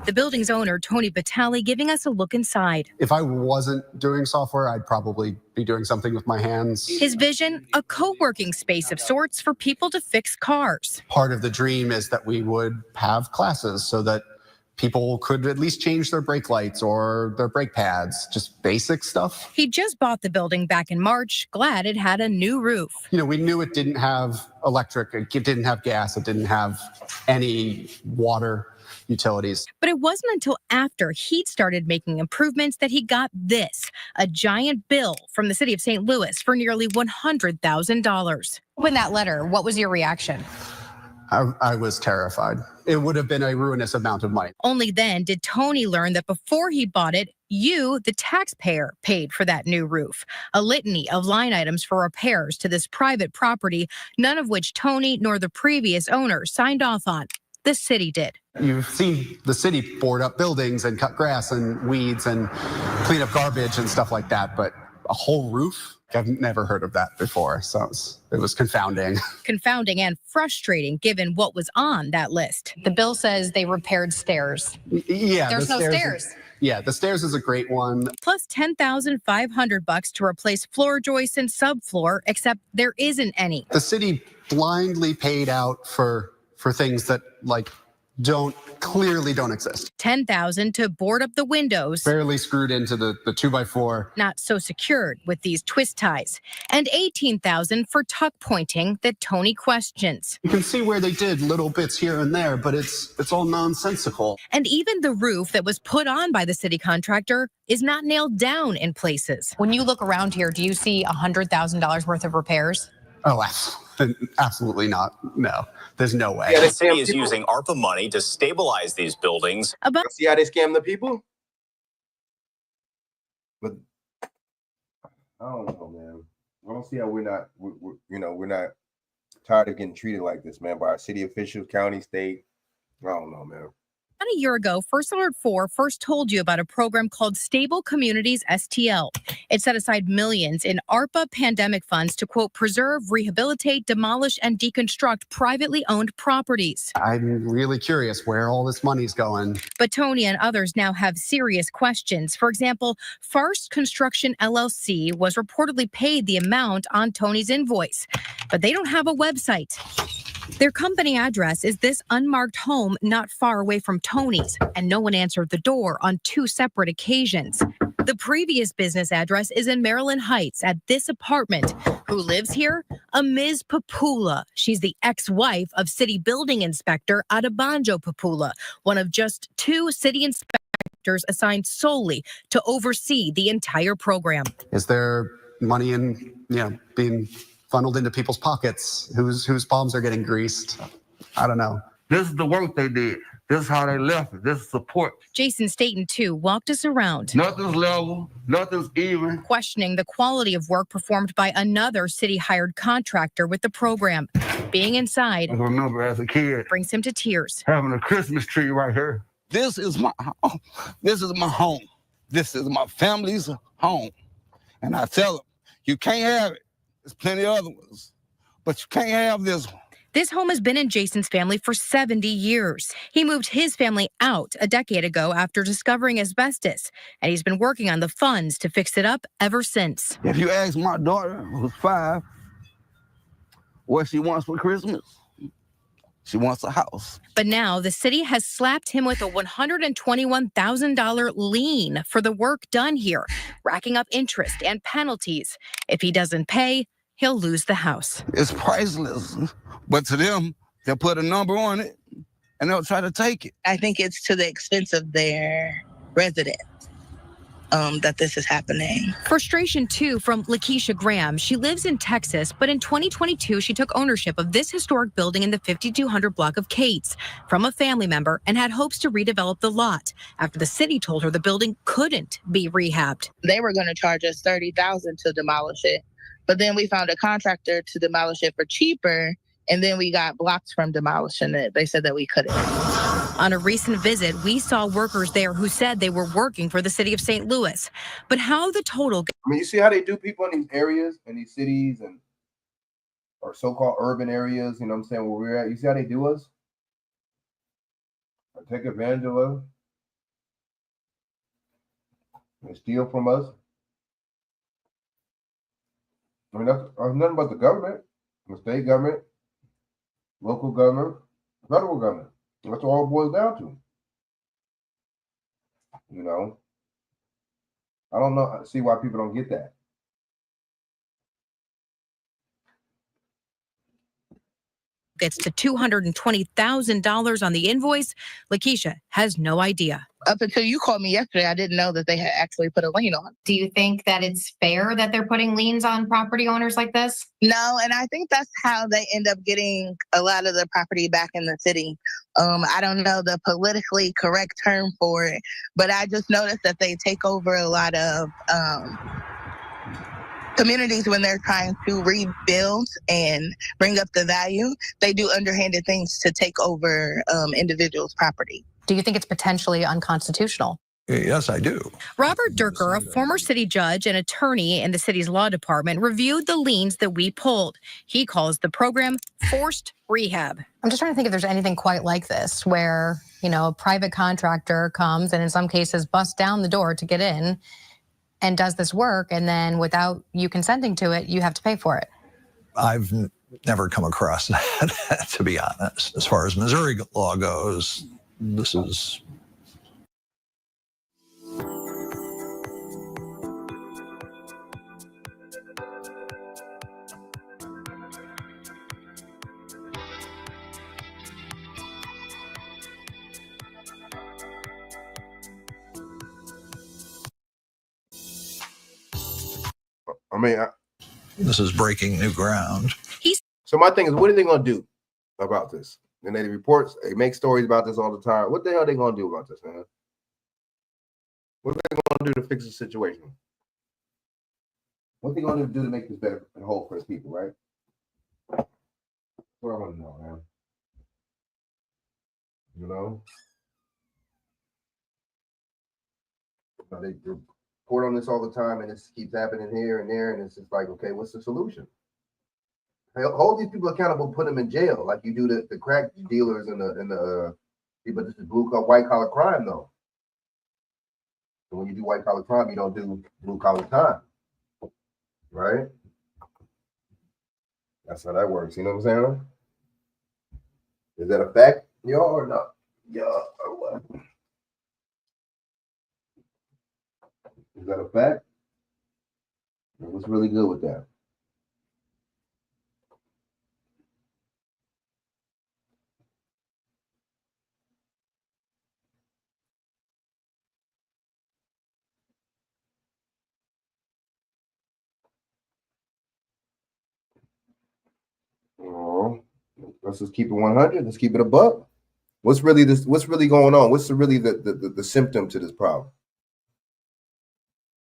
The building's owner, Tony Batali, giving us a look inside. If I wasn't doing software, I'd probably be doing something with my hands. His vision, a co-working space of sorts for people to fix cars. Part of the dream is that we would have classes so that people could at least change their brake lights or their brake pads, just basic stuff. He just bought the building back in March, glad it had a new roof. You know, we knew it didn't have electric, it didn't have gas, it didn't have any water. utilities. But it wasn't until after he'd started making improvements that he got this, a giant bill from the city of St. Louis for nearly $100,000. When that letter, what was your reaction? I was terrified. It would have been a ruinous amount of money. Only then did Tony learn that before he bought it, you, the taxpayer, paid for that new roof. A litany of line items for repairs to this private property, none of which Tony nor the previous owner signed off on. The city did. You've seen the city board up buildings and cut grass and weeds and clean up garbage and stuff like that, but a whole roof? I've never heard of that before, so it was confounding. Confounding and frustrating given what was on that list. The bill says they repaired stairs. Yeah, There's no stairs. Yeah, the stairs is a great one. Plus $10,500 to replace floor joists and subfloor, except there isn't any. The city blindly paid out for things that clearly don't exist. $10,000 to board up the windows. Barely screwed into the 2x4. Not so secured with these twist ties. And $18,000 for tuck pointing that Tony questions. You can see where they did little bits here and there, but it's all nonsensical. And even the roof that was put on by the city contractor is not nailed down in places. When you look around here, do you see $100,000 worth of repairs? Oh, absolutely not. No, there's no way. The city is using ARPA money to stabilize these buildings. See how they scam the people? But I don't know, man. I don't see how we're not tired of getting treated like this, man, by our city officials, county, state. I don't know, man. About a year ago, First Alert 4 first told you about a program called Stable Communities STL. It set aside millions in ARPA pandemic funds to, quote, preserve, rehabilitate, demolish, and deconstruct privately owned properties. I'm really curious where all this money's going. But Tony and others now have serious questions. For example, First Construction LLC was reportedly paid the amount on Tony's invoice, but they don't have a website. Their company address is this unmarked home not far away from Tony's, and no one answered the door on 2 separate occasions. The previous business address is in Maryland Heights at this apartment. Who lives here? A Ms. Papula. She's the ex-wife of city building inspector Adebanjo Papula, one of just 2 city inspectors assigned solely to oversee the entire program. Is there money being funneled into people's pockets? Whose palms are getting greased? I don't know. This is the work they did. This is how they left it. This is support. Jason Staten, too, walked us around. Nothing's level. Nothing's even. Questioning the quality of work performed by another city-hired contractor with the program. Being inside, I remember as a kid brings him to tears. having a Christmas tree right here. This is my home. This is my home. This is my family's home. And I tell them, you can't have it. There's plenty of other ones, but you can't have this one. This home has been in Jason's family for 70 years. He moved his family out a decade ago after discovering asbestos, and he's been working on the funds to fix it up ever since. If you ask my daughter, who's 5, what she wants for Christmas, she wants a house. But now the city has slapped him with a $121,000 lien for the work done here, racking up interest and penalties. If he doesn't pay, he'll lose the house. It's priceless, but to them, they'll put a number on it and they'll try to take it. I think it's to the expense of their residents that this is happening. Frustration, too, from Lakeisha Graham. She lives in Texas, but in 2022, she took ownership of this historic building in the 5200 block of Cates from a family member and had hopes to redevelop the lot after the city told her the building couldn't be rehabbed. They were going to charge us $30,000 to demolish it, but then we found a contractor to demolish it for cheaper, and then we got blocked from demolishing it. They said that we couldn't. On a recent visit, we saw workers there who said they were working for the city of St. Louis. But how the total... I mean, you see how they do people in these areas, in these cities, or so-called urban areas, you know what I'm saying, where we're at. You see how they do us? Or take advantage of us? They steal from us? I mean, that's nothing but the government, the state government, local government, federal government. That's all it boils down to. You know? I don't know. See why people don't get that. gets to $220,000 on the invoice, Lakeisha has no idea. Up until you called me yesterday, I didn't know that they had actually put a lien on. Do you think that it's fair that they're putting liens on property owners like this? No, and I think that's how they end up getting a lot of the property back in the city. I don't know the politically correct term for it, but I just noticed that they take over a lot of communities when they're trying to rebuild and bring up the value. They do underhanded things to take over individuals' property. Do you think it's potentially unconstitutional? Yes, I do. Robert Durker, a former city judge and attorney in the city's law department, reviewed the liens that we pulled. He calls the program forced rehab. I'm just trying to think if there's anything quite like this where, a private contractor comes and in some cases busts down the door to get in and does this work, and then without you consenting to it, you have to pay for it. I've never come across that, to be honest. As far as Missouri law goes, this is... This is breaking new ground. So my thing is, what are they going to do about this? And they reports, they make stories about this all the time. What the hell are they going to do about this, man? What are they going to do to fix the situation? What are they going to do to make this better and whole for the people, right? That's what I want to know, man. They report on this all the time, and this keeps happening here and there, and it's just like, okay, what's the solution? Hold these people accountable, put them in jail, like you do the crack dealers and the but this is white collar crime, though. So when you do white collar crime, you don't do blue collar time, right? That's how that works. You know what I'm saying? Is that a fact, y'all, or not? Yeah, or what? Is that a fact? What's really good with that? Oh, let's just keep it 100. Let's keep it a buck. What's really going on? What's really the symptom to this problem?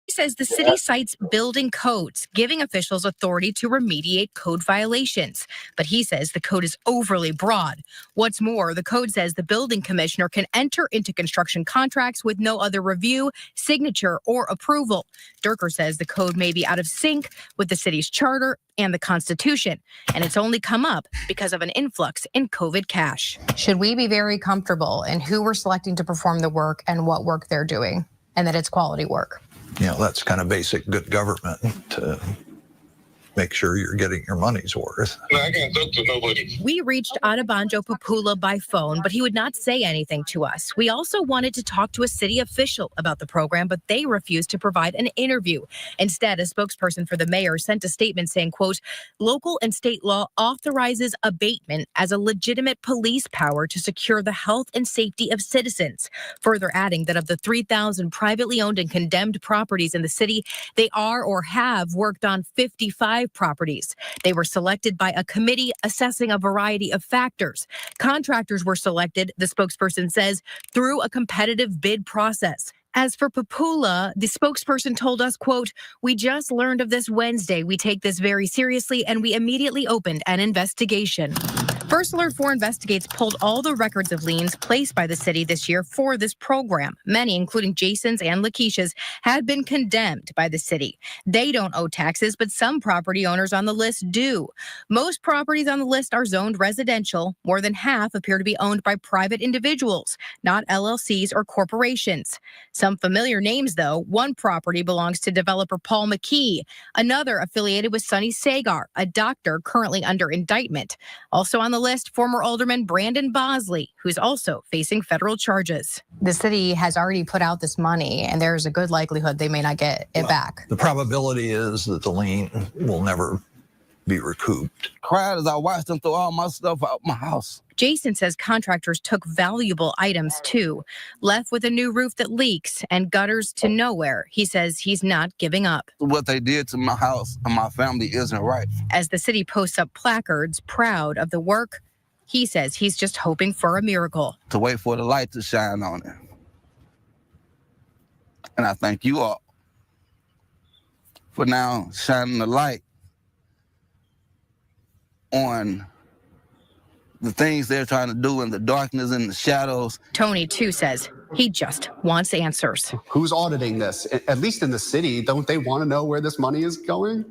He says the city cites building codes, giving officials authority to remediate code violations. But he says the code is overly broad. What's more, the code says the building commissioner can enter into construction contracts with no other review, signature, or approval. Durker says the code may be out of sync with the city's charter and the Constitution, and it's only come up because of an influx in COVID cash. Should we be very comfortable in who we're selecting to perform the work and what work they're doing, and that it's quality work? That's kind of basic good government to make sure you're getting your money's worth. I can't talk to nobody. We reached Adebanjo Papula by phone, but he would not say anything to us. We also wanted to talk to a city official about the program, but they refused to provide an interview. Instead, a spokesperson for the mayor sent a statement saying, quote, local and state law authorizes abatement as a legitimate police power to secure the health and safety of citizens. Further adding that of the 3,000 privately owned and condemned properties in the city, they are or have worked on 55 properties. They were selected by a committee assessing a variety of factors. Contractors were selected, the spokesperson says, through a competitive bid process. As for Papula, the spokesperson told us, quote, we just learned of this Wednesday. We take this very seriously, and we immediately opened an investigation. First Alert 4 Investigates pulled all the records of liens placed by the city this year for this program. Many, including Jason's and Lakeisha's, had been condemned by the city. They don't owe taxes, but some property owners on the list do. Most properties on the list are zoned residential. More than half appear to be owned by private individuals, not LLCs or corporations. Some familiar names, though. One property belongs to developer Paul McKee, another affiliated with Sonny Sagar, a doctor currently under indictment. Also on the list, former alderman Brandon Bosley, who's also facing federal charges. The city has already put out this money, and there's a good likelihood they may not get it back. The probability is that the lien will never be recouped. Cried as I watched them throw all my stuff out my house. Jason says contractors took valuable items too, left with a new roof that leaks and gutters to nowhere. He says he's not giving up. What they did to my house and my family isn't right. As the city posts up placards proud of the work, he says he's just hoping for a miracle. To wait for the light to shine on it. And I thank you all for now shining the light on the things they're trying to do in the darkness and the shadows. Tony, too, says he just wants answers. Who's auditing this? At least in the city, don't they want to know where this money is going?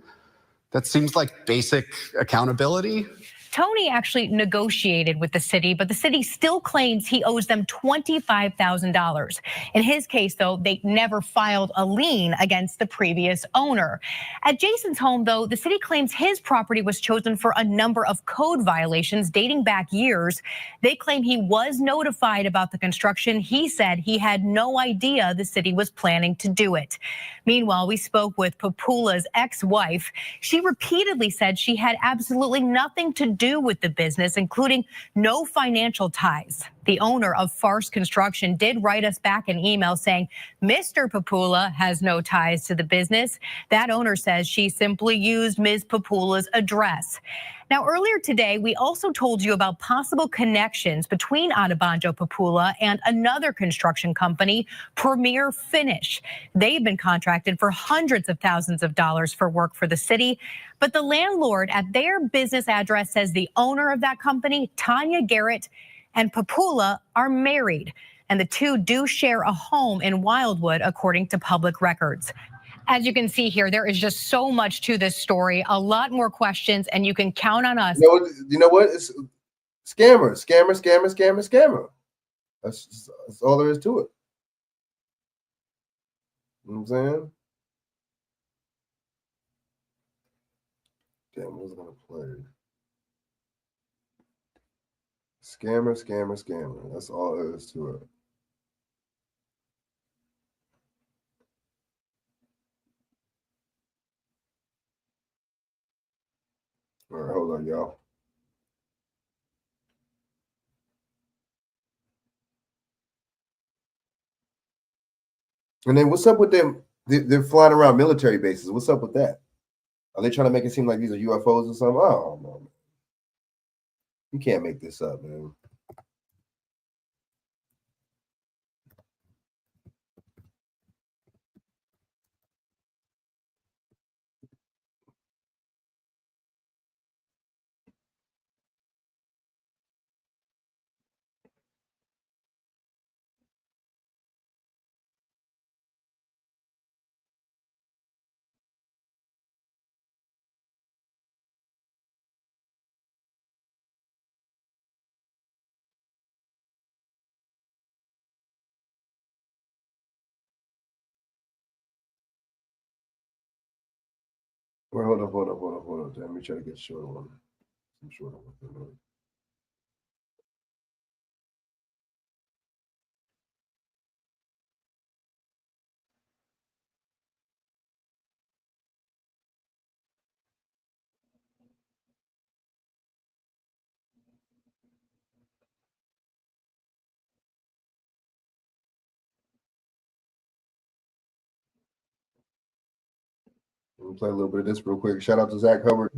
That seems like basic accountability. Tony actually negotiated with the city, but the city still claims he owes them $25,000. In his case, though, they never filed a lien against the previous owner. At Jason's home, though, the city claims his property was chosen for a number of code violations dating back years. They claim he was notified about the construction. He said he had no idea the city was planning to do it. Meanwhile, we spoke with Papula's ex-wife. She repeatedly said she had absolutely nothing to do with the business, including no financial ties. The owner of Farce Construction did write us back an email saying Mr. Papula has no ties to the business. That owner says she simply used Ms. Papula's address. Now, earlier today, we also told you about possible connections between Adebanjo Papula and another construction company, Premier Finish. They've been contracted for hundreds of thousands of dollars for work for the city. But the landlord at their business address says the owner of that company, Tanya Garrett, and Papula are married. And the two do share a home in Wildwood, according to public records. As you can see here, there is just so much to this story, a lot more questions, and you can count on us. You know what? It's scammer. That's all there is to it. You know what I'm saying? Damn, what's gonna play? Scammer. That's all there is to it. All right, hold on, y'all. And then what's up with them? They're flying around military bases. What's up with that? Are they trying to make it seem like these are UFOs or something? Oh, no. You can't make this up, man. Well, hold up. Let me try to get a shorter one. Some shorter one. Let me play a little bit of this real quick. Shout out to Zach Hubbard.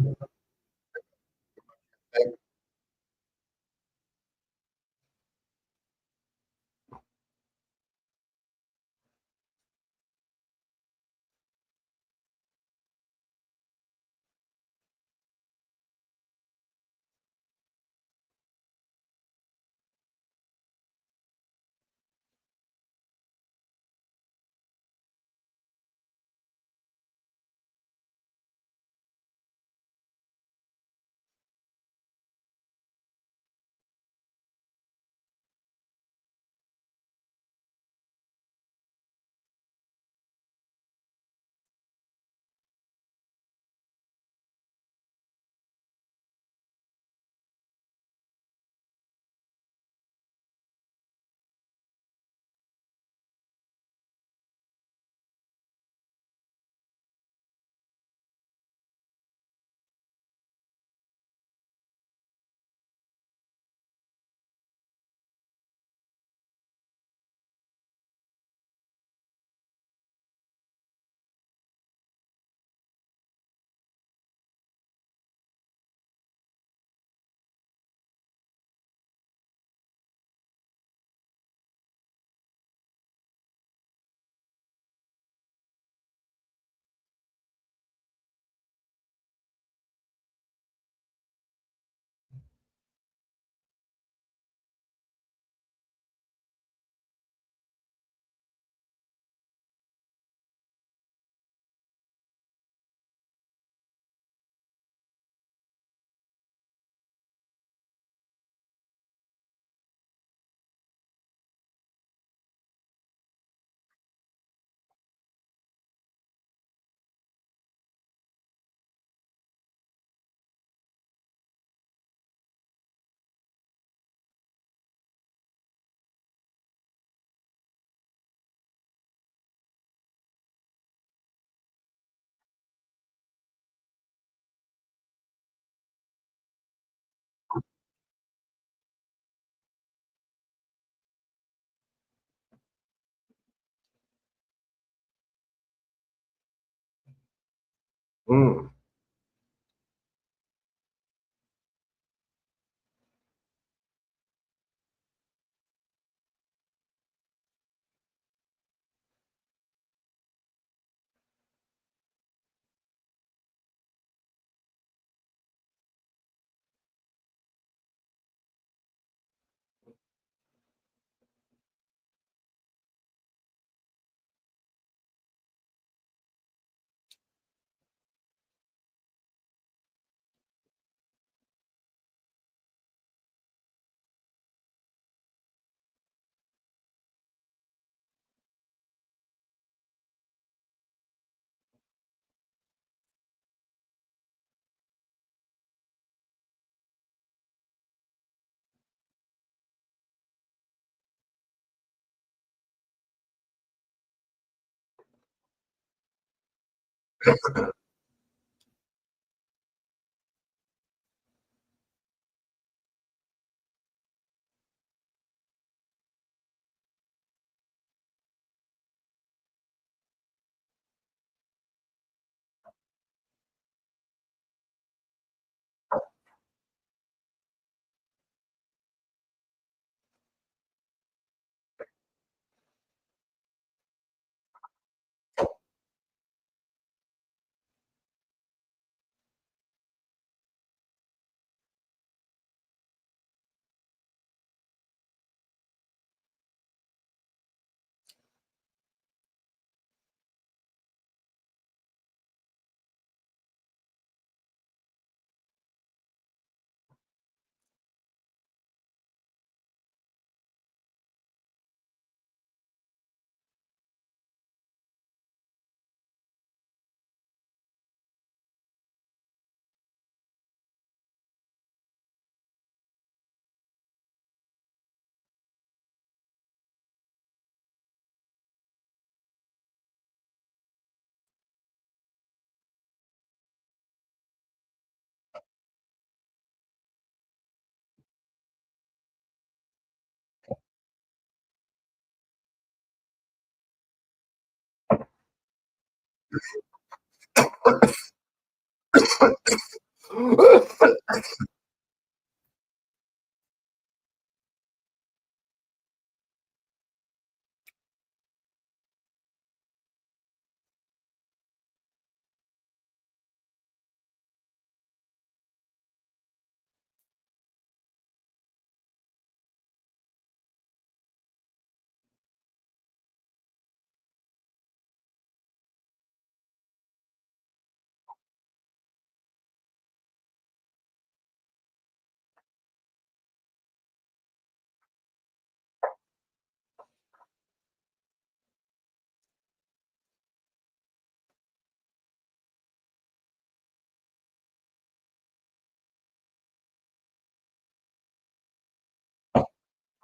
Mm.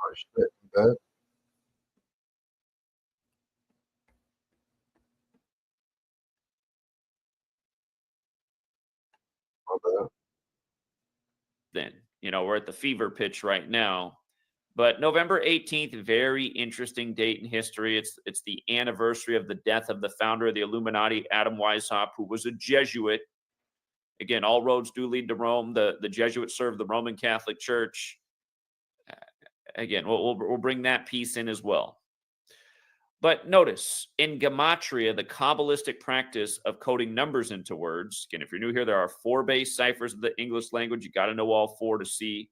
Oh, shit. That. Then, we're at the fever pitch right now. But November 18th, very interesting date in history. It's the anniversary of the death of the founder of the Illuminati, Adam Weishaupt, who was a Jesuit. Again, all roads do lead to Rome. The Jesuits served the Roman Catholic Church. Again, we'll bring that piece in as well. But notice, in Gematria, the Kabbalistic practice of coding numbers into words, again, if you're new here, there are 4 base ciphers of the English language. You got to know all 4 to see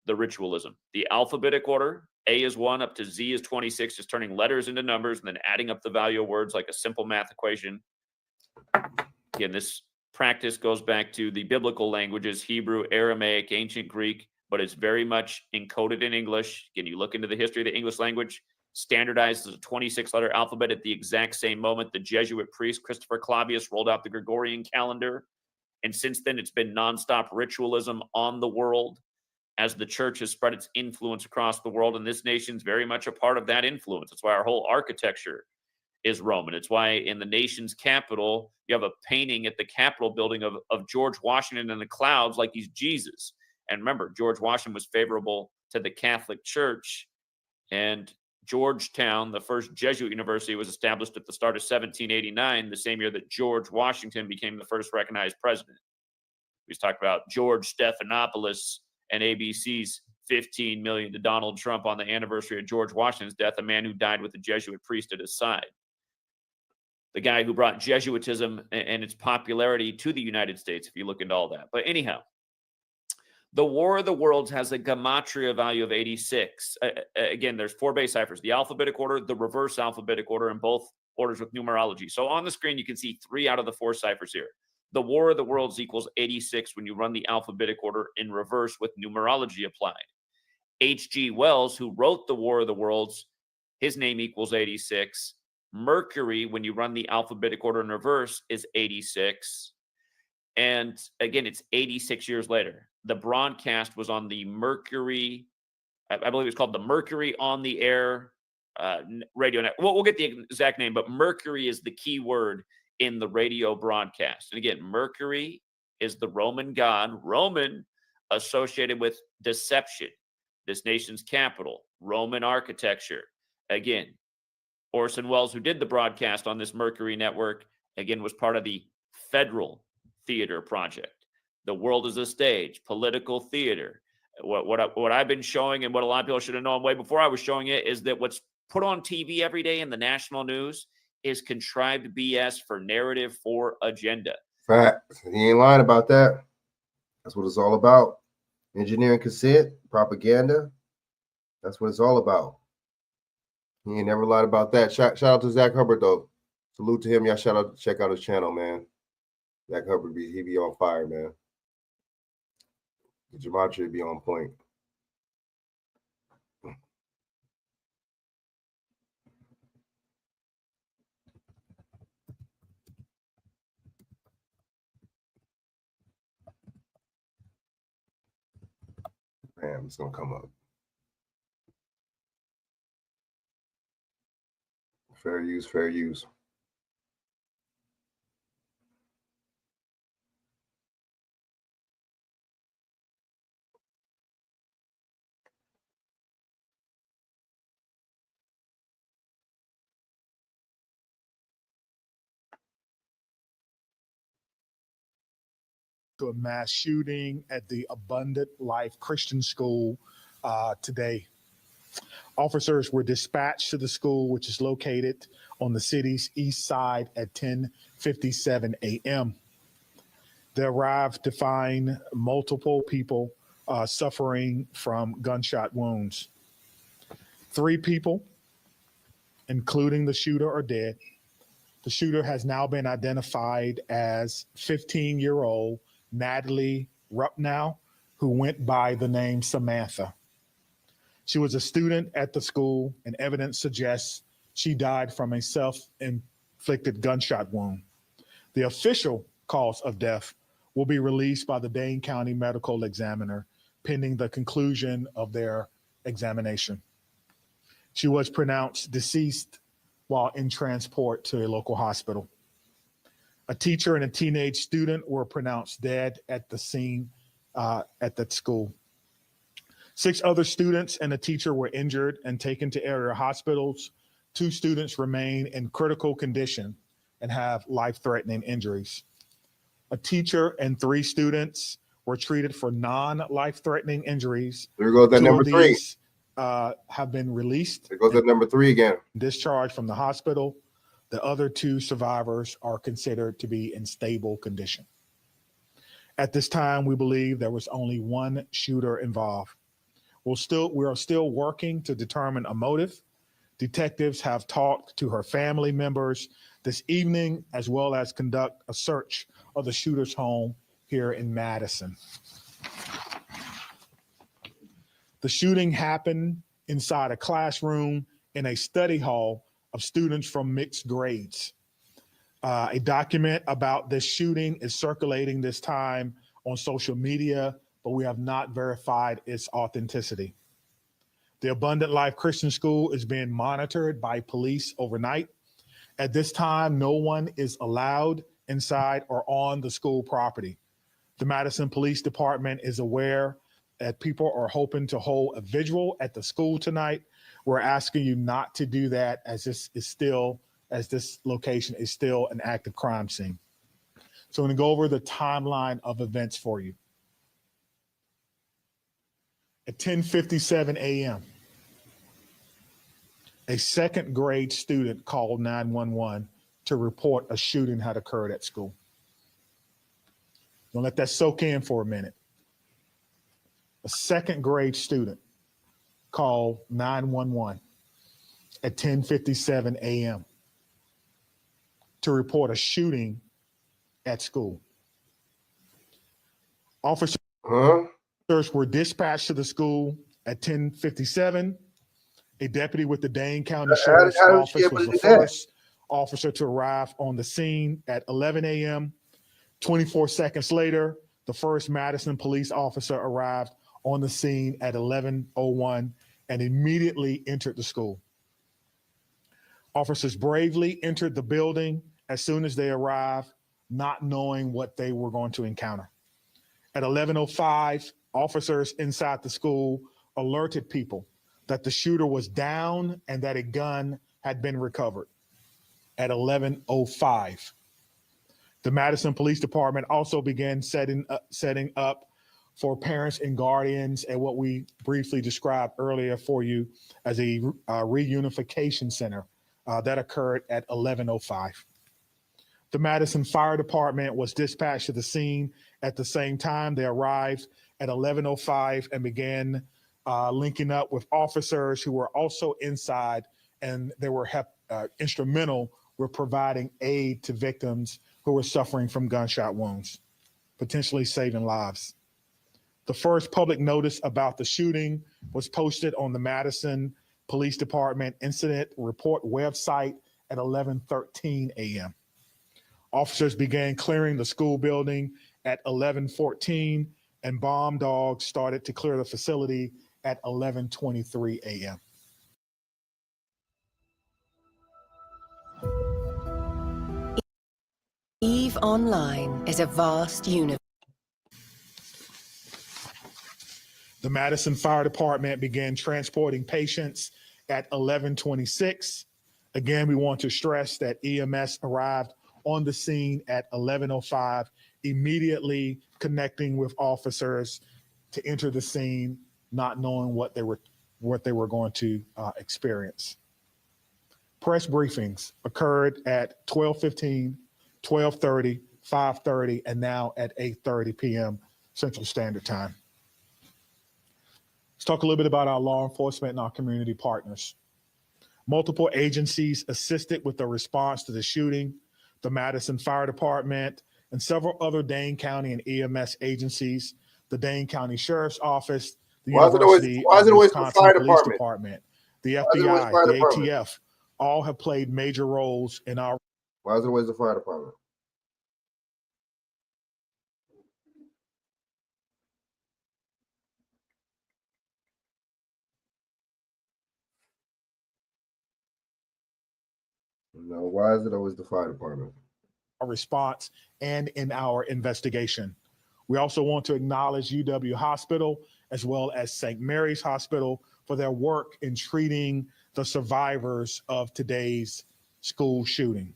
the ritualism. The alphabetic order, A is 1 up to Z is 26, just turning letters into numbers and then adding up the value of words like a simple math equation. Again, this practice goes back to the biblical languages, Hebrew, Aramaic, ancient Greek, but it's very much encoded in English. Again, you look into the history of the English language, standardized as a 26-letter alphabet at the exact same moment the Jesuit priest Christopher Clavius rolled out the Gregorian calendar. And since then, it's been nonstop ritualism on the world as the church has spread its influence across the world. And this nation's very much a part of that influence. That's why our whole architecture is Roman. It's why in the nation's capital, you have a painting at the Capitol building of George Washington in the clouds like he's Jesus. And remember, George Washington was favorable to the Catholic Church. And Georgetown, the first Jesuit university, was established at the start of 1789, the same year that George Washington became the first recognized president. We just talked about George Stephanopoulos and ABC's $15 million to Donald Trump on the anniversary of George Washington's death, a man who died with a Jesuit priest at his side. The guy who brought Jesuitism and its popularity to the United States, if you look into all that. But anyhow, the War of the Worlds has a gematria value of 86. Again, there's 4 base ciphers, the alphabetic order, the reverse alphabetic order, and both orders with numerology. So on the screen, you can see 3 out of the 4 ciphers here. The War of the Worlds equals 86 when you run the alphabetic order in reverse with numerology applied. H.G. Wells, who wrote the War of the Worlds, his name equals 86. Mercury, when you run the alphabetic order in reverse, is 86. And again, it's 86 years later. The broadcast was on the Mercury, I believe it's called the Mercury on the Air radio net. We'll get the exact name, but Mercury is the key word in the radio broadcast. And again, Mercury is the Roman god, Roman associated with deception, this nation's capital, Roman architecture. Again, Orson Welles, who did the broadcast on this Mercury network, again, was part of the Federal Theater Project. The world is a stage, political theater. What I've been showing, and what a lot of people should have known way before I was showing it, is that what's put on TV every day in the national news is contrived BS for narrative, for agenda. Fact. He ain't lying about that. That's what it's all about. Engineering consent, propaganda. That's what it's all about. He ain't never lied about that. Shout out to Zach Hubbard, though. Salute to him. Y'all check out his channel, man. Zach Hubbard, he be on fire, man. The gematria be on point. Bam, it's gonna come up. Fair use, fair use. To a mass shooting at the Abundant Life Christian School today. Officers were dispatched to the school, which is located on the city's east side at 10:57 a.m. They arrived to find multiple people suffering from gunshot wounds. 3 people, including the shooter, are dead. The shooter has now been identified as 15-year-old Natalie Rupnow, who went by the name Samantha. She was a student at the school, and evidence suggests she died from a self-inflicted gunshot wound. The official cause of death will be released by the Dane County Medical Examiner pending the conclusion of their examination. She was pronounced deceased while in transport to a local hospital. A teacher and a teenage student were pronounced dead at the scene at that school. 6 other students and a teacher were injured and taken to area hospitals. 2 students remain in critical condition and have life-threatening injuries. A teacher and 3 students were treated for non-life-threatening injuries. There goes that 2 number of 3. these, have been released. There goes that number 3 again. Discharged from the hospital. The other 2 survivors are considered to be in stable condition. At this time, we believe there was only one shooter involved. We are still working to determine a motive. Detectives have talked to her family members this evening, as well as conduct a search of the shooter's home here in Madison. The shooting happened inside a classroom in a study hall of students from mixed grades. A document about this shooting is circulating this time on social media, but we have not verified its authenticity. The Abundant Life Christian School is being monitored by police overnight. At this time, no one is allowed inside or on the school property. The Madison Police Department is aware that people are hoping to hold a vigil at the school tonight. We're asking you not to do that, as this location is still an active crime scene. So I'm going to go over the timeline of events for you. At 10:57 a.m., a second grade student called 911 to report a shooting had occurred at school. Don't let that soak in for a minute. A second grade student called 911 at 10:57 a.m. to report a shooting at school. Officers were dispatched to the school at 10:57. A deputy with the Dane County Sheriff's Office was the first officer to arrive on the scene at 11 a.m. 24 seconds later, the first Madison police officer arrived on the scene at 11:01 and immediately entered the school. Officers bravely entered the building as soon as they arrived, not knowing what they were going to encounter. At 11:05, officers inside the school alerted people that the shooter was down and that a gun had been recovered. At 11:05, the Madison Police Department also began setting up for parents and guardians at what we briefly described earlier for you as a reunification center that occurred at 11:05. The Madison Fire Department was dispatched to the scene at the same time. They arrived at 11:05 and began linking up with officers who were also inside, and they were instrumental with providing aid to victims who were suffering from gunshot wounds, potentially saving lives. The first public notice about the shooting was posted on the Madison Police Department Incident Report website at 11:13 a.m. Officers began clearing the school building at 11:14, and bomb dogs started to clear the facility at 11:23 a.m. EVE Online is a vast universe. The Madison Fire Department began transporting patients at 11:26. Again, we want to stress that EMS arrived on the scene at 11:05, immediately connecting with officers to enter the scene, not knowing what they were going to experience. Press briefings occurred at 12:15, 12:30, 5:30, and now at 8:30 p.m. Central Standard Time. Let's talk a little bit about our law enforcement and our community partners. Multiple agencies assisted with the response to the shooting. The Madison Fire Department and several other Dane County and EMS agencies, the Dane County Sheriff's Office, the University of Wisconsin Police Department, the FBI, the ATF, all have played major roles in our. Why is it always the fire department? No, why is it always the fire department? Our response and in our investigation. We also want to acknowledge UW Hospital as well as St. Mary's Hospital for their work in treating the survivors of today's school shooting.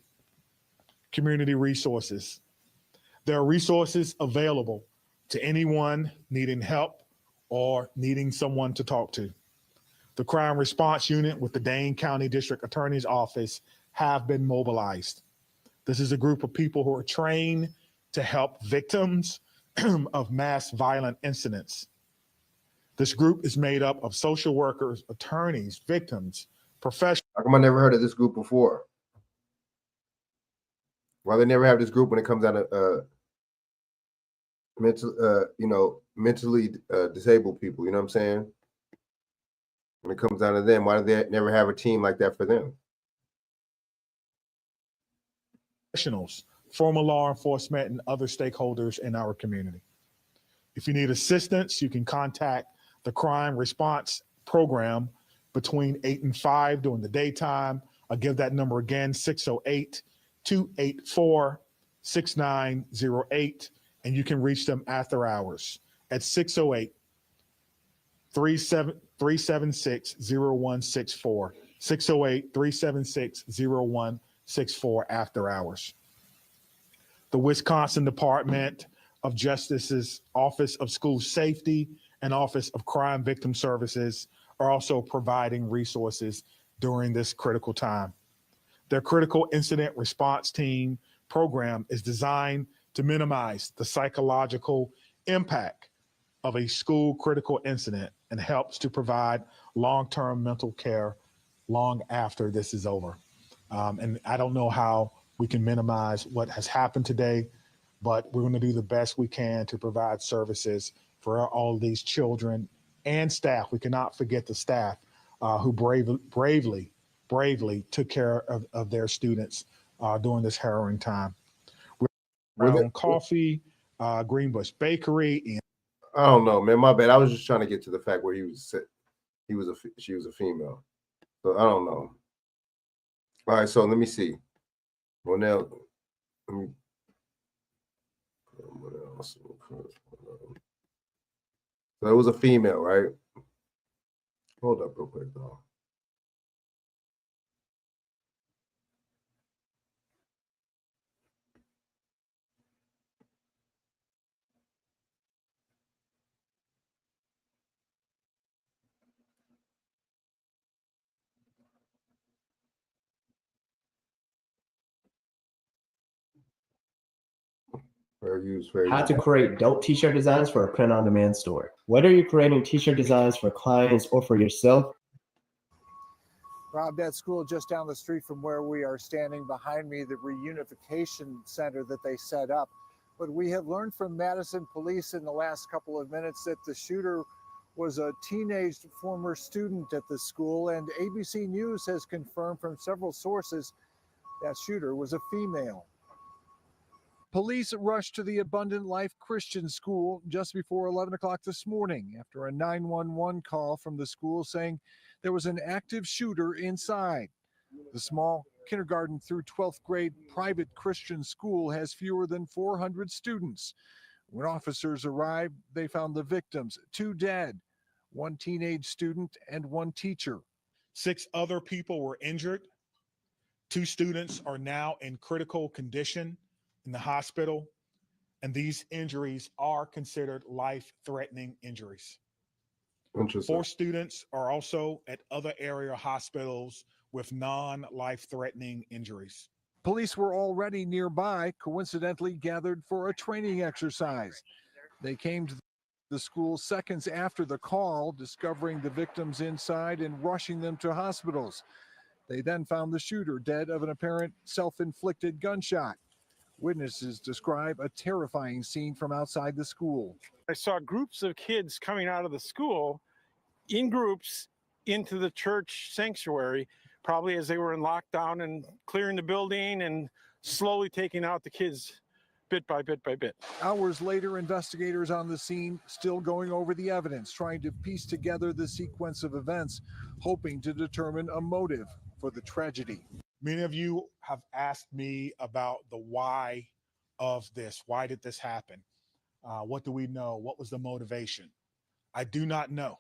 Community resources. There are resources available to anyone needing help or needing someone to talk to. The Crime Response Unit with the Dane County District Attorney's Office have been mobilized. This is a group of people who are trained to help victims of mass violent incidents. This group is made up of social workers, attorneys, victims, professionals. How come I never heard of this group before? Why they never have this group when it comes down to mentally disabled people? You know what I'm saying? When it comes down to them, why do they never have a team like that for them? Professionals, former law enforcement, and other stakeholders in our community. If you need assistance, you can contact the Crime Response Program between 8 and 5 during the daytime. I'll give that number again, 608-284-6908, and you can reach them after hours at 608-376-0164. 608-376-0164 after hours. The Wisconsin Department of Justice's Office of School Safety and Office of Crime Victim Services are also providing resources during this critical time. Their critical incident response team program is designed to minimize the psychological impact of a school critical incident and helps to provide long-term mental care long after this is over. And I don't know how we can minimize what has happened today, but we're going to do the best we can to provide services for all these children and staff. We cannot forget the staff who bravely took care of their students during this harrowing time. We're on Coffee, Greenbush Bakery, and I don't know, man. My bad. I was just trying to get to the fact where she was a female. So I don't know. All right, so let me see. Well, now let me. What else? So it was a female, right? Hold up real quick, though. How to create dope t-shirt designs for a print-on-demand store. Whether you're creating t-shirt designs for clients or for yourself. Rob, that school just down the street from where we are standing behind me, the reunification center that they set up. But we have learned from Madison police in the last couple of minutes that the shooter was a teenage former student at the school, and ABC News has confirmed from several sources that shooter was a female. Police rushed to the Abundant Life Christian School just before 11 o'clock this morning after a 911 call from the school saying there was an active shooter inside. The small kindergarten through 12th grade private Christian school has fewer than 400 students. When officers arrived, they found the victims, 2 dead, 1 teenage student and 1 teacher. 6 other people were injured. 2 students are now in critical condition in the hospital, and these injuries are considered life-threatening injuries. 4 students are also at other area hospitals with non-life-threatening injuries. Police were already nearby, coincidentally gathered for a training exercise. They came to the school seconds after the call, discovering the victims inside and rushing them to hospitals. They then found the shooter dead of an apparent self-inflicted gunshot. Witnesses describe a terrifying scene from outside the school. I saw groups of kids coming out of the school in groups into the church sanctuary, probably as they were in lockdown, and clearing the building and slowly taking out the kids bit by bit by bit. Hours later, investigators on the scene still going over the evidence, trying to piece together the sequence of events, hoping to determine a motive for the tragedy. Many of you have asked me about the why of this. Why did this happen? What do we know? What was the motivation? I do not know.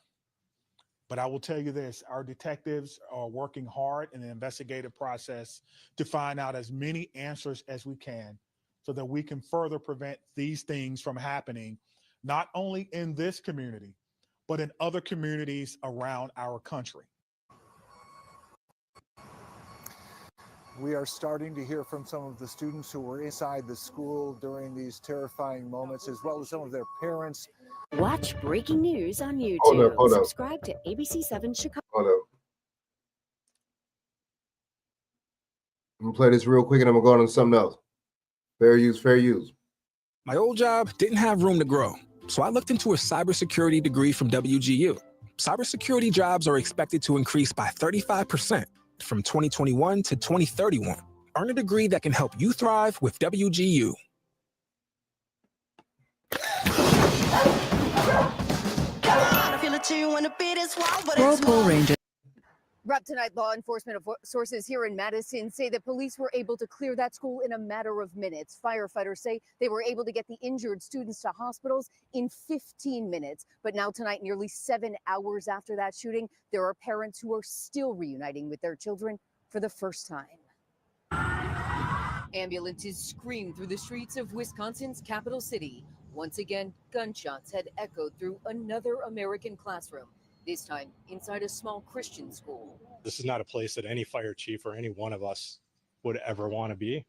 But I will tell you this, our detectives are working hard in the investigative process to find out as many answers as we can so that we can further prevent these things from happening, not only in this community, but in other communities around our country. We are starting to hear from some of the students who were inside the school during these terrifying moments, as well as some of their parents. Watch breaking news on YouTube. Hold up. Subscribe to ABC7 Chicago. Hold up. I'm gonna play this real quick and I'm gonna go on to something else. Fair use, fair use. My old job didn't have room to grow, so I looked into a cybersecurity degree from WGU. Cybersecurity jobs are expected to increase by 35% from 2021 to 2031. Earn a degree that can help you thrive with WGU. Whirlpool Ranger. Wrap tonight, law enforcement sources here in Madison say that police were able to clear that school in a matter of minutes. Firefighters say they were able to get the injured students to hospitals in 15 minutes. But now tonight, nearly 7 hours after that shooting, there are parents who are still reuniting with their children for the first time. Ambulances screamed through the streets of Wisconsin's capital city. Once again, gunshots had echoed through another American classroom, this time inside a small Christian school. This is not a place that any fire chief or any one of us would ever want to be.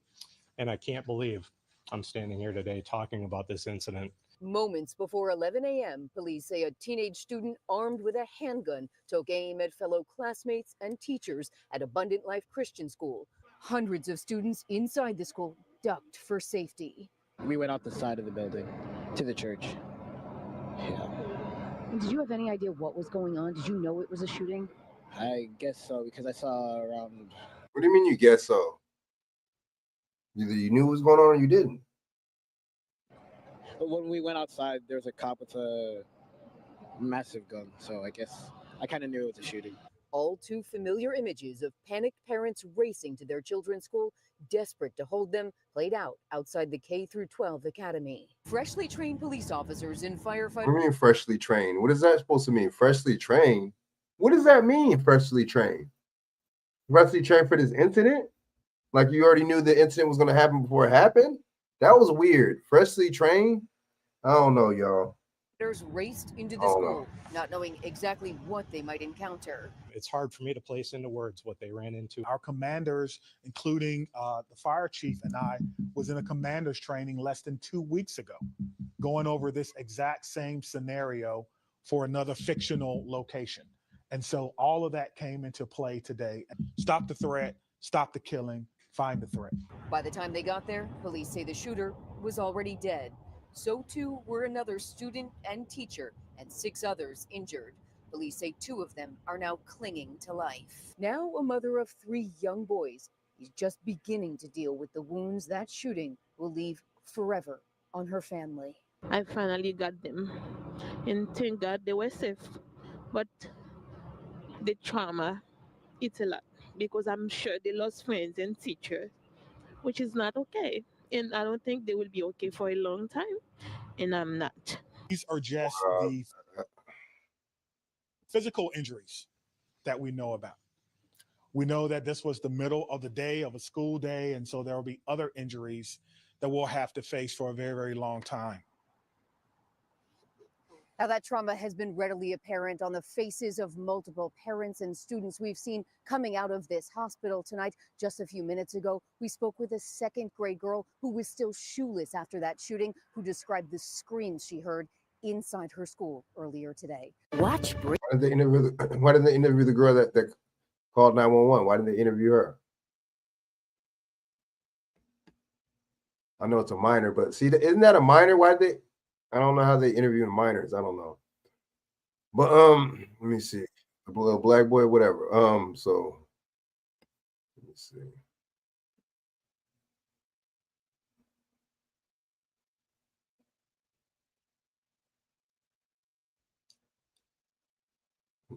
And I can't believe I'm standing here today talking about this incident. Moments before 11 a.m., police say a teenage student armed with a handgun took aim at fellow classmates and teachers at Abundant Life Christian School. Hundreds of students inside the school ducked for safety. We went out the side of the building to the church. Yeah. Did you have any idea what was going on? Did you know it was a shooting? I guess so, because I saw around. What do you mean you guess so? Either you knew what was going on or you didn't. But when we went outside, there was a cop with a massive gun. So I guess I kind of knew it was a shooting. All too familiar images of panicked parents racing to their children's school, desperate to hold them, played out outside the K-12 academy. Freshly trained police officers and firefighters. What do you mean freshly trained? What is that supposed to mean? Freshly trained? What does that mean, freshly trained? Freshly trained for this incident? Like you already knew the incident was going to happen before it happened? That was weird. Freshly trained? I don't know, y'all. Raced into the school, not knowing exactly what they might encounter. It's hard for me to place into words what they ran into. Our commanders, including the fire chief and I, was in a commander's training less than 2 weeks ago, going over this exact same scenario for another fictional location. And so all of that came into play today. Stop the threat, stop the killing, find the threat. By the time they got there, police say the shooter was already dead. So too were another student and teacher and 6 others injured. Police say 2 of them are now clinging to life. Now a mother of 3 young boys is just beginning to deal with the wounds that shooting will leave forever on her family. I finally got them, and thank God they were safe. But the trauma, it's a lot, because I'm sure they lost friends and teachers, which is not okay. And I don't think they will be okay for a long time, and I'm not. These are just the physical injuries that we know about. We know that this was the middle of the day of a school day, and so there will be other injuries that we'll have to face for a very, very long time. Now, that trauma has been readily apparent on the faces of multiple parents and students we've seen coming out of this hospital tonight. Just a few minutes ago, we spoke with a 2nd grade girl who was still shoeless after that shooting, who described the screams she heard inside her school earlier today. Why did they interview the girl that called 911? Why didn't they interview her? I know it's a minor, but see, isn't that a minor? Why did they? I don't know how they interview minors. I don't know. But let me see. A little black boy, whatever. So let me see.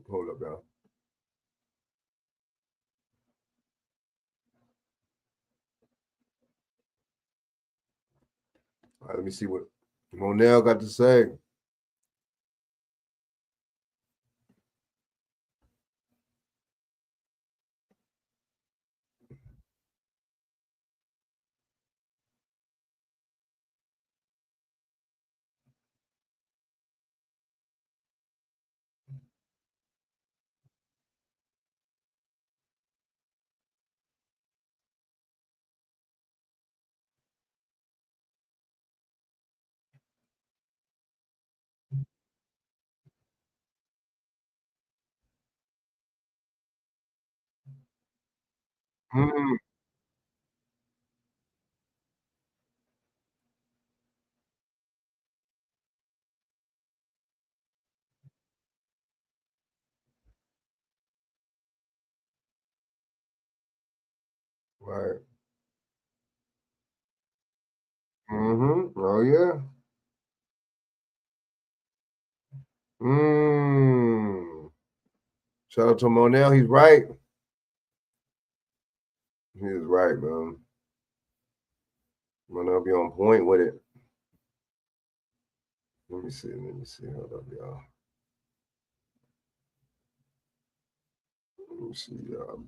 Hold up, y'all. All right, let me see what Monel got to say. Right. Oh yeah. Shout out to Monel. He's right. He is right, man. Monel be on point with it. Let me see. Hold up, y'all. Let me see, y'all.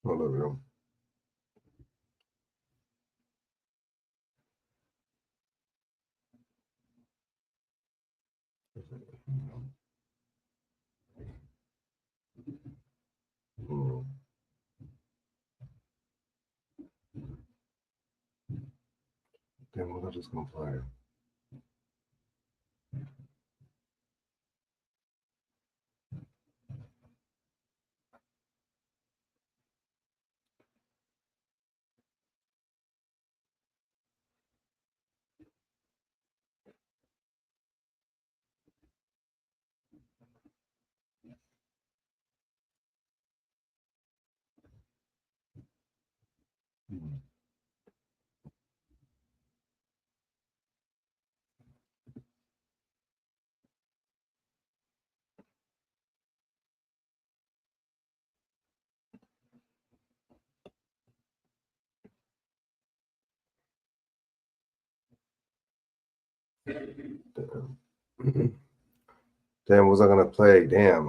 Hold up, yo. Damn, what I just gonna play? Damn, was I gonna play? Damn.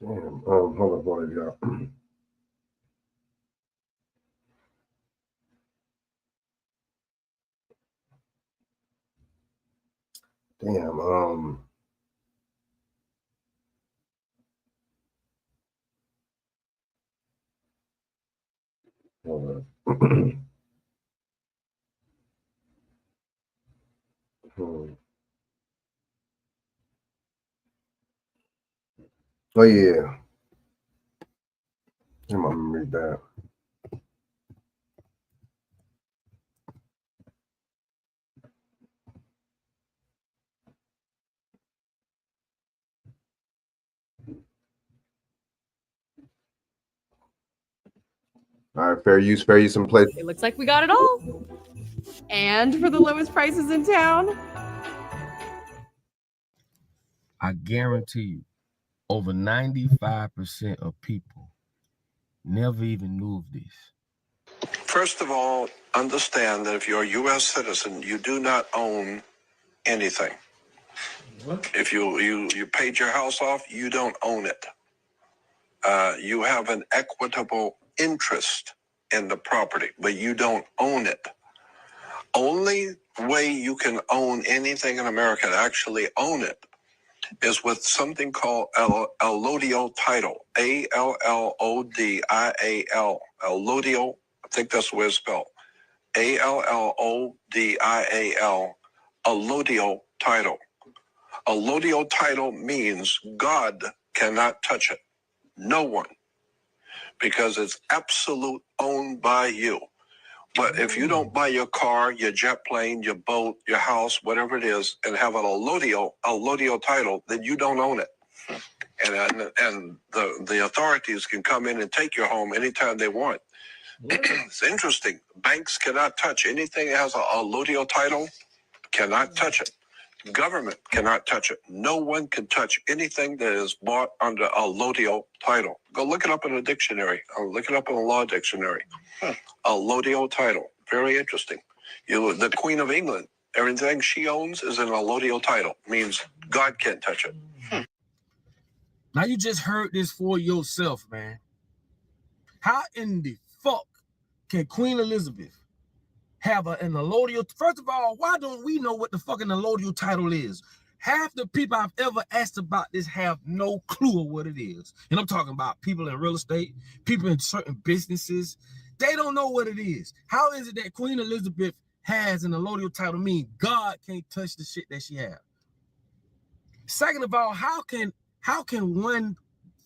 Damn. Hold on, y'all. Damn. Hold on. Oh yeah. Get my memory back. All right, fair use in place. It looks like we got it all. And for the lowest prices in town. I guarantee you, over 95% of people never even knew of this. First of all, understand that if you're a U.S. citizen, you do not own anything. If you paid your house off, you don't own it. You have an equitable interest in the property, but you don't own it. Only way you can own anything in America, to actually own it, is with something called allodial title. A-L-L-O-D-I-A-L. Allodial, I think that's the way it's spelled. A-L-L-O-D-I-A-L. Allodial title. Allodial title means God cannot touch it. No one. Because it's absolute owned by you. But if you don't buy your car, your jet plane, your boat, your house, whatever it is, and have an allodial title, then you don't own it. And the authorities can come in and take your home anytime they want. It's interesting. Banks cannot touch anything that has an allodial title, cannot touch it. Government cannot touch it. No one can touch anything that is bought under a Lodio title. Go look it up in a dictionary. Or look it up in a law dictionary. A Lodio title. Very interesting. The Queen of England, everything she owns is in a Lodio title. Means God can't touch it. Now you just heard this for yourself, man. How in the fuck can Queen Elizabeth have an allodial? First of all, why don't we know what the fucking allodial title is? Half the people I've ever asked about this have no clue of what it is. And I'm talking about people in real estate, people in certain businesses. They don't know what it is. How is it that Queen Elizabeth has an allodial title mean God can't touch the shit that she has? Second of all, how can one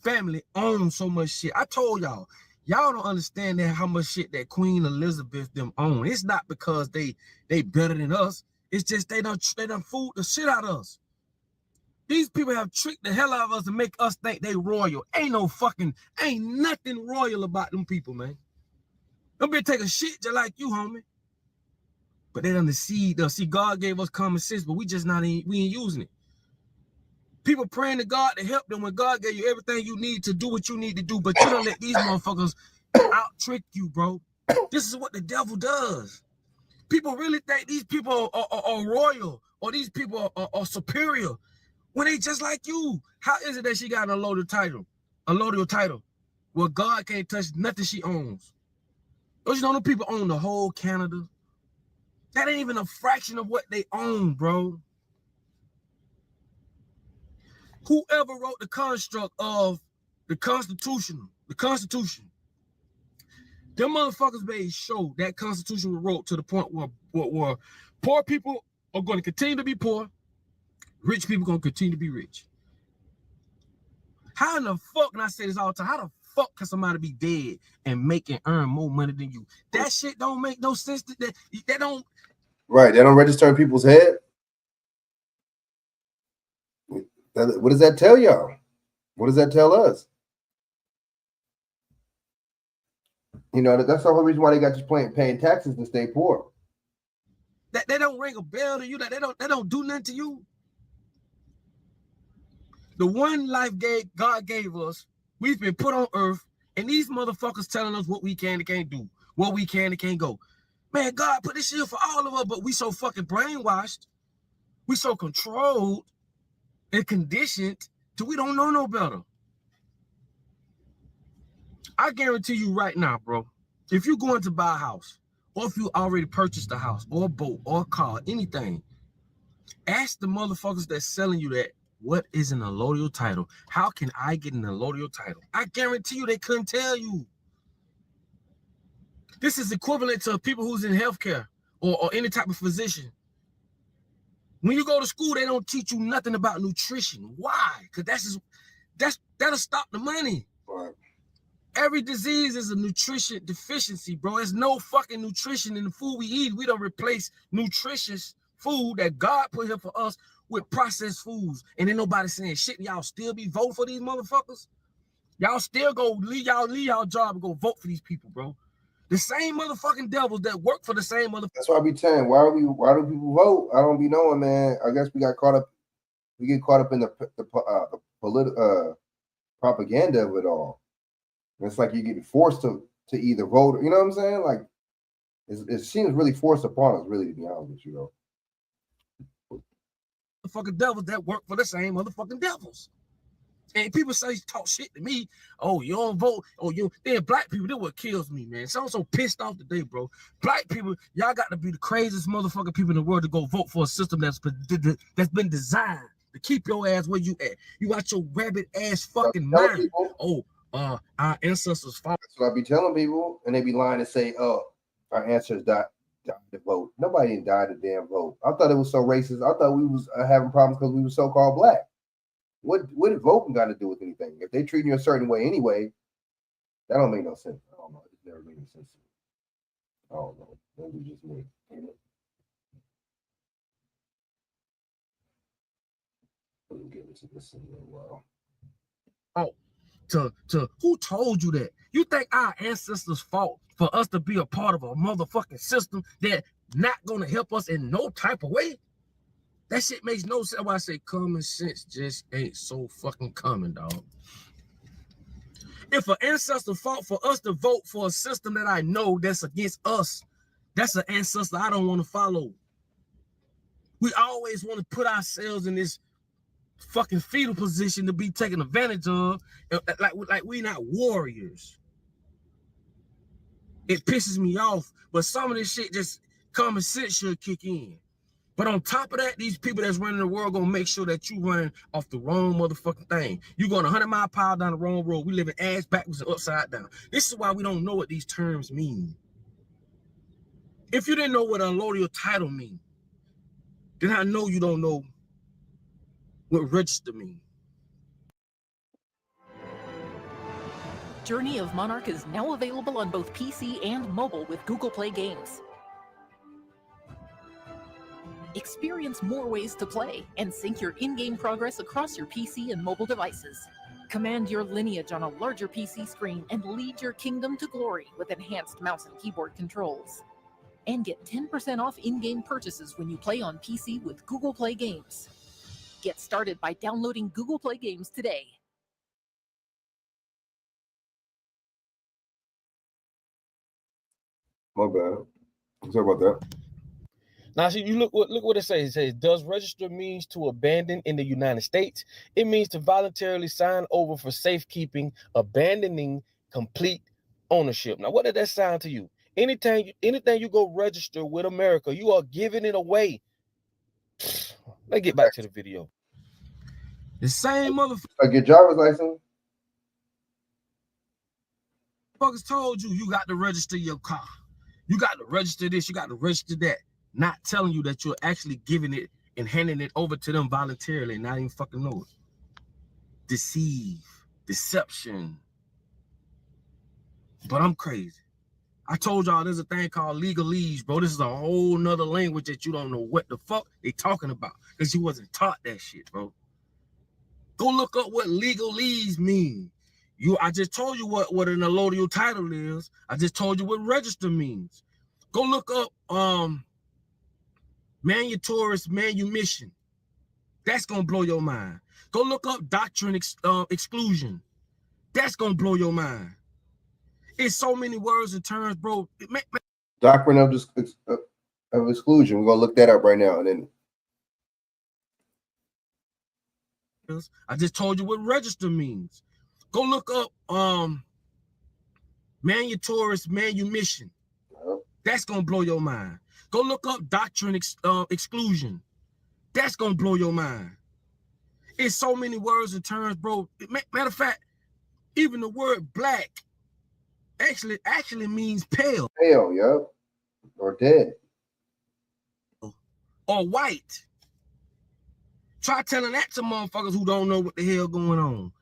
family own so much shit? I told y'all don't understand that how much shit that Queen Elizabeth them own. It's not because they better than us. It's just they done fooled the shit out of us. These people have tricked the hell out of us to make us think they royal. Ain't nothing royal about them people, man. Them bitch take a shit just like you, homie. But they done see God gave us common sense, but we ain't using it. People praying to God to help them when God gave you everything you need to do what you need to do, but you don't let these motherfuckers out trick you, bro. This is what the devil does. People really think these people are royal or these people are superior when they just like you. How is it that she got a allodial title? Well, God can't touch nothing she owns. Don't you know them people own the whole Canada? That ain't even a fraction of what they own, bro. Whoever wrote the construct of the Constitution, them motherfuckers made sure that Constitution was wrote to the point where poor people are going to continue to be poor, rich people are going to continue to be rich. How in the fuck, and I say this all the time, how the fuck can somebody be dead and earn more money than you? That shit don't make no sense. That don't. Right, they don't register in people's head. What does that tell y'all? What does that tell us? You know, that's the whole reason why they got you paying taxes to stay poor. That they don't ring a bell to you. That they don't do nothing to you. The one life God gave us, we've been put on earth, and these motherfuckers telling us what we can and can't do, what we can and can't go. Man, God put this shit for all of us, but we so fucking brainwashed, we so controlled and conditioned till we don't know no better. I guarantee you right now, bro, if you're going to buy a house, or if you already purchased a house, or a boat, or a car, anything, ask the motherfuckers that's selling you that, what is an allodial title? How can I get an allodial title? I guarantee you they couldn't tell you. This is equivalent to people who's in healthcare or any type of physician. When you go to school, they don't teach you nothing about nutrition. Why? Because that'll stop the money. Right. Every disease is a nutrition deficiency, bro. There's no fucking nutrition in the food we eat. We don't replace nutritious food that God put here for us with processed foods. And then nobody saying shit. Y'all still be voting for these motherfuckers? Y'all still go leave y'all job and go vote for these people, bro. The same motherfucking devils that work for the same motherfuckers. That's why I be saying, why do people vote? I don't be knowing, man. I guess we get caught up in the political propaganda of it all. And it's like you get forced to either vote. You know what I'm saying? Like it seems really forced upon us, really, to be honest with you, though. Motherfucking devils that work for the same motherfucking devils. And people talk shit to me. Oh, you don't vote. Oh, then black people, that's what kills me, man. So I'm so pissed off today, bro. Black people, y'all got to be the craziest motherfucking people in the world to go vote for a system that's been designed to keep your ass where you at. You got your rabbit ass fucking mind. Oh, our ancestors fought. That's what I be telling people, and they be lying and say, "Oh, our ancestors died to vote." Nobody didn't die to damn vote. I thought it was so racist. I thought we was having problems because we were so-called black. What did voting got to do with anything? If they treat you a certain way anyway, that don't make no sense. I don't know. It never made any sense. I don't know. Maybe just me. We'll get into this in a little while. Oh, to who told you that? You think our ancestors fought for us to be a part of a motherfucking system that not gonna help us in no type of way? That shit makes no sense. Why I say common sense just ain't so fucking common, dog. If an ancestor fought for us to vote for a system that I know that's against us, that's an ancestor I don't want to follow. We always want to put ourselves in this fucking fetal position to be taken advantage of, like we not warriors. It pisses me off, but some of this shit just common sense should kick in. But on top of that, these people that's running the world gonna make sure that you run off the wrong motherfucking thing. You going 100-mile-per-hour down the wrong road. We living ass backwards and upside down. This is why we don't know what these terms mean. If you didn't know what a allodial title means, then I know you don't know what register means. Journey of Monarch is now available on both PC and mobile with Google Play Games. Experience more ways to play and sync your in-game progress across your PC and mobile devices. Command your lineage on a larger PC screen and lead your kingdom to glory with enhanced mouse and keyboard controls. And get 10% off in-game purchases when you play on PC with Google Play Games. Get started by downloading Google Play Games today. My bad. Sorry about that. Now, see, you look what it says. It says, does register means to abandon in the United States? It means to voluntarily sign over for safekeeping, abandoning complete ownership. Now, what did that sound to you? Anything you go register with America, you are giving it away. Let's get back to the video. The same motherfucker. Like your driver's license. Motherfuckers told you got to register your car. You got to register this. You got to register that. Not telling you that you're actually giving it and handing it over to them voluntarily and not even fucking know it. Deceive, deception. But I'm crazy. I told y'all there's a thing called legalese, bro. This is a whole nother language that you don't know what the fuck they talking about because you wasn't taught that shit, bro. Go look up what legalese means. I just told you what an allodial title is. I just told you what register means. Go look up manutoris manumission. That's gonna blow your mind. Go look up doctrine exclusion. That's gonna blow your mind. It's so many words and terms, bro. Doctrine of exclusion. We're gonna look that up right now. And then I just told you what register means. Go look up manutoris manumission. That's gonna blow your mind. Go look up doctrine exclusion. That's gonna blow your mind. It's so many words and terms, bro. Matter of fact, even the word black actually means pale. Pale, yep. Or dead. Or white. Try telling that to motherfuckers who don't know what the hell going on.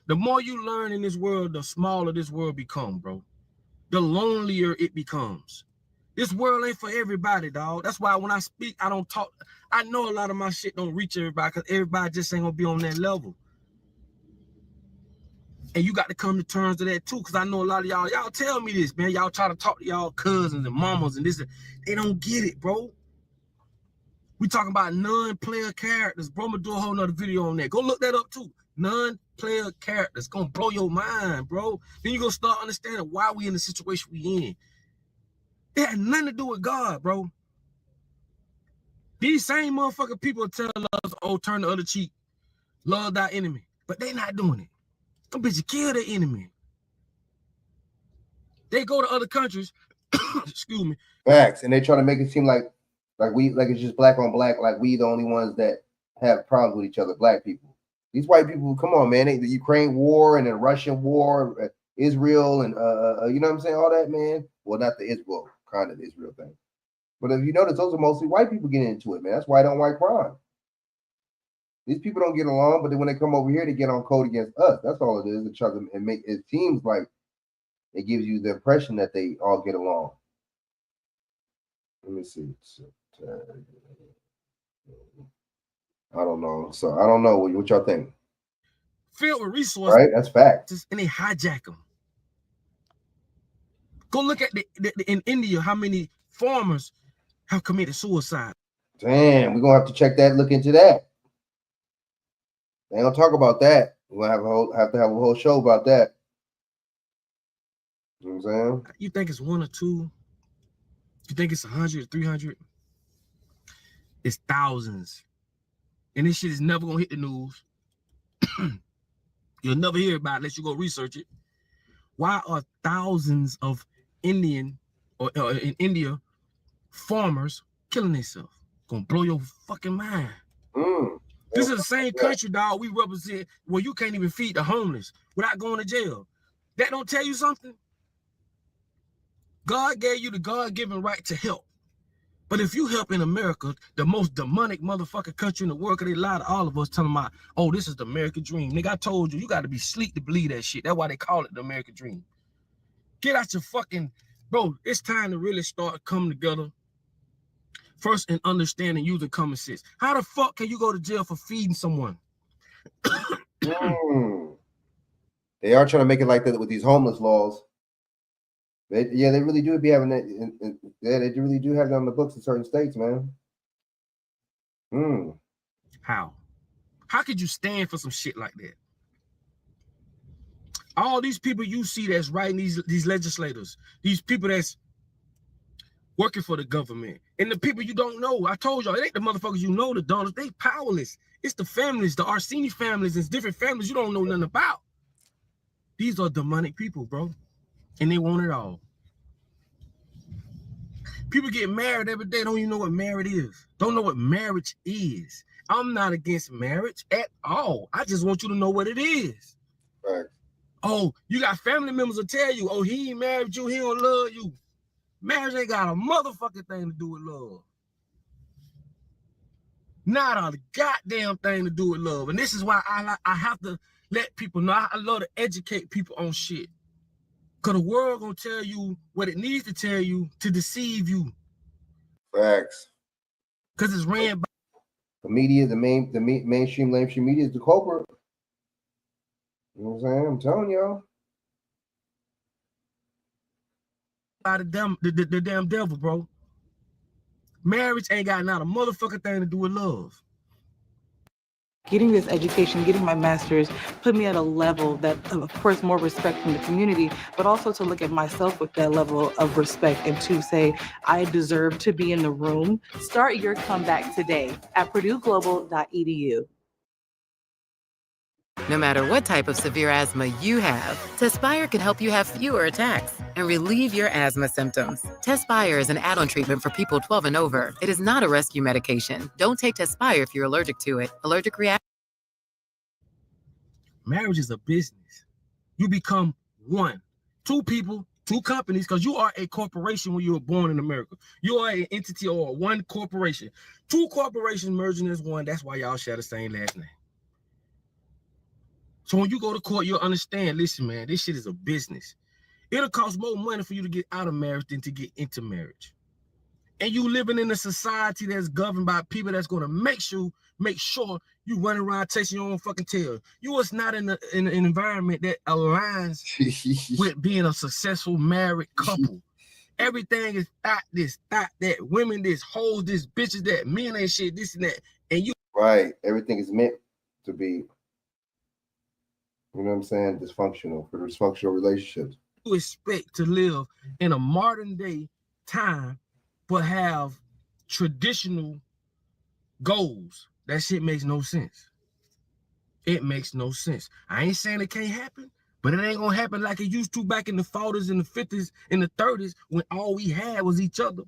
The more you learn in this world, the smaller this world becomes, bro. The lonelier it becomes. This world ain't for everybody, dog. That's why when I speak, I don't talk. I know a lot of my shit don't reach everybody because everybody just ain't gonna be on that level. And you got to come to terms to that too, because I know a lot of y'all tell me this, man. Y'all try to talk to y'all cousins and mamas and this. They don't get it, bro. We talking about non-player characters, bro. I'm gonna do a whole nother video on that. Go look that up too. Non-player characters. Gonna blow your mind, bro. Then you gonna start understanding why we in the situation we in. It had nothing to do with God, bro. These same motherfucking people tell us, oh, turn the other cheek, love thy enemy. But they not doing it. Them bitches kill their enemy. They go to other countries, excuse me. Facts, and they try to make it seem like it's just black on black, like we the only ones that have problems with each other, black people. These white people, come on, man. The Ukraine war and the Russian war, Israel, and you know what I'm saying, all that, man. Well, not the Israel, kind of the Israel thing. But if you notice, those are mostly white people getting into it, man. That's white on white crime. These people don't get along, but then when they come over here, they get on code against us. That's all it is. It seems like it gives you the impression that they all get along. Let me see. I don't know. So I don't know what y'all think. Filled with resources, right? That's fact. And they hijack them. Go look at in India how many farmers have committed suicide. Damn, we're gonna have to check that, look into that. They ain't gonna talk about that. We're gonna have to have a whole show about that. You know what I'm saying? You think it's 1 or 2? You think it's 100, 300? It's thousands. And this shit is never gonna hit the news. You'll never hear about it unless you go research it. Why are thousands of Indian or in India farmers killing themselves? Gonna blow your fucking mind. This is the same country, dog, we represent where you can't even feed the homeless without going to jail. That don't tell you something? God gave you the God-given right to help. But if you help in America, the most demonic motherfucking country in the world, because they lie to all of us, telling them, oh, this is the American dream. Nigga, I told you, you got to be sleep to believe that shit. That's why they call it the American dream. Get out your fucking... Bro, it's time to really start coming together. First, in understanding, using common sense. How the fuck can you go to jail for feeding someone? They are trying to make it like that with these homeless laws. They really do be having that. Yeah, they really do have that on the books in certain states, man. How? How could you stand for some shit like that? All these people you see that's writing these legislators, these people that's working for the government, and the people you don't know. I told y'all, it ain't the motherfuckers you know, the donors. They powerless. It's the families, the Orsini families, it's different families you don't know nothing about. These are demonic people, bro. And they want it all. People get married every day, don't even know what marriage is. Don't know what marriage is. I'm not against marriage at all. I just want you to know what it is. Right. Oh, you got family members will tell you, oh, he ain't married you, he don't love you. Marriage ain't got a motherfucking thing to do with love. Not a goddamn thing to do with love. And this is why I have to let people know. I love to educate people on shit. Because the world gonna tell you what it needs to tell you to deceive you. Facts. Because it's ran by the media, the mainstream media is the culprit. You know what I'm saying? I'm telling y'all. By the damn devil, bro. Marriage ain't got not a motherfucking thing to do with love. Getting this education, getting my master's, put me at a level that, of course, more respect from the community, but also to look at myself with that level of respect and to say, I deserve to be in the room. Start your comeback today at PurdueGlobal.edu. No matter what type of severe asthma you have, Tespire can help you have fewer attacks and relieve your asthma symptoms. Tespire is an add-on treatment for people 12 and over. It is not a rescue medication. Don't take Tespire if you're allergic to it. Allergic reaction. Marriage is a business. You become one. Two people, two companies, because you are a corporation when you were born in America. You are an entity or one corporation. Two corporations merging as one. That's why y'all share the same last name. So when you go to court, you'll understand, listen, man, this shit is a business. It'll cost more money for you to get out of marriage than to get into marriage. And you living in a society that's governed by people that's going to make sure you running around chasing your own fucking tail. You was not in an environment that aligns with being a successful married couple. Everything is thought this, thought that, women this, hoes this, bitches that, men ain't shit, this and that. And you right, everything is meant to be, you know what I'm saying, dysfunctional, for dysfunctional relationships. You expect to live in a modern day time, but have traditional goals. That shit makes no sense. It makes no sense. I ain't saying it can't happen, but it ain't gonna happen like it used to back in the 40s and the 50s and the 30s when all we had was each other.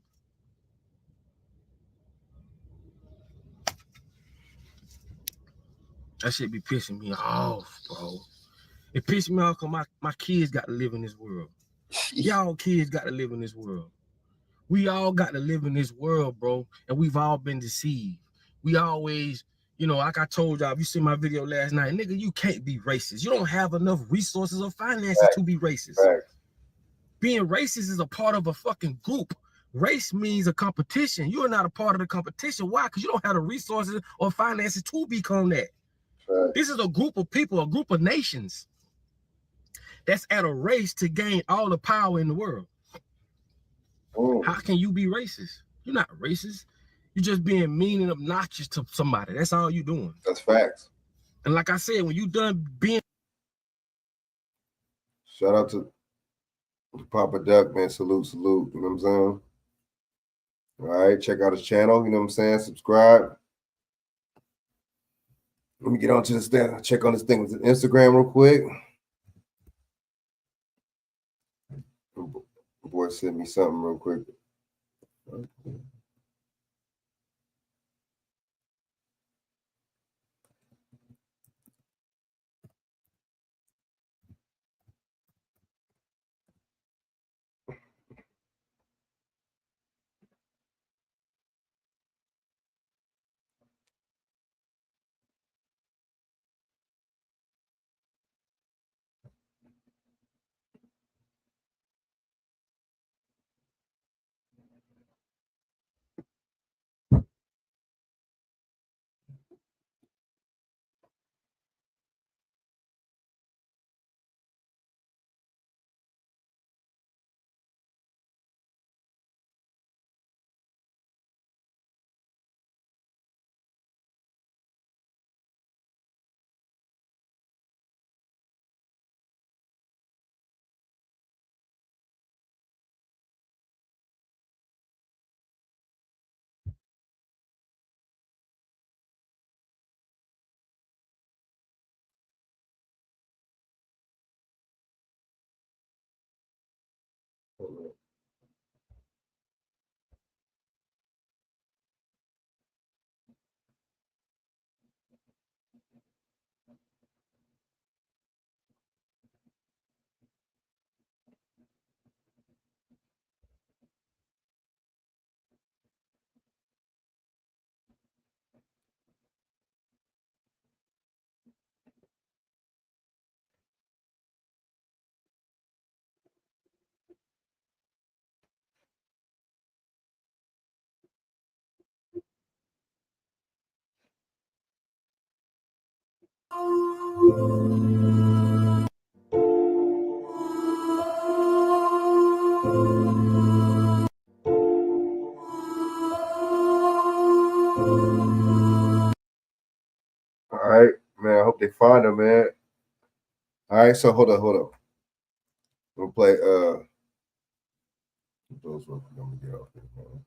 That shit be pissing me off, bro. It pissed me off because my kids got to live in this world. Y'all kids got to live in this world. We all got to live in this world, bro. And we've all been deceived. We always, you know, like I told y'all, if you see my video last night, nigga, you can't be racist. You don't have enough resources or finances to be racist. Being racist is a part of a fucking group. Race means a competition. You are not a part of the competition. Why? Because you don't have the resources or finances to become that. This is a group of people, a group of nations that's at a race to gain all the power in the world. How can you be racist? You're not racist. You're just being mean and obnoxious to somebody. That's all you're doing. That's facts. And like I said, when you done being. Shout out to Papa Duck, man. Salute, salute. You know what I'm saying? All right, check out his channel. You know what I'm saying? Subscribe. Let me get on to this thing. Check on this thing with Instagram real quick. Boy sent me something real quick. All right, man. I hope they find him, man. All right, so hold up. We'll play those ones. I'm gonna get off here, man.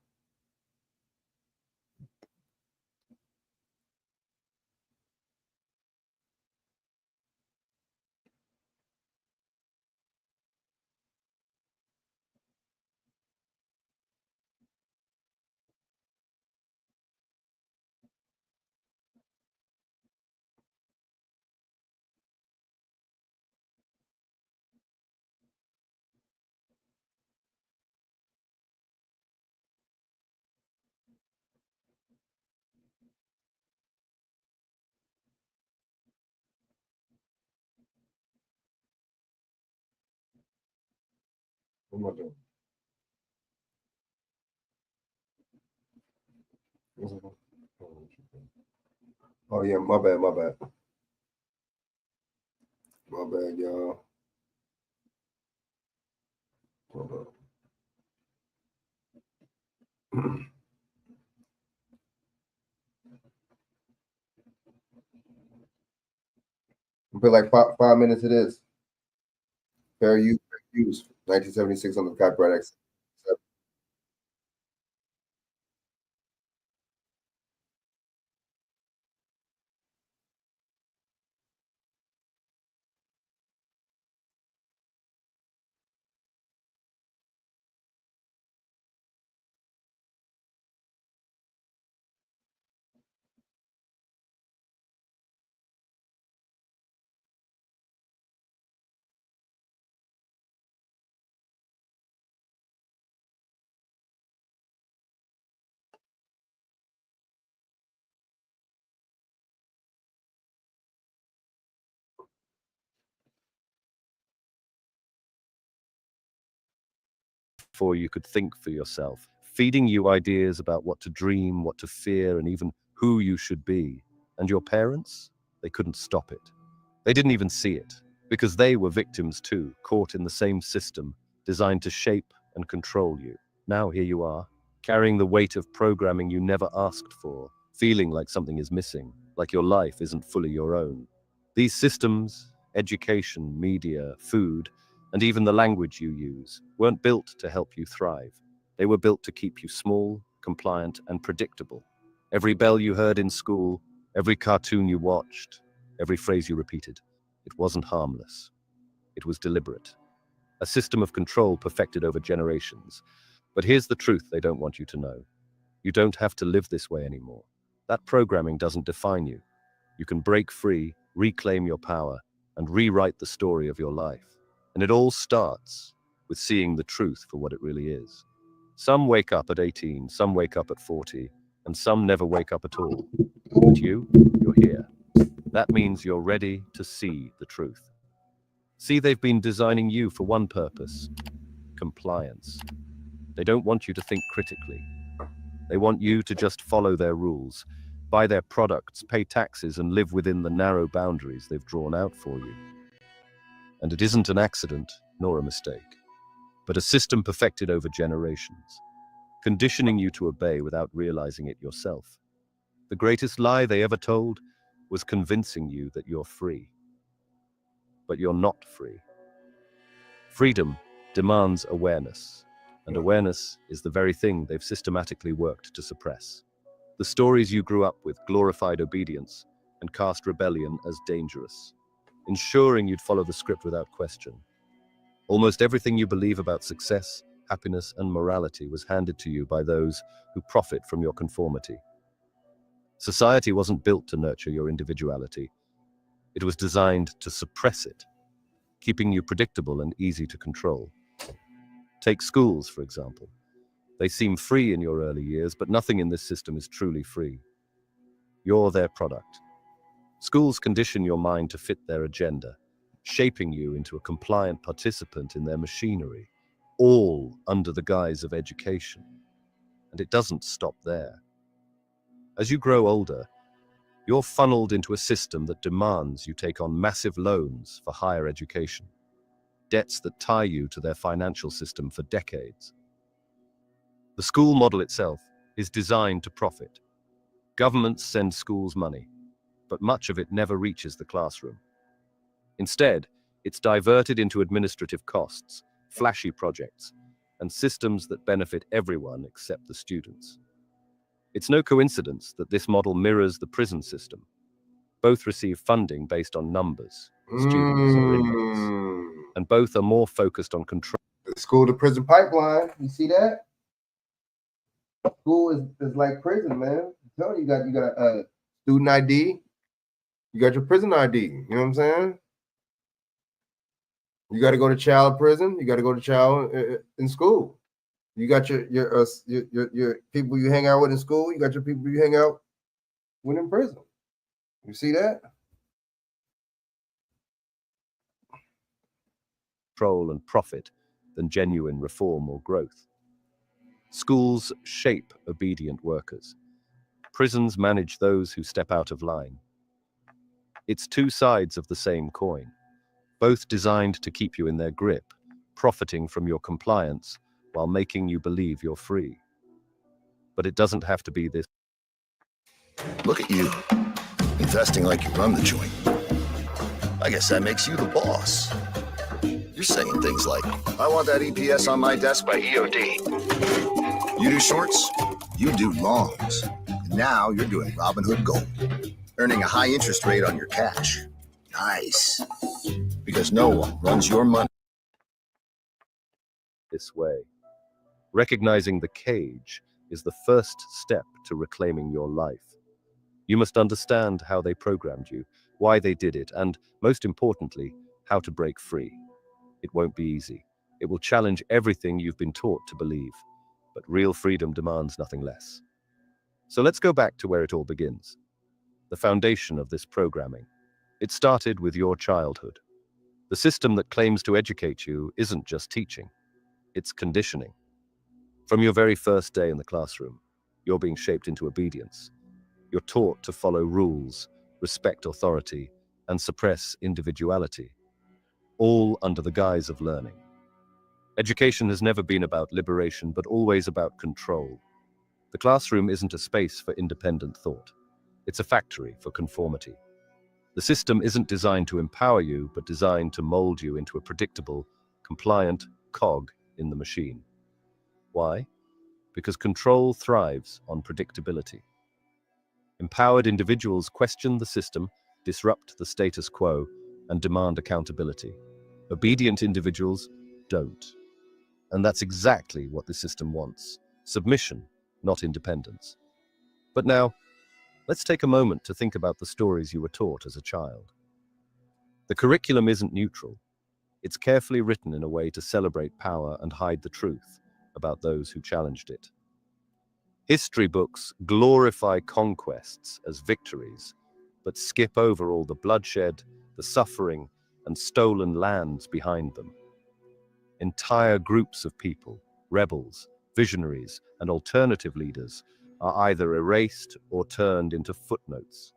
What am I doing? Oh yeah, my bad, y'all. Hold up. We'll put like five minutes of this. Fair use, 1976 on the Copyright Act. Before you could think for yourself, feeding you ideas about what to dream, what to fear, and even who you should be. And your parents? They couldn't stop it. They didn't even see it, because they were victims too, caught in the same system, designed to shape and control you. Now here you are, carrying the weight of programming you never asked for, feeling like something is missing, like your life isn't fully your own. These systems, education, media, food, and even the language you use, weren't built to help you thrive. They were built to keep you small, compliant, and predictable. Every bell you heard in school, every cartoon you watched, every phrase you repeated, it wasn't harmless. It was deliberate. A system of control perfected over generations. But here's the truth they don't want you to know. You don't have to live this way anymore. That programming doesn't define you. You can break free, reclaim your power, and rewrite the story of your life. And it all starts with seeing the truth for what it really is. Some wake up at 18, some wake up at 40, and some never wake up at all. But you're here. That means you're ready to see the truth. See, they've been designing you for one purpose: compliance. They don't want you to think critically. They want you to just follow their rules, buy their products, pay taxes, and live within the narrow boundaries they've drawn out for you. And it isn't an accident, nor a mistake, but a system perfected over generations, conditioning you to obey without realizing it yourself. The greatest lie they ever told was convincing you that you're free. But you're not free. Freedom demands awareness, and awareness is the very thing they've systematically worked to suppress. The stories you grew up with glorified obedience and cast rebellion as dangerous, ensuring you'd follow the script without question. Almost everything you believe about success, happiness, and morality was handed to you by those who profit from your conformity. Society wasn't built to nurture your individuality. It was designed to suppress it, keeping you predictable and easy to control. Take schools, for example. They seem free in your early years, but nothing in this system is truly free. You're their product. Schools condition your mind to fit their agenda, shaping you into a compliant participant in their machinery, all under the guise of education. And it doesn't stop there. As you grow older, you're funneled into a system that demands you take on massive loans for higher education, debts that tie you to their financial system for decades. The school model itself is designed to profit. Governments send schools money, but much of it never reaches the classroom. Instead, it's diverted into administrative costs, flashy projects, and systems that benefit everyone except the students. It's no coincidence that this model mirrors the prison system. Both receive funding based on numbers, students or inmates, and both are more focused on control. The school to prison pipeline, you see that? School is like prison, man. I'm telling you, you got a student ID, you got your prison ID. You know what I'm saying? You got to go to child prison. You got to go to child in school. You got your people you hang out with in school. You got your people you hang out with in prison. You see that? Control and profit than genuine reform or growth. Schools shape obedient workers. Prisons manage those who step out of line. It's two sides of the same coin, both designed to keep you in their grip, profiting from your compliance while making you believe you're free. But it doesn't have to be this. Look at you, investing like you run the joint. I guess that makes you the boss. You're saying things like, I want that EPS on my desk by EOD. You do shorts, you do longs. And now you're doing Robinhood Gold, earning a high interest rate on your cash. Nice. Because no one runs your money this way. Recognizing the cage is the first step to reclaiming your life. You must understand how they programmed you, why they did it, and, most importantly, how to break free. It won't be easy. It will challenge everything you've been taught to believe, but real freedom demands nothing less. So let's go back to where it all begins. The foundation of this programming. It started with your childhood. The system that claims to educate you isn't just teaching, it's conditioning. From your very first day in the classroom, you're being shaped into obedience. You're taught to follow rules, respect authority, and suppress individuality, all under the guise of learning. Education has never been about liberation, but always about control. The classroom isn't a space for independent thought. It's a factory for conformity. The system isn't designed to empower you, but designed to mold you into a predictable, compliant cog in the machine. Why? Because control thrives on predictability. Empowered individuals question the system, disrupt the status quo, and demand accountability. Obedient individuals don't. And that's exactly what the system wants. Submission, not independence. But now, let's take a moment to think about the stories you were taught as a child. The curriculum isn't neutral. It's carefully written in a way to celebrate power and hide the truth about those who challenged it. History books glorify conquests as victories, but skip over all the bloodshed, the suffering, and stolen lands behind them. Entire groups of people, rebels, visionaries, and alternative leaders are either erased or turned into footnotes.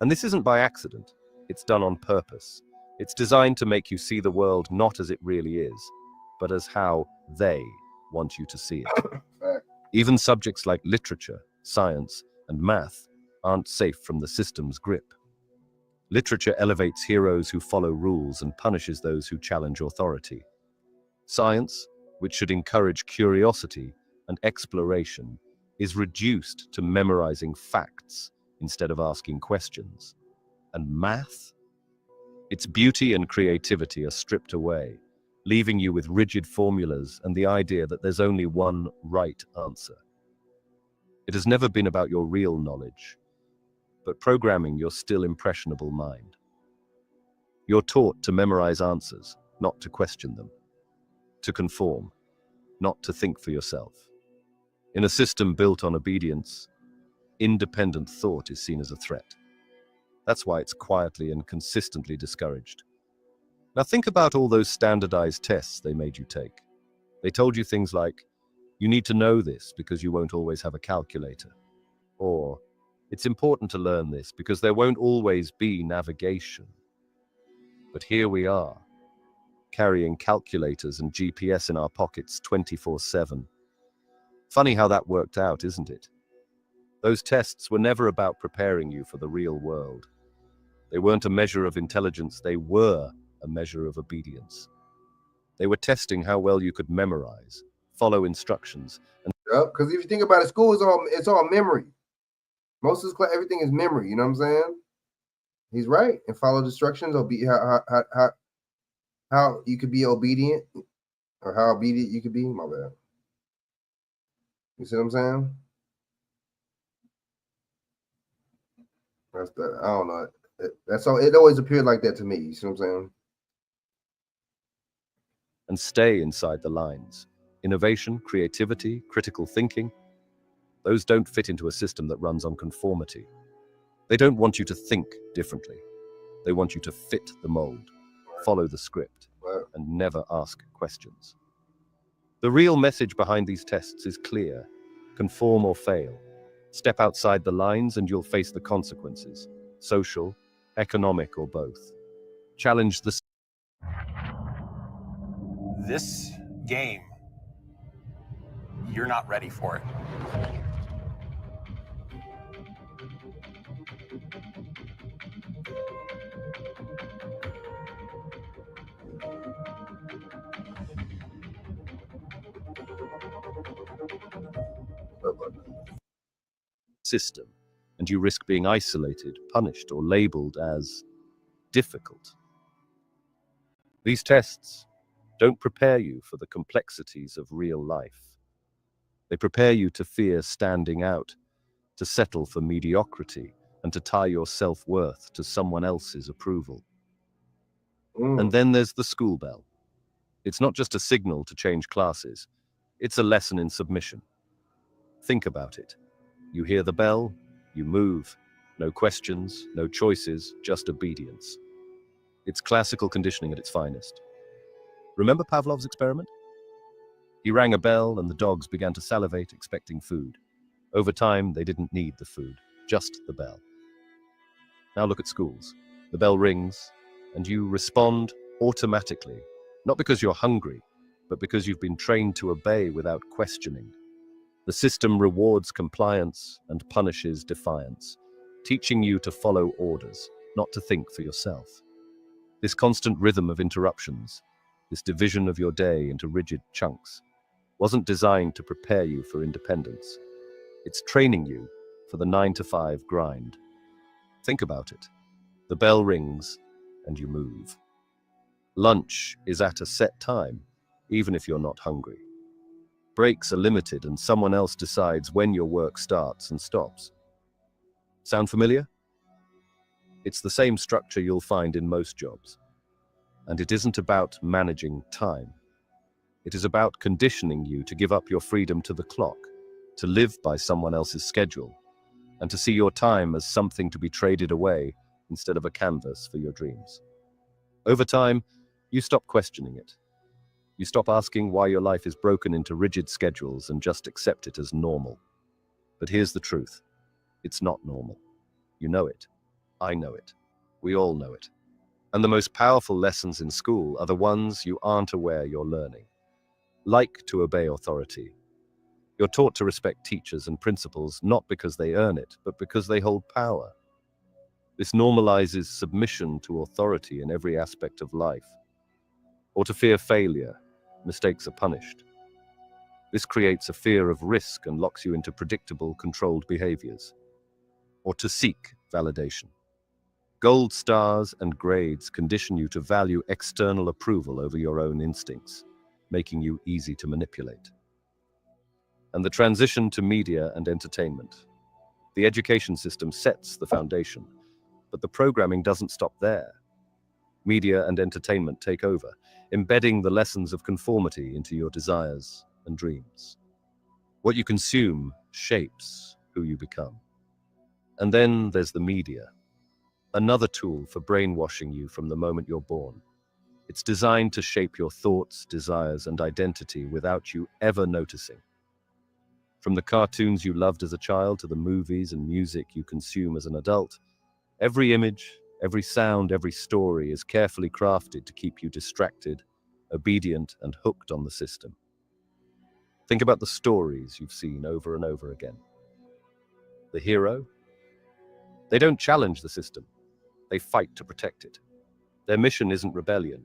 And this isn't by accident. It's done on purpose. It's designed to make you see the world not as it really is, but as how they want you to see it. Even subjects like literature, science, and math aren't safe from the system's grip. Literature elevates heroes who follow rules and punishes those who challenge authority. Science, which should encourage curiosity and exploration, is reduced to memorizing facts instead of asking questions. And math? Its beauty and creativity are stripped away, leaving you with rigid formulas and the idea that there's only one right answer. It has never been about your real knowledge, but programming your still impressionable mind. You're taught to memorize answers, not to question them, to conform, not to think for yourself. In a system built on obedience, independent thought is seen as a threat. That's why it's quietly and consistently discouraged. Now think about all those standardized tests they made you take. They told you things like, you need to know this because you won't always have a calculator. Or, it's important to learn this because there won't always be navigation. But here we are, carrying calculators and GPS in our pockets 24/7. Funny how that worked out, isn't it? Those tests were never about preparing you for the real world. They weren't a measure of intelligence, they were a measure of obedience. They were testing how well you could memorize, follow instructions, and because if you think about it, school is all memory. Most of this class, everything is memory. You know what I'm saying? He's right. And follow the instructions. How you could be obedient, or how obedient you could be. My bad. You see what I'm saying? That's the, I don't know. That's all. It always appeared like that to me. You see what I'm saying? and stay inside the lines. Innovation, creativity, critical thinking, those don't fit into a system that runs on conformity. They don't want you to think differently. They want you to fit the mold, follow the script, and never ask questions. The real message behind these tests is clear. Conform or fail. Step outside the lines and you'll face the consequences, social, economic, or both. Challenge the... This game, you're not ready for it. System, and you risk being isolated, punished, or labeled as difficult. These tests don't prepare you for the complexities of real life. They prepare you to fear standing out, to settle for mediocrity, and to tie your self-worth to someone else's approval. And then there's the school bell. It's not just a signal to change classes. It's a lesson in submission. Think about it. You hear the bell, you move. No questions, no choices, just obedience. It's classical conditioning at its finest. Remember Pavlov's experiment? He rang a bell and the dogs began to salivate, expecting food. Over time, they didn't need the food, just the bell. Now look at schools. The bell rings, and you respond automatically, not because you're hungry, but because you've been trained to obey without questioning. The system rewards compliance and punishes defiance, teaching you to follow orders, not to think for yourself. This constant rhythm of interruptions, this division of your day into rigid chunks, wasn't designed to prepare you for independence. It's training you for the 9-to-5 grind. Think about it. The bell rings and you move. Lunch is at a set time, even if you're not hungry. Breaks are limited and someone else decides when your work starts and stops. Sound familiar? It's the same structure you'll find in most jobs. And it isn't about managing time. It is about conditioning you to give up your freedom to the clock, to live by someone else's schedule, and to see your time as something to be traded away instead of a canvas for your dreams. Over time, you stop questioning it. You stop asking why your life is broken into rigid schedules and just accept it as normal. But here's the truth. It's not normal. You know it. I know it. We all know it. And the most powerful lessons in school are the ones you aren't aware you're learning. Like to obey authority. You're taught to respect teachers and principals not because they earn it, but because they hold power. This normalizes submission to authority in every aspect of life. Or to fear failure, mistakes are punished. This creates a fear of risk and locks you into predictable, controlled behaviors. Or to seek validation. Gold stars and grades condition you to value external approval over your own instincts, making you easy to manipulate. And the transition to media and entertainment. The education system sets the foundation, but the programming doesn't stop there. Media and entertainment take over, embedding the lessons of conformity into your desires and dreams. What you consume shapes who you become. And then there's the media, another tool for brainwashing you from the moment you're born. It's designed to shape your thoughts, desires, and identity without you ever noticing. From the cartoons you loved as a child to the movies and music you consume as an adult, every image, every sound, every story is carefully crafted to keep you distracted, obedient, and hooked on the system. Think about the stories you've seen over and over again. The hero? They don't challenge the system. They fight to protect it. Their mission isn't rebellion.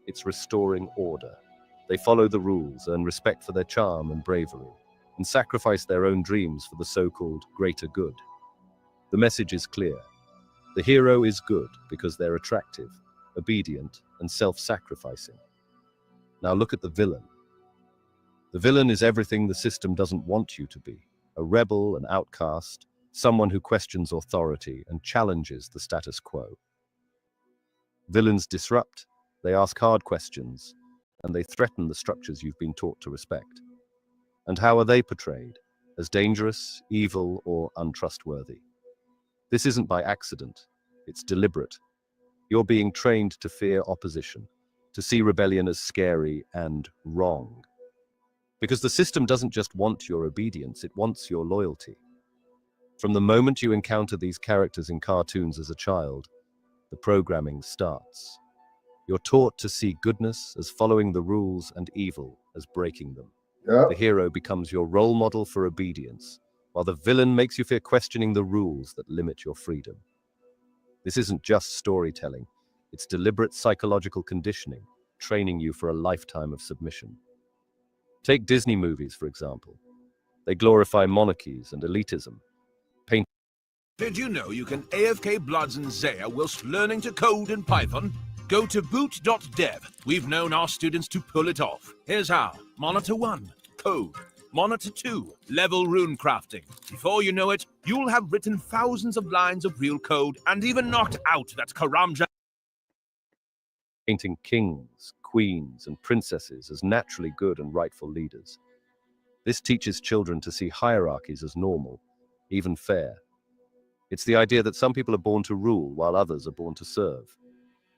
It's restoring order. They follow the rules, earn respect for their charm and bravery, and sacrifice their own dreams for the so-called greater good. The message is clear. The hero is good because they're attractive, obedient, and self-sacrificing. Now look at the villain. The villain is everything the system doesn't want you to be. A rebel, an outcast, someone who questions authority and challenges the status quo. Villains disrupt, they ask hard questions, and they threaten the structures you've been taught to respect. And how are they portrayed? As dangerous, evil, or untrustworthy? This isn't by accident. It's deliberate. You're being trained to fear opposition, to see rebellion as scary and wrong. Because the system doesn't just want your obedience, it wants your loyalty. From the moment you encounter these characters in cartoons as a child, the programming starts. You're taught to see goodness as following the rules and evil as breaking them. Yep. The hero becomes your role model for obedience, while the villain makes you fear questioning the rules that limit your freedom. This isn't just storytelling, it's deliberate psychological conditioning, training you for a lifetime of submission. Take Disney movies, for example. They glorify monarchies and elitism. Did you know you can AFK Bloods and Zaya whilst learning to code in Python? Go to boot.dev. We've known our students to pull it off. Here's how. Monitor 1, code. Monitor 2, level rune crafting. Before you know it, you'll have written thousands of lines of real code and even knocked out that Karamja. Painting kings, queens, and princesses as naturally good and rightful leaders. This teaches children to see hierarchies as normal, even fair. It's the idea that some people are born to rule while others are born to serve.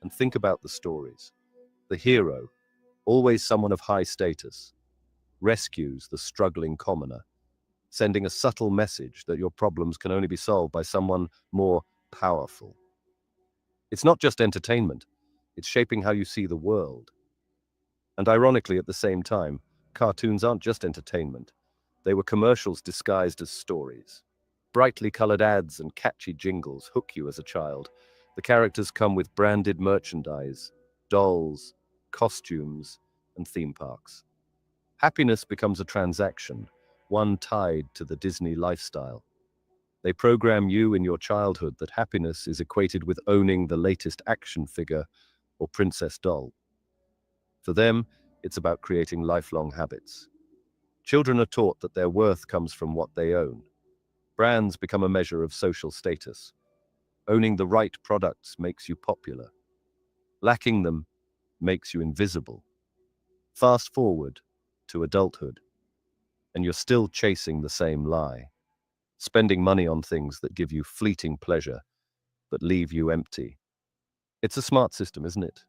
And think about the stories. The hero, always someone of high status, rescues the struggling commoner, sending a subtle message that your problems can only be solved by someone more powerful. It's not just entertainment, it's shaping how you see the world. And ironically, at the same time, cartoons aren't just entertainment. They were commercials disguised as stories. Brightly colored ads and catchy jingles hook you as a child. The characters come with branded merchandise, dolls, costumes, and theme parks. Happiness becomes a transaction, one tied to the Disney lifestyle. They program you in your childhood that happiness is equated with owning the latest action figure or princess doll. For them, it's about creating lifelong habits. Children are taught that their worth comes from what they own. Brands become a measure of social status. Owning the right products makes you popular. Lacking them makes you invisible. Fast forward to adulthood, and you're still chasing the same lie. Spending money on things that give you fleeting pleasure, but leave you empty. It's a smart system, isn't it?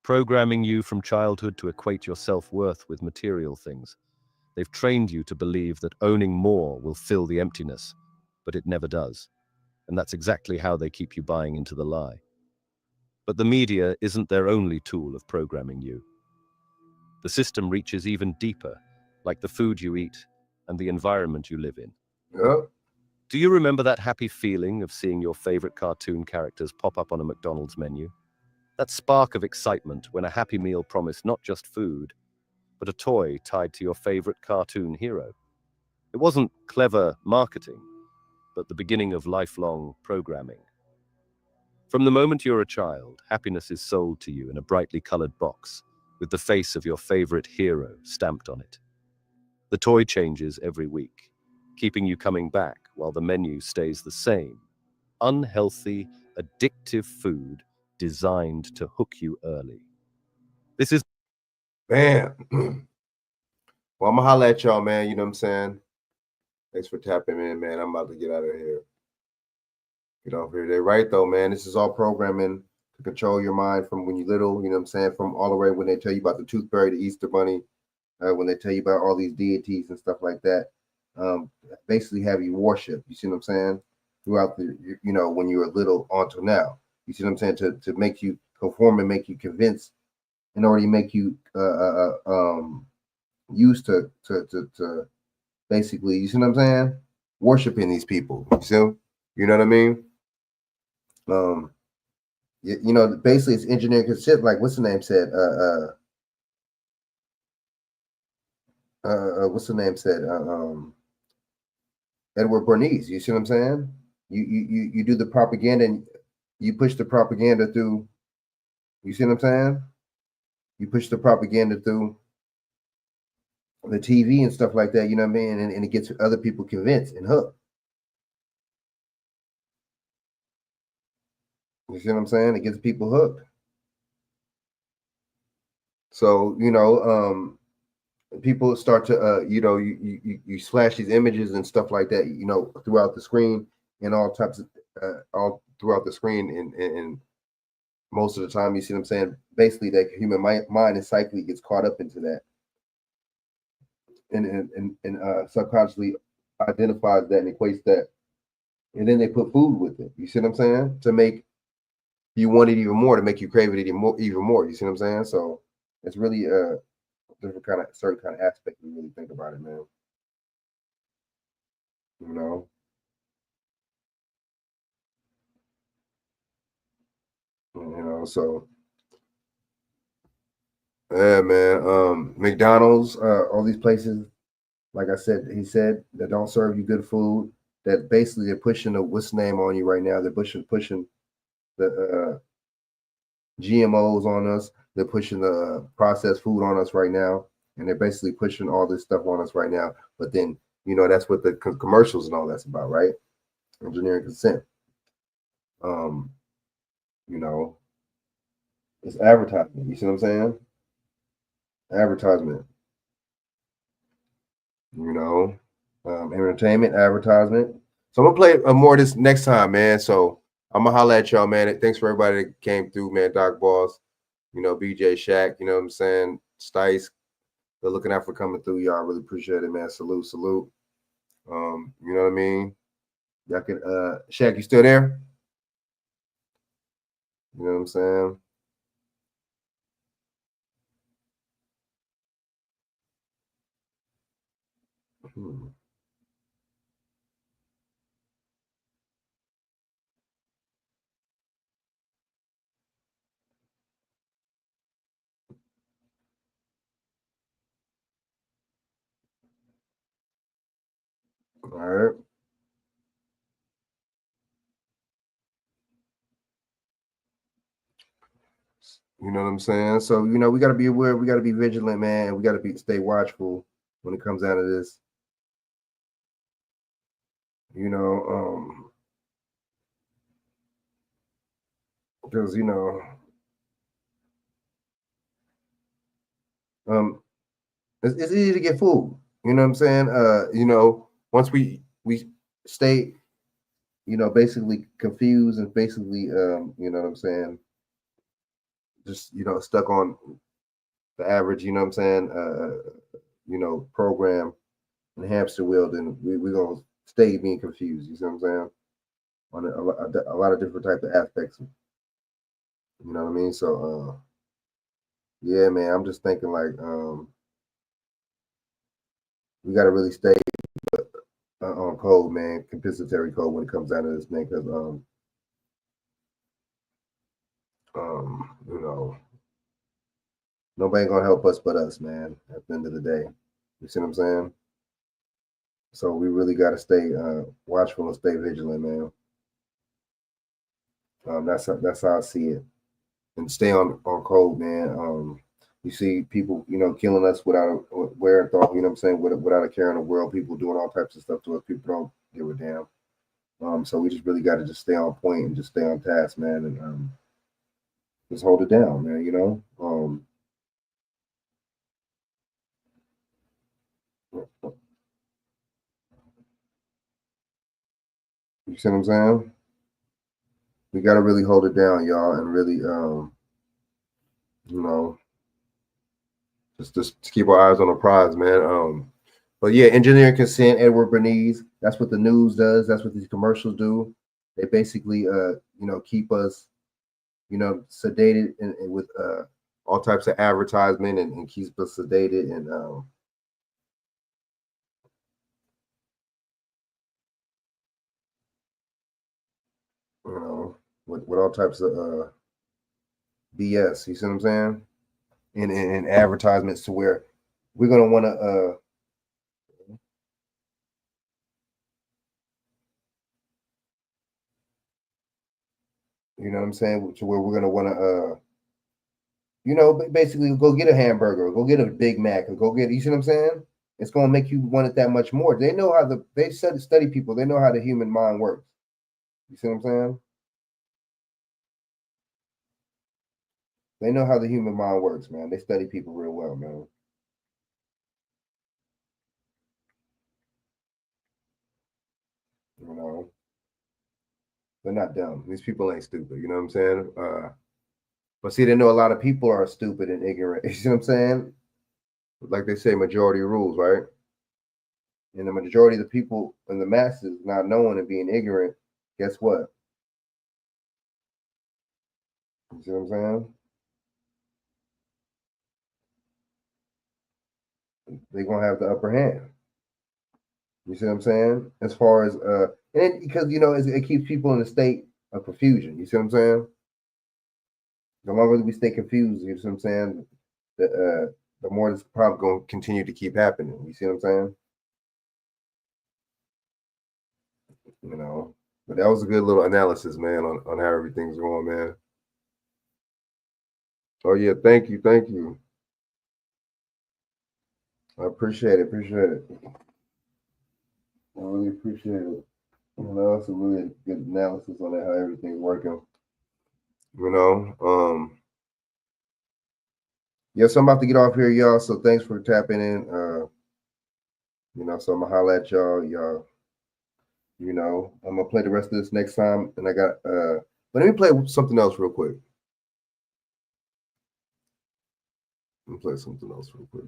Programming you from childhood to equate your self-worth with material things. They've trained you to believe that owning more will fill the emptiness, but it never does. And that's exactly how they keep you buying into the lie. But the media isn't their only tool of programming you. The system reaches even deeper, like the food you eat and the environment you live in. Yep. Do you remember that happy feeling of seeing your favorite cartoon characters pop up on a McDonald's menu? That spark of excitement when a Happy Meal promised not just food, but a toy tied to your favorite cartoon hero. It wasn't clever marketing, but the beginning of lifelong programming. From the moment you're a child, happiness is sold to you in a brightly colored box with the face of your favorite hero stamped on it. The toy changes every week, keeping you coming back while the menu stays the same. Unhealthy, addictive food designed to hook you early. This is... Bam. Well, I'm gonna holla at y'all, man. You know what I'm saying? Thanks for tapping in, man. I'm about to get out of here. Get off here. They're right, though, man. This is all programming to control your mind from when you're little, you know what I'm saying? From all the way when they tell you about the Tooth Fairy, the Easter Bunny, when they tell you about all these deities and stuff like that. Basically have you worship, you see what I'm saying? Throughout the, you know, when you were little until now. You see what I'm saying? To make you conform and make you convinced in order to make you used to basically, you see what I'm saying? Worshiping these people. You see? You know what I mean? You know, basically it's engineering consent, like what's the name said? What's the name said? Edward Bernays. You see what I'm saying? You do the propaganda and you push the propaganda through. You see what I'm saying? You push the propaganda through the TV and stuff like that. You know what I mean? And it gets other people convinced and hooked. You see what I'm saying? It gets people hooked. So, you know, people start to, you know, you flash these images and stuff like that, you know, throughout the screen and all types of, all throughout the screen. And most of the time, you see what I'm saying? Basically, that human mind and psyche gets caught up into that. And subconsciously identifies that and equates that. And then they put food with it. You see what I'm saying? To make you want it even more, to make you crave it even more. You see what I'm saying? So it's really different kind of certain kind of aspect when you really think about it, man. You know. You know, so yeah, man. McDonald's, all these places, like I said, he said that don't serve you good food. That basically they're pushing the what's name on you right now. They're pushing the GMOs on us. They're pushing the processed food on us right now, and they're basically pushing all this stuff on us right now. But then, you know, that's what the commercials and all that's about, right? Engineering consent. You know, it's advertisement. You see what I'm saying? Advertisement. You know, entertainment, advertisement. So I'm gonna play more of this next time, man. So I'm gonna holla at y'all, man. Thanks for everybody that came through, man. Doc Boss, you know, BJ Shaq, you know what I'm saying? Stice, they're looking out for coming through, y'all. Really appreciate it, man. Salute. You know what I mean? Y'all can Shaq, you still there? You know what I'm saying? Hmm. All right. You know what I'm saying? So, we got to be aware. We got to be vigilant, man. We got to stay watchful when it comes out of this. Because, it's easy to get fooled. You know what I'm saying? Once we stay, basically confused and basically, you know what I'm saying, just stuck on the average, you know what I'm saying, program and hamster wheel, then we're gonna stay being confused. You see what I'm saying? On a lot of different type of aspects. You know what I mean? So, yeah, man, I'm just thinking like, we got to really stay on code, man, compensatory code when it comes down to this, man, because nobody gonna help us but us, man. At the end of the day, you see what I'm saying? So we really got to stay watchful and stay vigilant, man. That's how I see it, and stay on code, man. You see people, killing us without a wear and thought, you know what I'm saying, without a care in the world. People doing all types of stuff to us. People don't give a damn. So we just really got to just stay on point and just stay on task, man, and just hold it down, man. You see what I'm saying? We got to really hold it down, y'all, and really, just to keep our eyes on the prize, man. But yeah, engineering consent, Edward Bernays. That's what the news does. That's what these commercials do. They basically, keep us, sedated and with all types of advertisement and keeps us sedated and with all types of BS. You see what I'm saying? In advertisements to where we're gonna want to. You know what I'm saying? To where we're gonna want to, basically go get a hamburger, or go get a Big Mac, or go get. You see what I'm saying? It's gonna make you want it that much more. They know how they study people. They know how the human mind works. You see what I'm saying? They know how the human mind works, man. They study people real well, man. They're not dumb. These people ain't stupid. You know what I'm saying? But see, they know a lot of people are stupid and ignorant. You see what I'm saying? Like they say, majority rules, right? And the majority of the people and the masses not knowing and being ignorant, guess what? You see what I'm saying? They're gonna have the upper hand. You see what I'm saying? As far as because it keeps people in a state of confusion. You see what I'm saying? The longer we stay confused, you see what I'm saying? The more this problem gonna continue to keep happening. You see what I'm saying? But that was a good little analysis, man, on how everything's going, man. Oh yeah, thank you. I appreciate it. I really appreciate it. It's a really good analysis on how everything's working. Yes, I'm about to get off here, y'all. So thanks for tapping in. So I'm gonna holla at y'all. I'm gonna play the rest of this next time. And I got but let me play something else real quick. Let me play something else real quick.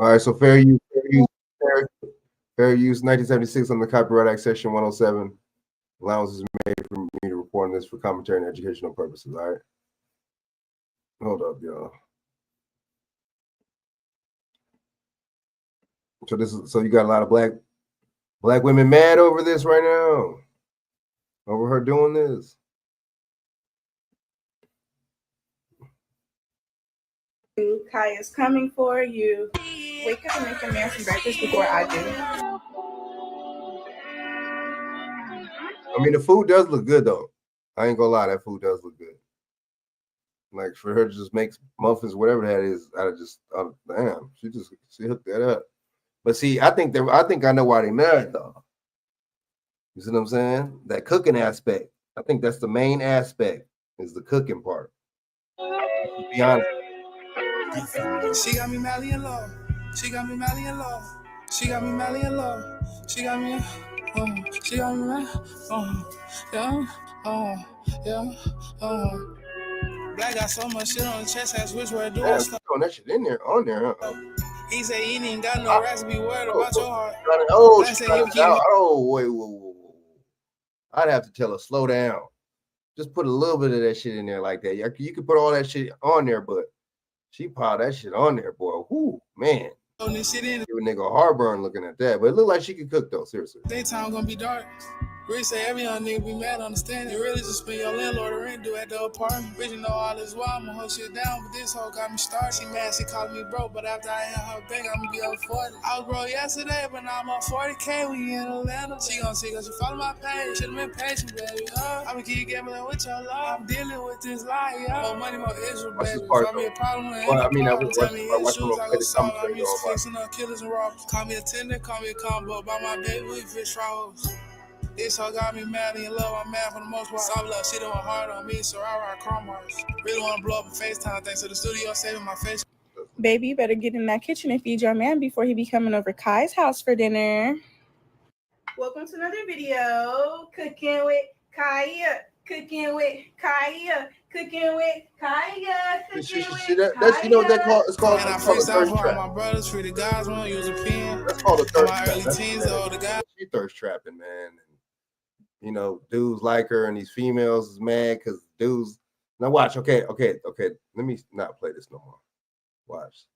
All right, so fair use, 1976 on the Copyright Act, Section 107. Allowance is made for me to report on this for commentary and educational purposes. All right. Hold up, y'all. So you got a lot of black women mad over this right now, over her doing this. Kaya's coming for you. Wake up and make a man some breakfast before I do. I mean, the food does look good though. I ain't gonna lie, that food does look good. Like for her to just make muffins, whatever that is, damn, she hooked that up. But see, I think I know why they married though. You see what I'm saying? That cooking aspect. I think that's the main aspect, is the cooking part. To be honest. She got me madly in love. She got me madly in love. She got me madly in love. She got me, she got me mad. Black got so much shit on the chest, ask which way to do it. Throwing that shit on there, huh? He said he ain't got no rats to be worried about your heart. Wait. I'd have to tell her, slow down. Just put a little bit of that shit in there like that. You could put all that shit on there, but she piled that shit on there, boy. Whoo, man. Give a nigga a heartburn looking at that. But it looked like she could cook, though, seriously. Daytime gonna be dark. Rich say every young nigga be mad, understand it. You really just spend your landlord or rent due at the apartment. Rich know all this while I'ma hold shit down, but this hoe got me started. She mad, she called me broke, but after I had her back, I'ma be up 40. I was broke yesterday, but now I'm on 40K, we in Atlanta. She gon' see cause she follow my page, should've been patient, baby. I'ma keep gambling with your love. I'm dealing with this lie, More money, more Israel, baby. Find me a problem, tell me issues, I go solve. I'm used to fixing up killers and robbers. Call me a tender, call me a combo, by my baby, we fish fries. This hoe got me mad in love, I'm mad for the most part. Soft love, she doing hard on me, so I ride car marks. Really wanna blow up a FaceTime, thanks to the studio saving my face. Baby, you better get in that kitchen and feed your man before he be coming over Kai's house for dinner. Welcome to another video. Cooking with Kaya. Cooking with Kaya. Cooking with Kaya. Cooking with Kaya. You know what that called? It's called And I a thirst trap. my brothers, free the guys, won't use a pen. That's called a thirst my trap. early teens, all the guys. She thirst trapping, man. You know, dudes like her, and these females is mad because dudes. Now watch, okay. Let me not play this no more. Watch.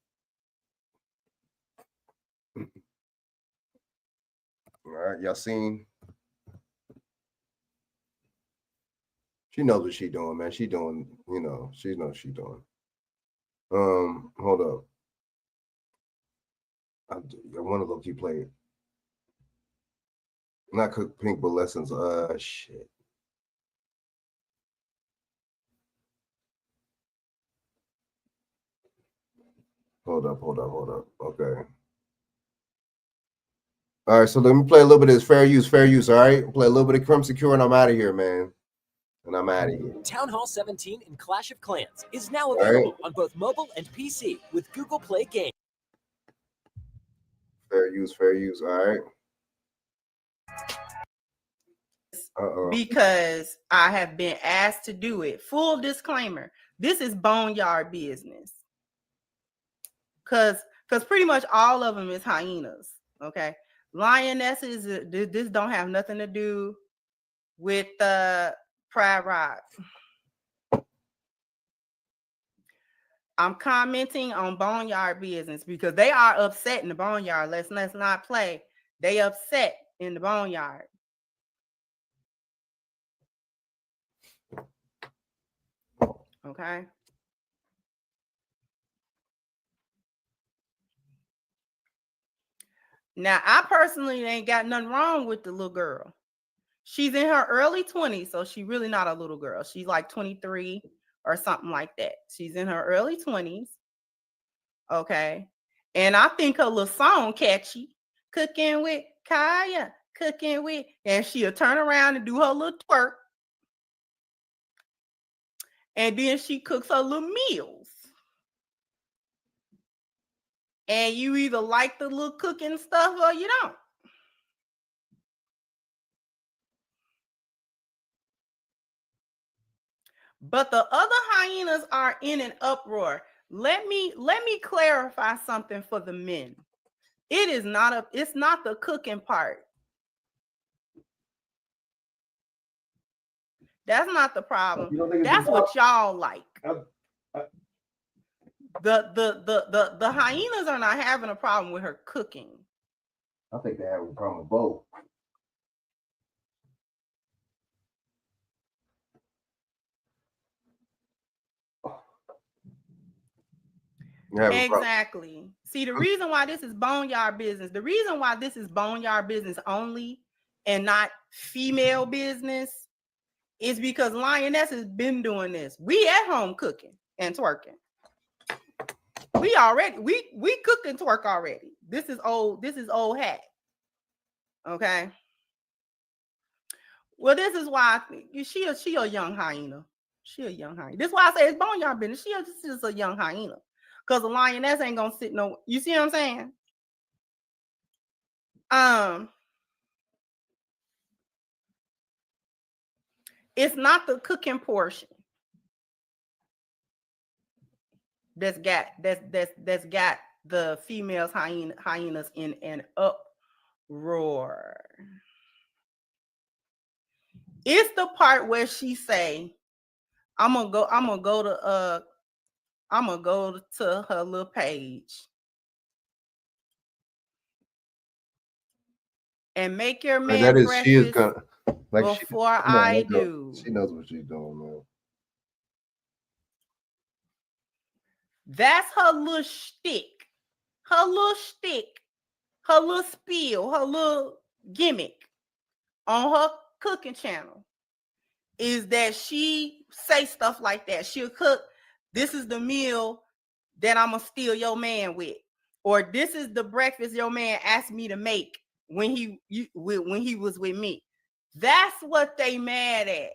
All right, y'all seen? She knows what she doing, man. She doing, she knows what she doing. Hold up. I want to look. You play it. Not Cook Pink, but lessons. Shit. Hold up. Okay. All right, so let me play a little bit of this fair use. All right, play a little bit of Crumb Secure, and I'm out of here, man. And I'm out of here. Town Hall 17 in Clash of Clans is now available on both mobile and PC with Google Play Games. Fair use. All right. Because I have been asked to do it. Full disclaimer, this is boneyard business. Because pretty much all of them is hyenas, okay? Lionesses, this don't have nothing to do with Pride Rock. I'm commenting on boneyard business because they are upset in the boneyard. Let's not play. They upset in the boneyard. Okay. Now, I personally ain't got nothing wrong with the little girl. She's in her early 20s, so she's really not a little girl. She's like 23 or something like that. She's in her early 20s. Okay. And I think her little song catchy. Cooking with Kaya. Cooking with. And she'll turn around and do her little twerk. And then she cooks her little meals. And you either like the little cooking stuff or you don't. But the other hyenas are in an uproar. Let me clarify something for the men. It's not the cooking part. That's not the problem. That's what y'all like. The hyenas are not having a problem with her cooking. I think they have a problem with both. Exactly. See, the reason why this is boneyard business, the reason why this is boneyard business only and not female business is because Lioness has been doing this. We at home cooking and twerking. We cooked and twerk already. This is old hat. Okay. Well, this is why I think she a young hyena. She a young hyena. This is why I say it's boneyard business. She is just a young hyena. Because the lioness ain't gonna sit no. You see what I'm saying? It's not the cooking portion that's got the females hyenas in an uproar. It's the part where she say, I'm gonna go to her little page and make your man breakfast she is gonna, like, before I do. She knows what she's doing, man. That's her little shtick, her little spiel, her little gimmick on her cooking channel is that she say stuff like that. She'll cook, this is the meal that I'm gonna steal your man with, or this is the breakfast your man asked me to make when he was with me. That's what they mad at.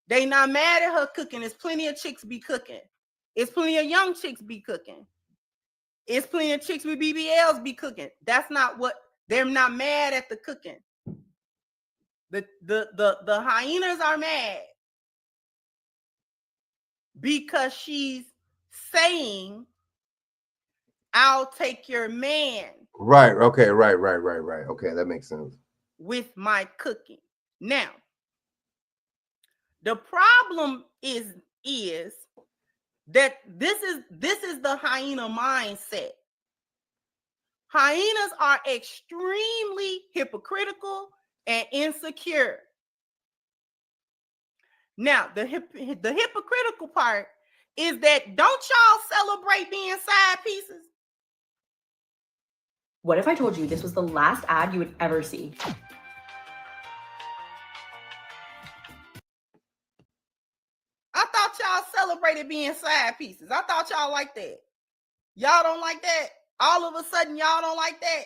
They not mad at her cooking. There's plenty of chicks be cooking. It's plenty of young chicks be cooking. It's plenty of chicks with BBLs be cooking. That's not what they're not mad at the cooking. The hyenas are mad because she's saying, I'll take your man. Right. Okay. Right. Okay, that makes sense. With my cooking. Now, the problem is that this is the hyena mindset. Hyenas are extremely hypocritical and insecure. Now, the hypocritical part is that don't y'all celebrate being side pieces? What if I told you this was the last ad you would ever see? I thought y'all celebrated being side pieces. I thought y'all like that. Y'all don't like that? All of a sudden, y'all don't like that?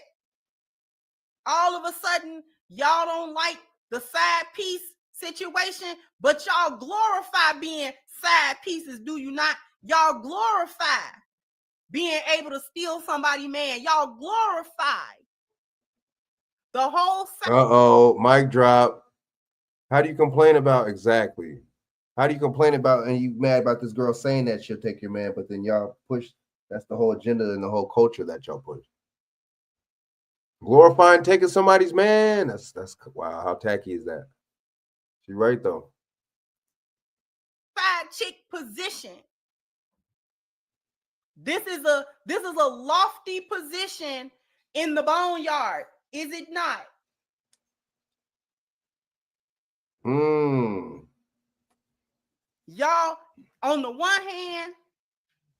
All of a sudden, y'all don't like the side piece situation, but y'all glorify being side pieces, do you not? Y'all glorify being able to steal somebody's man. Y'all glorify the whole Uh-oh, mic drop. How do you complain about exactly? How do you complain about and you mad about this girl saying that she'll take your man, but then y'all push, that's the whole agenda and the whole culture that y'all push. Glorifying taking somebody's man. That's wow, how tacky is that? She's right though. side chick position. This is a lofty position in the boneyard, is it not? Y'all, on the one hand,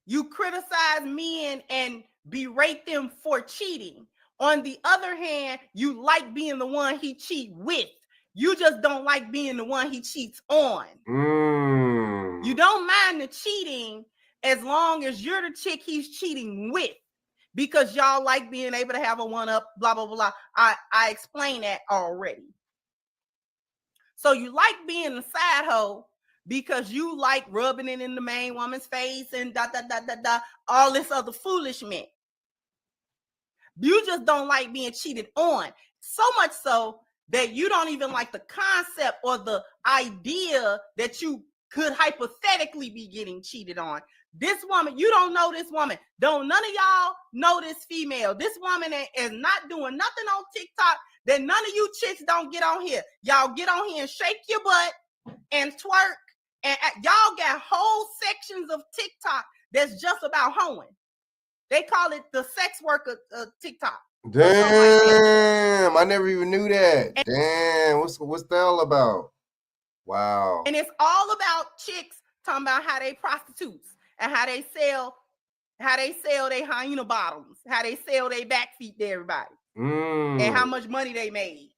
you criticize men and berate them for cheating. On the other hand, you like being the one he cheat with. You just don't like being the one he cheats on. You don't mind the cheating as long as you're the chick he's cheating with, because y'all like being able to have a one-up, blah, blah, blah. I explained that already. So you like being the side hoe because you like rubbing it in the main woman's face and all this other foolishness. You just don't like being cheated on. So much so that you don't even like the concept or the idea that you could hypothetically be getting cheated on. This woman, you don't know this woman. Don't none of y'all know this female. This woman is not doing nothing on TikTok that none of you chicks don't get on here. Y'all get on here and shake your butt and twerk. And y'all got whole sections of TikTok that's just about hoeing. They call it the sex worker TikTok. Damn, I never even knew that. Damn, what's that all about? Wow. And it's all about chicks talking about how they prostitutes and how they sell their hyena bottoms, how they sell their back feet to everybody, and how much money they made,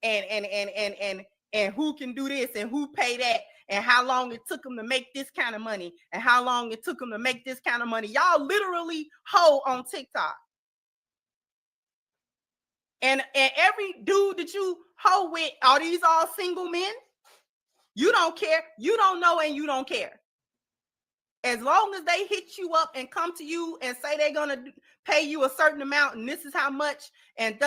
and who can do this and who pay that, and how long it took them to make this kind of money, and how long it took them to make this kind of money. Y'all literally hoe on TikTok. And every dude that you hoe with, are these all single men? You don't care. You don't know, and you don't care. As long as they hit you up and come to you and say they're gonna pay you a certain amount, and this is how much, and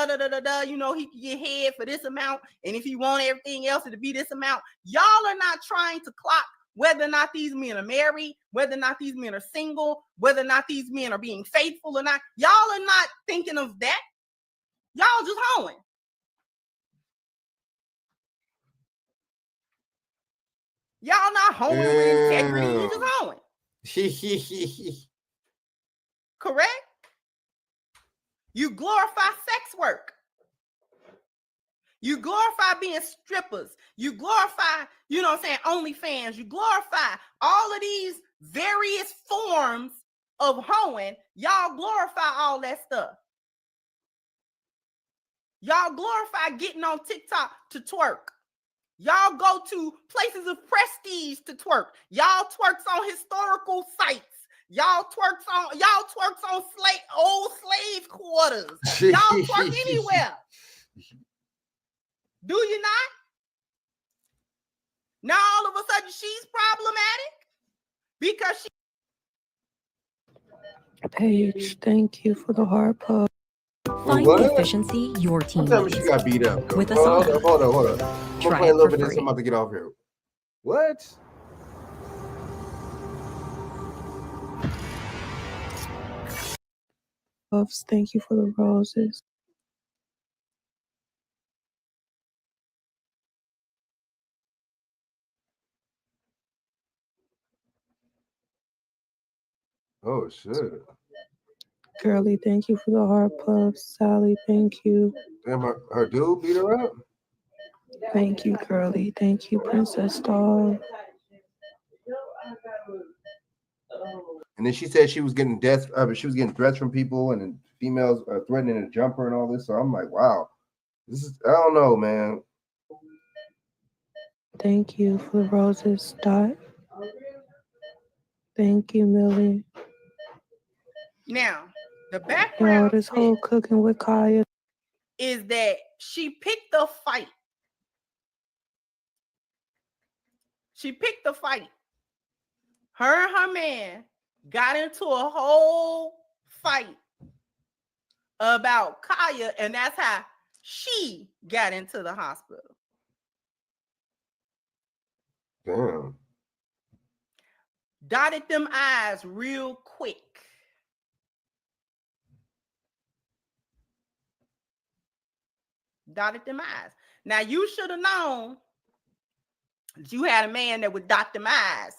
you know, he can get head for this amount, and if he want everything else, it'll be this amount. Y'all are not trying to clock whether or not these men are married, whether or not these men are single, whether or not these men are being faithful or not. Y'all are not thinking of that. Y'all just hoeing. Y'all not hoeing with integrity. You just hoeing. Correct? You glorify sex work. You glorify being strippers. You glorify, you know what I'm saying, OnlyFans. You glorify all of these various forms of hoeing. Y'all glorify all that stuff. Y'all glorify getting on TikTok to twerk. Y'all go to places of prestige to twerk. Y'all twerks on historical sites. Y'all twerks on old slave quarters. Y'all twerk anywhere. Do you not? Now all of a sudden she's problematic because she. Paige, thank you for the hard pull. Find the efficiency your team Tell me needs she got beat up. with Hold Asana. on. I'm gonna play a little bit of this. I'm about to get off here. What? Puffs, thank you for the roses. Oh shit. Girly, thank you for the hard puffs. Sally, thank you. Damn, her dude beat her up. Thank you, Girly. Thank you, Princess Doll. And then she said she was getting she was getting threats from people, and then females threatening to jump her and all this. So I'm like, wow, this is, I don't know, man. Thank you for the roses, Dot. Thank you, Millie. Now, the background Yo, this whole cooking with Kaya. is that she picked a fight. She picked a fight. Her and her man got into a whole fight about Kaya, and that's how she got into the hospital. Damn. Dotted them I's real quick. Dotted them I's. Now you should have known that you had a man that would dot them I's,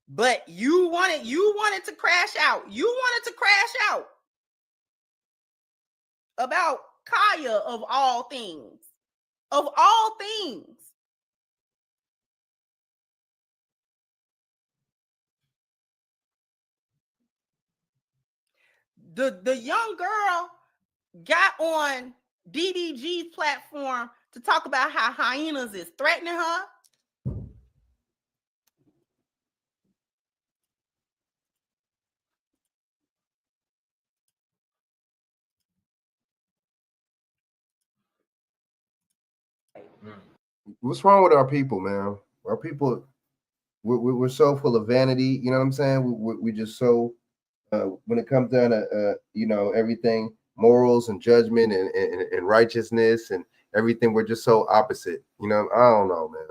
but you wanted to crash out. You wanted to crash out about Kaya of all things. Of all things. The young girl got on DDG's platform to talk about how hyenas is threatening her. What's wrong with our people, man? Our people, we're so full of vanity. You know what I'm saying? We just so when it comes down to everything, morals and judgment and righteousness and everything, we're just so opposite. I don't know, man.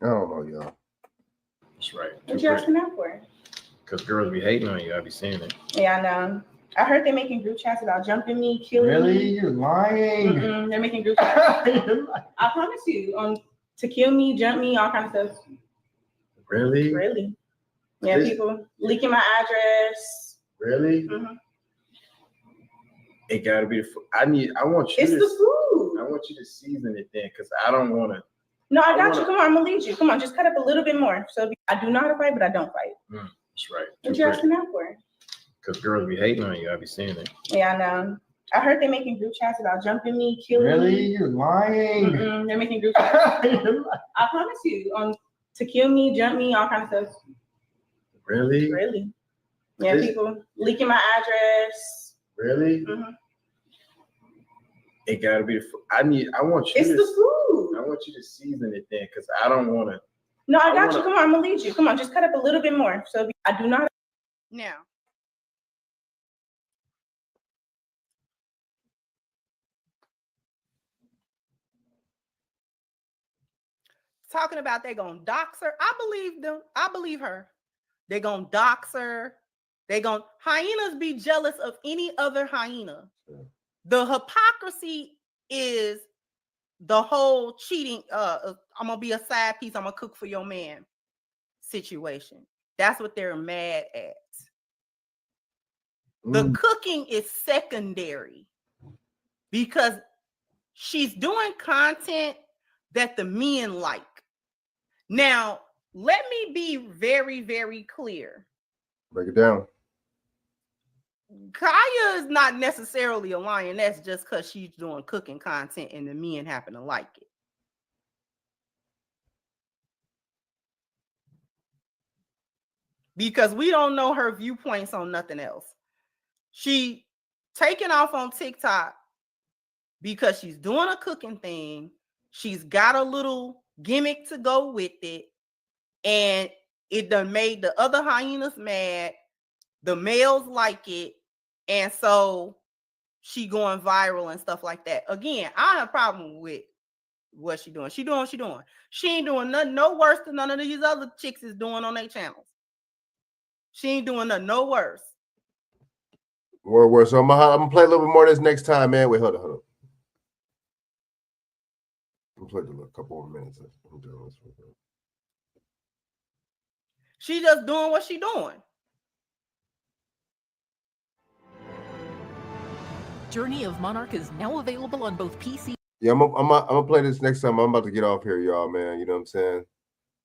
I don't know, y'all. That's right. What you asking out for? Because girls be hating on you. I be seeing it. Yeah, I know. I heard they're making group chats about jumping me, killing Really? me. You're lying. They're making group chats. I promise you, to kill me, jump me, all kinds of stuff. Really? Really? Yeah, This- people leaking my address. Really? Mm-hmm. It gotta be the food. I want you It's to, the food. I want you to season it then, because I don't want to. No, I got you. Come on, I'm gonna lead you. Come on, just cut up a little bit more. So I do know how to fight, but I don't fight. That's right. What you asking out for? Because girls be hating on you. I be seeing it. Yeah, I know. I heard they're making group chats about jumping me, killing Really? me. You're lying. They're making group chats. I promise you, to kill me, jump me, all kinds of stuff. Really? Really? Yeah, This- people leaking my address. Really? Mm-hmm. It gotta be the food. I want you It's to. the food. I want you to season it then, because I don't want to. No, I got you. Come on, I'm gonna lead you. Come on, just cut up a little bit more. So I do not. Now. Talking about they gonna dox her. I believe them. I believe her. They gonna dox her. Hyenas be jealous of any other hyena. The hypocrisy is the whole cheating. I'm gonna be a side piece. I'm gonna cook for your man situation. That's what they're mad at. The cooking is secondary because she's doing content that the men like. Now, let me be very, very clear. Break it down. Kaya is not necessarily a lioness just because she's doing cooking content and the men happen to like it. Because we don't know her viewpoints on nothing else. She taking off on TikTok because she's doing a cooking thing. She's got a little gimmick to go with it. And it done made the other hyenas mad. The males like it. And so she going viral and stuff like that. Again, I have a problem with what she doing. She doing what she doing. She ain't doing nothing no worse than none of these other chicks is doing on their channels. She ain't doing nothing no worse. Word. So I'm gonna play a little bit more of this next time, man. Wait, hold on. I'm playing a couple more minutes. I'm doing this. She just doing what she doing. Journey of Monarch is now available on both PC. Yeah, I'm gonna play this next time. I'm about to get off here, y'all, man. You know what I'm saying?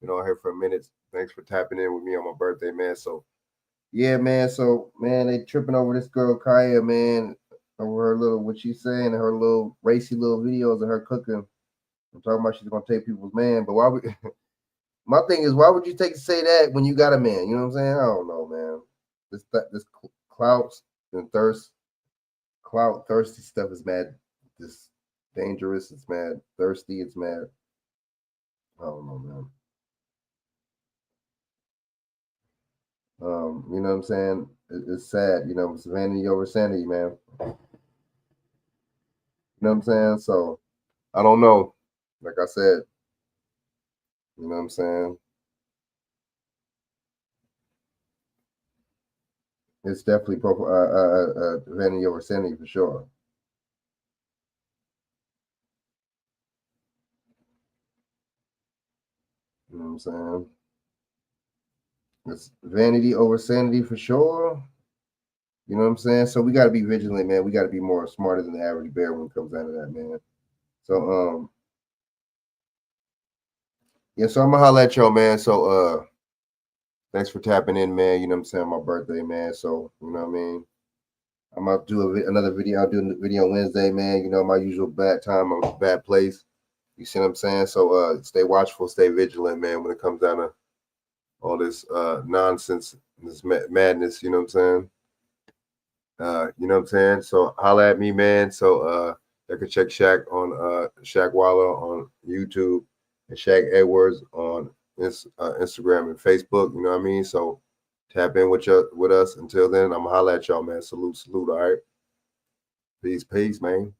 Been on here for a minute. Thanks for tapping in with me on my birthday, man. So, yeah, man. So, man, they tripping over this girl Kaya, man, over her little what she's saying, her little racy little videos of her cooking. I'm talking about she's gonna take people's man, but why would? My thing is, why would you say that when you got a man? You know what I'm saying? I don't know, man. This clout and thirsty stuff is mad. This dangerous. It's mad thirsty. It's mad. I don't know, man. You know what I'm saying? It's sad. You know, it's vanity over sanity, man. You know what I'm saying? So I don't know. Like I said, you know what I'm saying? It's definitely vanity over sanity for sure. You know what I'm saying? It's vanity over sanity for sure. You know what I'm saying? So we got to be vigilant, man. We got to be more smarter than the average bear when it comes down to that, man. So, yeah, so I'm gonna holler at y'all, man. So, thanks for tapping in, man. You know what I'm saying? My birthday, man. So, you know what I mean? I'm about to do another video. I'll do a video Wednesday, man. You know, my usual bad time, I'm a bad place. You see what I'm saying? So, stay watchful, stay vigilant, man, when it comes down to all this nonsense, this madness, you know what I'm saying? You know what I'm saying? So holla at me, man. So you can check Shaq on Shaq Waller on YouTube and Shaq Edwards on Instagram and Facebook. You know what I mean? So tap in with us. Until then, I'm gonna holla at y'all, man. Salute, all right. Peace, man.